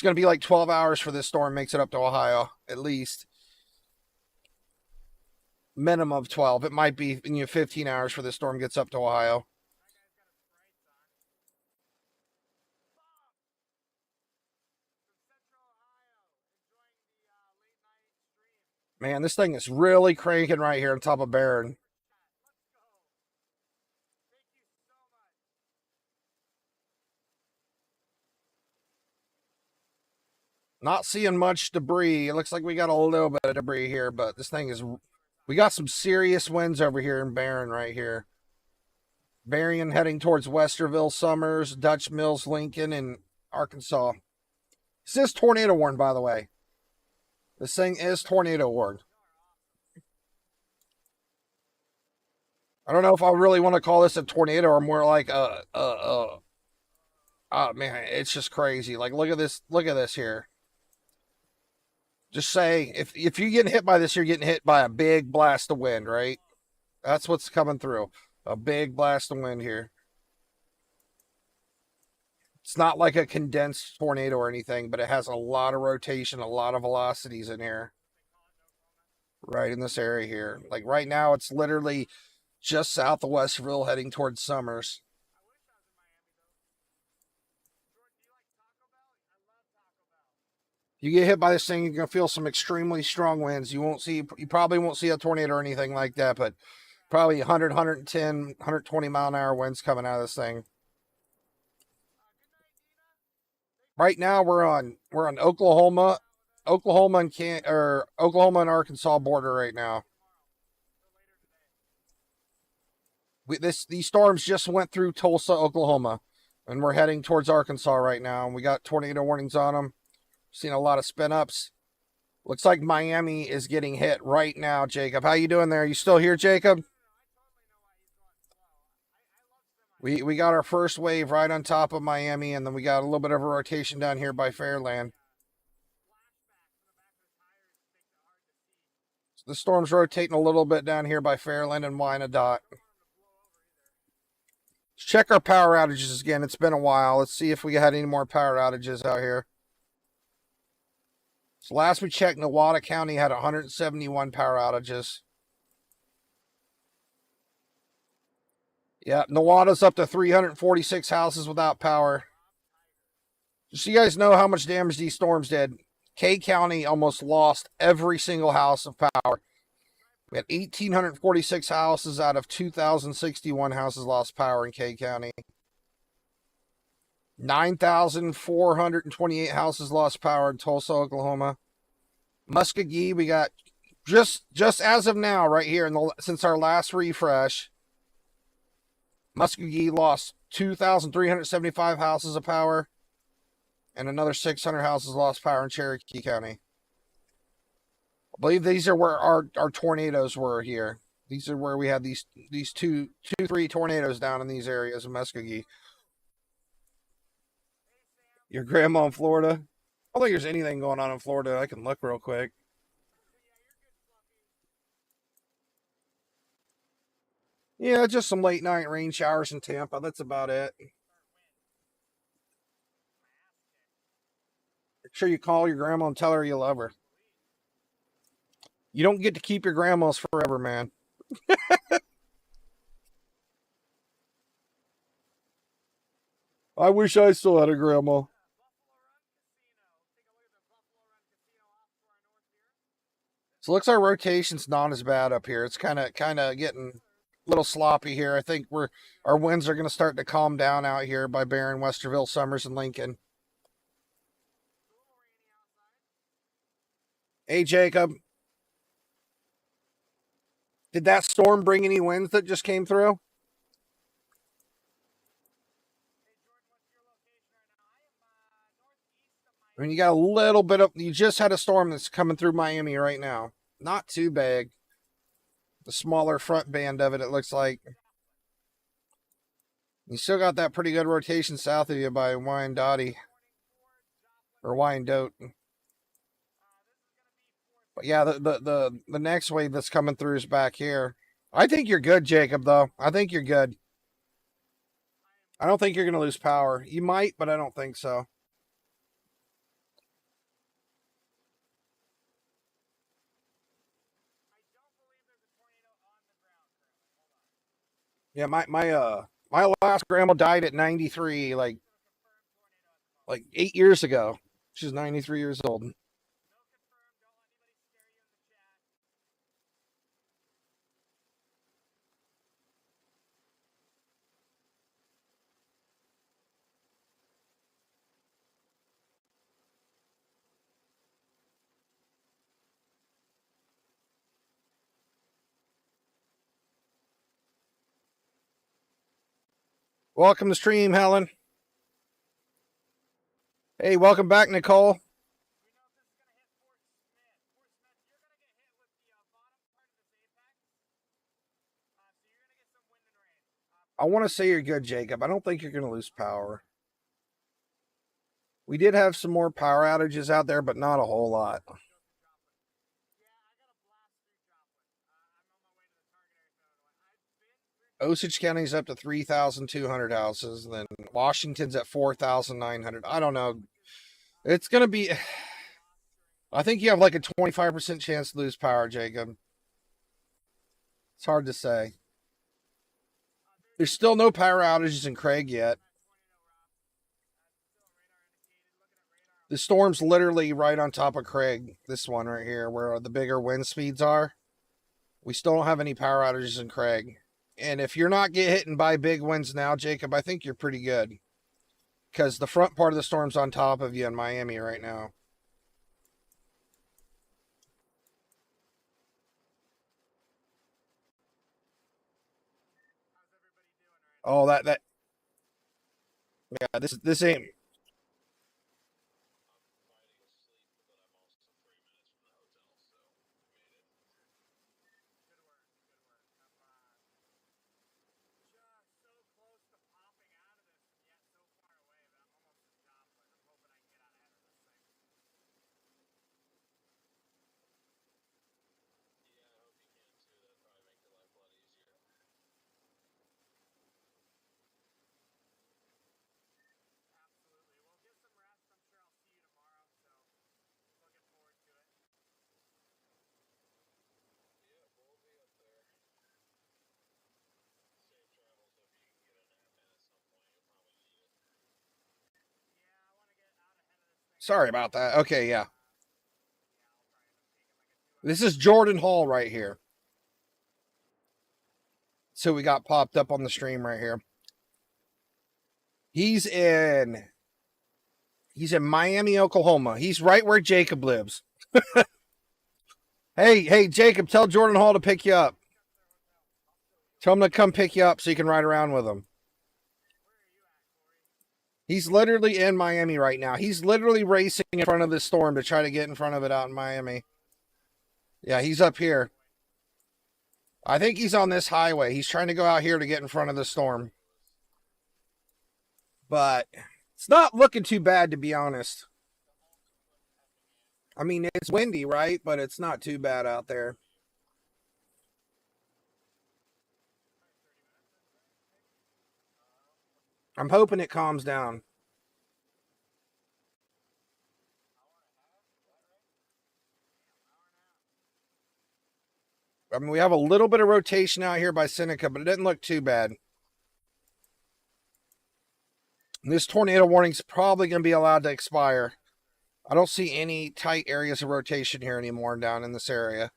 going to be like 12 hours for this storm makes it up to Ohio at least. Minimum of 12. It might be 15 hours for this storm gets up to Ohio. Man, this thing is really cranking right here on top of Barron. Not seeing much debris. It looks like we got a little bit of debris here, but this thing is... We got some serious winds over here in Barron right here. Barron heading towards Westerville, Summers, Dutch Mills, Lincoln, and Arkansas. This is tornado warned, by the way. This thing is tornado warned. I don't know if I really want to call this a tornado or more like oh man, it's just crazy. Like, look at this here. Just say, if you're getting hit by this, you're getting hit by a big blast of wind, right? That's what's coming through. A big blast of wind here. It's not like a condensed tornado or anything, but it has a lot of rotation, a lot of velocities in here. Right in this area here. Like right now, it's literally just south of Westerville heading towards Summers. You get hit by this thing, you're going to feel some extremely strong winds. You probably won't see a tornado or anything like that, but probably 100, 110, 120 mile an hour winds coming out of this thing. Right now we're on Oklahoma and Arkansas border right now. These storms just went through Tulsa, Oklahoma, and we're heading towards Arkansas right now. And we got tornado warnings on them. Seen a lot of spin ups. Looks like Miami is getting hit right now, Jacob. How you doing there? You still here, Jacob? We got our first wave right on top of Miami, and then we got a little bit of a rotation down here by Fairland. So the storm's rotating a little bit down here by Fairland and Wyandotte. Let's check our power outages again. It's been a while. Let's see if we had any more power outages out here. So last we checked, Nowata County had 171 power outages. Yeah, Nowata's up to 346 houses without power. Just so you guys know how much damage these storms did, K County almost lost every single house of power. We had 1,846 houses out of 2,061 houses lost power in K County. 9,428 houses lost power in Tulsa, Oklahoma. Muskogee, we got just as of now, right here, since our last refresh, Muskogee lost 2,375 houses of power, and another 600 houses lost power in Cherokee County. I believe these are where our tornadoes were here. These are where we had these three tornadoes down in these areas of Muskogee. Your grandma in Florida? I don't think there's anything going on in Florida. I can look real quick. Yeah, just some late night rain showers in Tampa. That's about it. Make sure you call your grandma and tell her you love her. You don't get to keep your grandmas forever, man. I wish I still had a grandma. So it looks like rotation's not as bad up here. It's kind of getting a little sloppy here. I think our winds are going to start to calm down out here by Barron, Westerville, Summers, and Lincoln. Hey, Jacob. Did that storm bring any winds that just came through? I mean, you got a little bit of... You just had a storm that's coming through Miami right now. Not too big. The smaller front band of it, it looks like. You still got that pretty good rotation south of you by Wyandotte. Or Wyandotte. But yeah, the next wave that's coming through is back here. I think you're good, Jacob, though. I think you're good. I don't think you're going to lose power. You might, but I don't think so. Yeah, my last grandma died at 93, like 8 years ago. She's 93 years old. Welcome to stream, Helen. Hey, welcome back, Nicole. I want to say you're good, Jacob. I don't think you're going to lose power. We did have some more power outages out there, but not a whole lot. Osage County's up to 3,200 houses, and then Washington's at 4,900. I don't know. It's going to be... I think you have like a 25% chance to lose power, Jacob. It's hard to say. There's still no power outages in Craig yet. The storm's literally right on top of Craig. This one right here, where the bigger wind speeds are. We still don't have any power outages in Craig. And if you're not getting hit by big winds now, Jacob, I think you're pretty good. Because the front part of the storm's on top of you in Miami right now. Oh, yeah, this ain't... Sorry about that. Okay, yeah. This is Jordan Hall right here. So we got popped up on the stream right here. He's in Miami, Oklahoma. He's right where Jacob lives. Hey, Jacob, tell Jordan Hall to pick you up. Tell him to come pick you up so you can ride around with him. He's literally in Miami right now. He's literally racing in front of this storm to try to get in front of it out in Miami. Yeah, he's up here. I think he's on this highway. He's trying to go out here to get in front of the storm. But it's not looking too bad, to be honest. I mean, it's windy, right? But it's not too bad out there. I'm hoping it calms down. I mean, we have a little bit of rotation out here by Seneca, but it didn't look too bad. This tornado warning's probably going to be allowed to expire. I don't see any tight areas of rotation here anymore down in this area.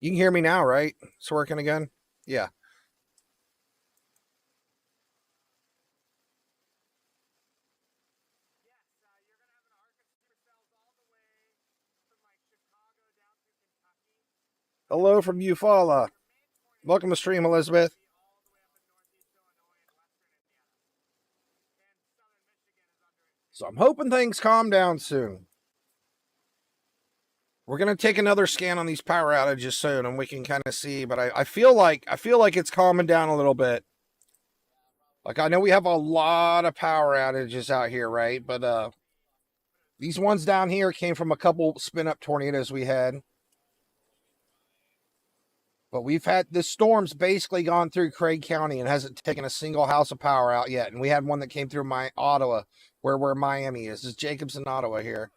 You can hear me now, right? It's working again? Yeah. Hello from Eufaula. Welcome to stream, Elizabeth. So I'm hoping things calm down soon. We're going to take another scan on these power outages soon, and we can kind of see, but I feel like it's calming down a little bit. Like, I know we have a lot of power outages out here, right? But these ones down here came from a couple spin-up tornadoes we had. But we've had, this storm's basically gone through Craig County and hasn't taken a single house of power out yet. And we had one that came through Ottawa, where Miami is. This is Jacob's in Ottawa here.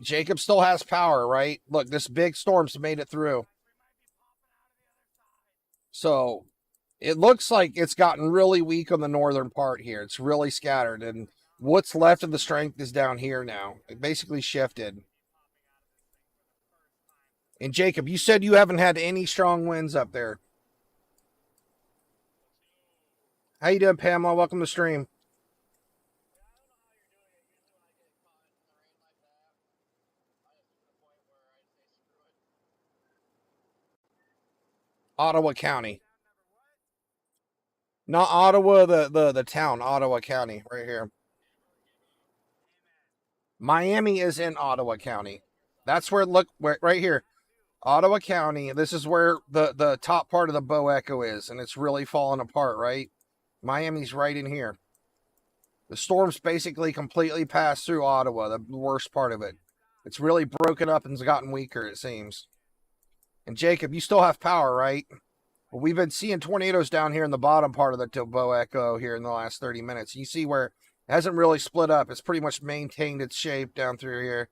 Jacob still has power, right? Look, this big storm's made it through. So it looks like it's gotten really weak on the northern part here. It's really scattered, and what's left of the strength is down here now. It basically shifted. And Jacob, you said you haven't had any strong winds up there. How you doing, Pamela? Welcome to the stream. Ottawa County. Not Ottawa, the town, Ottawa County, right here. Miami is in Ottawa County. That's where, look, right here. Ottawa County, this is where the top part of the Bow Echo is, and it's really falling apart, right? Miami's right in here. The storm's basically completely passed through Ottawa, the worst part of it. It's really broken up and gotten weaker, it seems. And Jacob, you still have power, right? Well, we've been seeing tornadoes down here in the bottom part of the Bow Echo here in the last 30 minutes. You see where it hasn't really split up. It's pretty much maintained its shape down through here.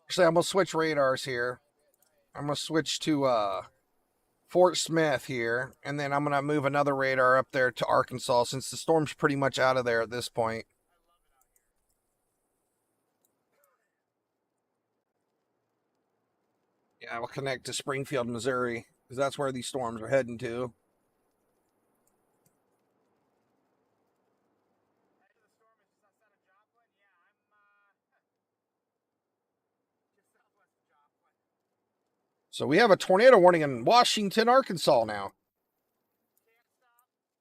Actually, I'm going to switch radars here. I'm going to switch to Fort Smith here, and then I'm going to move another radar up there to Arkansas since the storm's pretty much out of there at this point. Yeah, we'll connect to Springfield, Missouri, because that's where these storms are heading to. So we have a tornado warning in Washington, Arkansas now.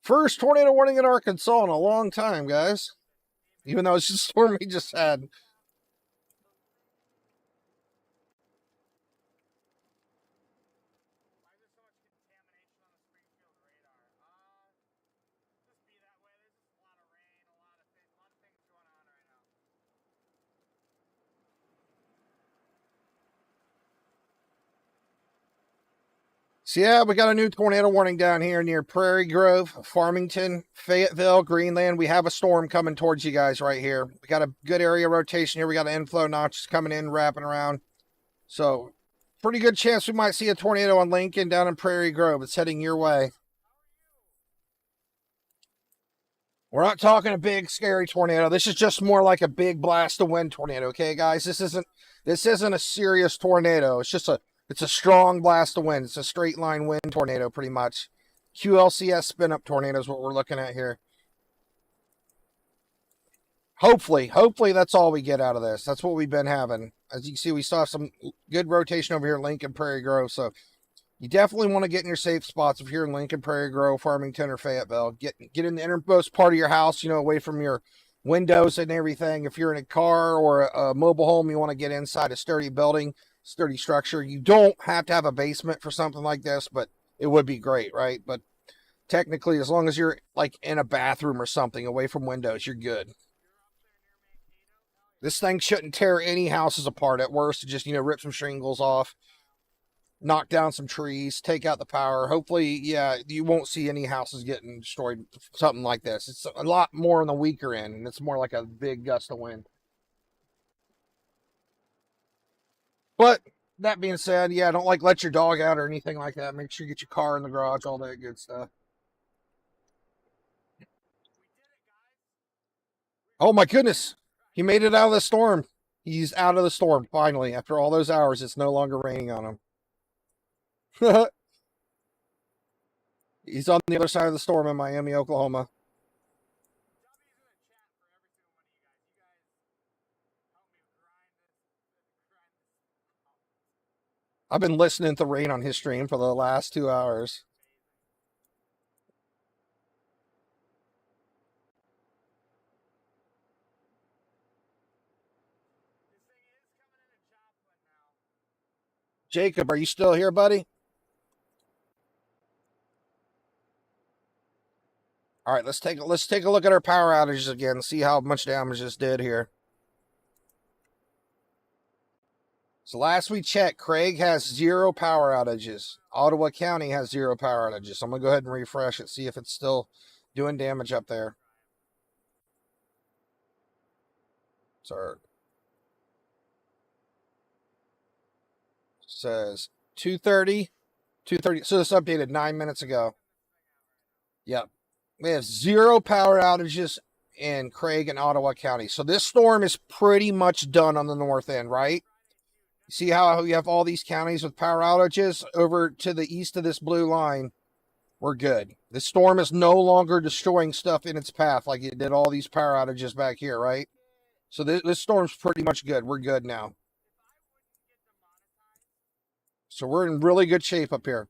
First tornado warning in Arkansas in a long time, guys. Even though it's just a storm we just had. So yeah, we got a new tornado warning down here near Prairie Grove, Farmington, Fayetteville, Greenland. We have a storm coming towards you guys right here. We got a good area rotation here. We got an inflow notches coming in, wrapping around. So pretty good chance we might see a tornado on Lincoln down in Prairie Grove. It's heading your way. We're not talking a big, scary tornado. This is just more like a big blast of wind tornado, okay, guys? This isn't a serious tornado. It's a strong blast of wind. It's a straight line wind tornado, pretty much. QLCS spin up tornado is what we're looking at here. Hopefully that's all we get out of this. That's what we've been having. As you can see, we saw some good rotation over here in Lincoln, Prairie Grove. So you definitely want to get in your safe spots if you're in Lincoln, Prairie Grove, Farmington, or Fayetteville. Get in the innermost part of your house, away from your windows and everything. If you're in a car or a mobile home, you want to get inside a sturdy building, sturdy structure. You don't have to have a basement for something like this, but it would be great, right? But technically, as long as you're like in a bathroom or something away from windows, you're good. This thing shouldn't tear any houses apart. At worst, just, rip some shingles off, knock down some trees, take out the power. Hopefully, yeah, you won't see any houses getting destroyed, something like this. It's a lot more on the weaker end, and it's more like a big gust of wind. But that being said, yeah, don't let your dog out or anything like that. Make sure you get your car in the garage, all that good stuff. Oh my goodness. He made it out of the storm. He's out of the storm, finally. After all those hours, it's no longer raining on him. He's on the other side of the storm in Miami, Oklahoma. I've been listening to rain on his stream for the last 2 hours. Jacob, are you still here, buddy? All right, let's take a look at our power outages again, see how much damage this did here. So last we checked, Craig has 0 power outages. Ottawa County has 0 power outages. So I'm going to go ahead and refresh it, see if it's still doing damage up there. So says 2:30. So this updated 9 minutes ago. Yep. We have 0 power outages in Craig and Ottawa County. So this storm is pretty much done on the north end, right? See how you have all these counties with power outages? Over to the east of this blue line, we're good. The storm is no longer destroying stuff in its path like it did all these power outages back here, right? So this storm's pretty much good. We're good now. So we're in really good shape up here.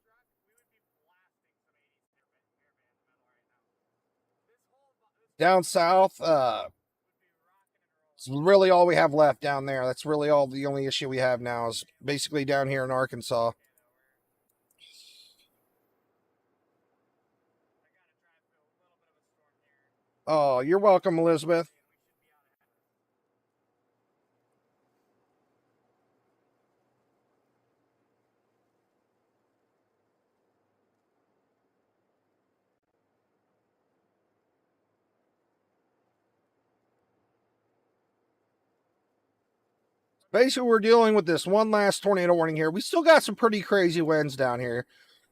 Down south, it's really all we have left down there. That's really all the only issue we have now is basically down here in Arkansas. Oh, you're welcome, Elizabeth. Basically, we're dealing with this one last tornado warning here. We still got some pretty crazy winds down here.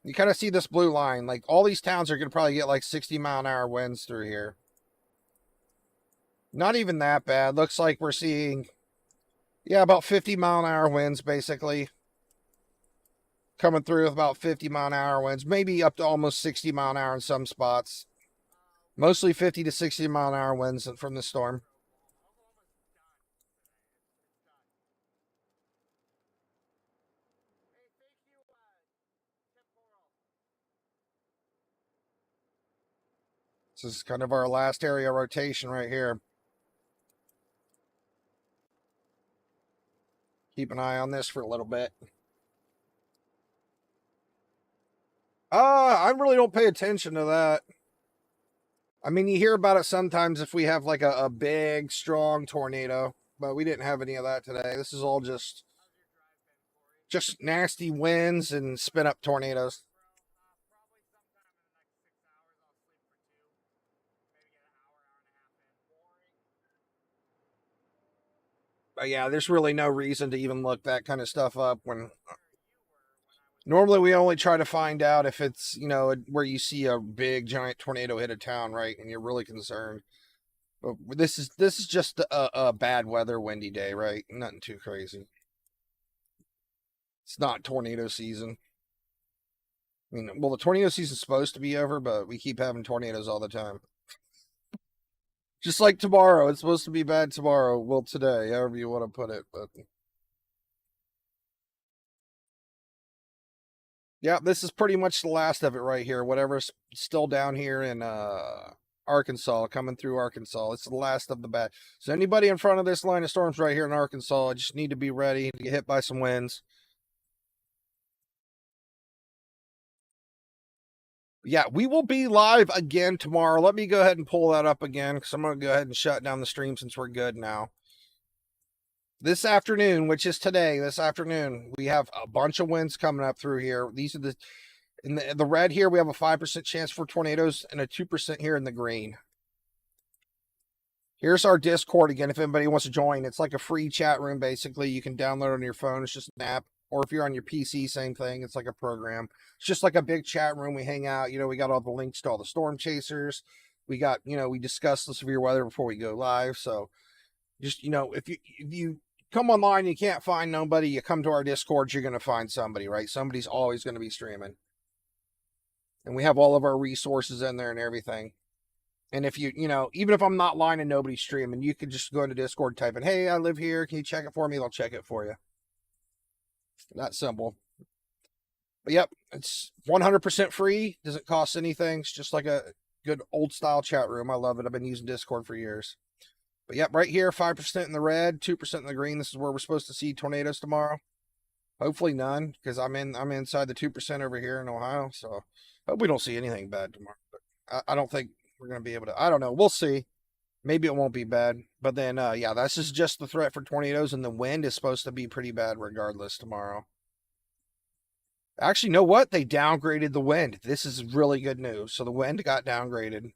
You kind of see this blue line. Like, all these towns are going to probably get like 60-mile-an-hour winds through here. Not even that bad. Looks like we're seeing, yeah, about 50-mile-an-hour winds, basically. Coming through with about 50-mile-an-hour winds. Maybe up to almost 60-mile-an-hour in some spots. Mostly 50 to 60-mile-an-hour winds from the storm. This is kind of our last area rotation right here. Keep an eye on this for a little bit. I really don't pay attention to that. I mean, you hear about it sometimes if we have like a big, strong tornado, but we didn't have any of that today. This is all just nasty winds and spin up tornadoes. But yeah, there's really no reason to even look that kind of stuff up when normally we only try to find out if it's, you know, where you see a big giant tornado hit a town, right? And you're really concerned. But this is just a bad weather, windy day, right? Nothing too crazy. It's not tornado season. I mean, well, the tornado season's supposed to be over, but we keep having tornadoes all the time. Just like tomorrow. It's supposed to be bad tomorrow. Well, today, however you want to put it. But yeah, this is pretty much the last of it right here. Whatever's still down here in Arkansas, coming through Arkansas. It's the last of the bad. So anybody in front of this line of storms right here in Arkansas, just need to be ready to get hit by some winds. Yeah, we will be live again tomorrow. Let me go ahead and pull that up again because I'm going to go ahead and shut down the stream since we're good now. This afternoon, which is today, this afternoon, we have a bunch of winds coming up through here. These are in the red here, we have a 5% chance for tornadoes and a 2% here in the green. Here's our Discord again if anybody wants to join. It's like a free chat room, basically. You can download it on your phone. It's just an app. Or if you're on your PC, same thing. It's like a program. It's just like a big chat room. We hang out. You know, we got all the links to all the storm chasers. We got, you know, we discuss the severe weather before we go live. So just, you know, if you come online, you can't find nobody, you come to our Discord, you're going to find somebody, right? Somebody's always going to be streaming. And we have all of our resources in there and everything. And if you know, even if I'm not live and nobody's streaming, you can just go into Discord, type in, hey, I live here. Can you check it for me? They'll check it for you. That simple. But yep, it's 100% free. Doesn't cost anything. It's just like a good old style chat room. I love it. I've been using Discord for years. But yep, right here, 5% in the red, 2% in the green. This is where we're supposed to see tornadoes tomorrow. Hopefully none, because I'm inside the 2% over here in Ohio. So I hope we don't see anything bad tomorrow. But I don't think we're going to be able to. I don't know. We'll see. Maybe it won't be bad. But then, yeah, this is just the threat for tornadoes, and the wind is supposed to be pretty bad regardless tomorrow. Actually, you know what? They downgraded the wind. This is really good news. So the wind got downgraded.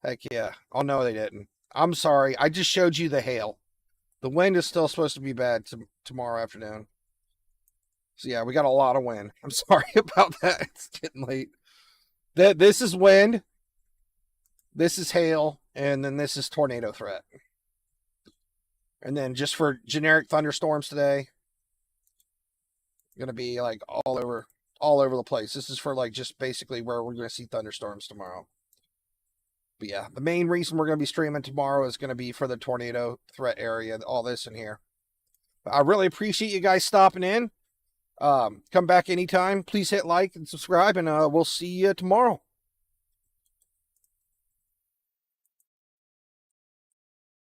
Heck yeah. Oh, no, they didn't. I'm sorry. I just showed you the hail. The wind is still supposed to be bad tomorrow afternoon. So yeah, we got a lot of wind. I'm sorry about that. It's getting late. This is wind. This is hail, and then this is tornado threat. And then just for generic thunderstorms today, going to be like all over the place. This is for like just basically where we're going to see thunderstorms tomorrow. But yeah, the main reason we're going to be streaming tomorrow is going to be for the tornado threat area, all this in here. But I really appreciate you guys stopping in. Come back anytime. Please hit like and subscribe, and we'll see you tomorrow.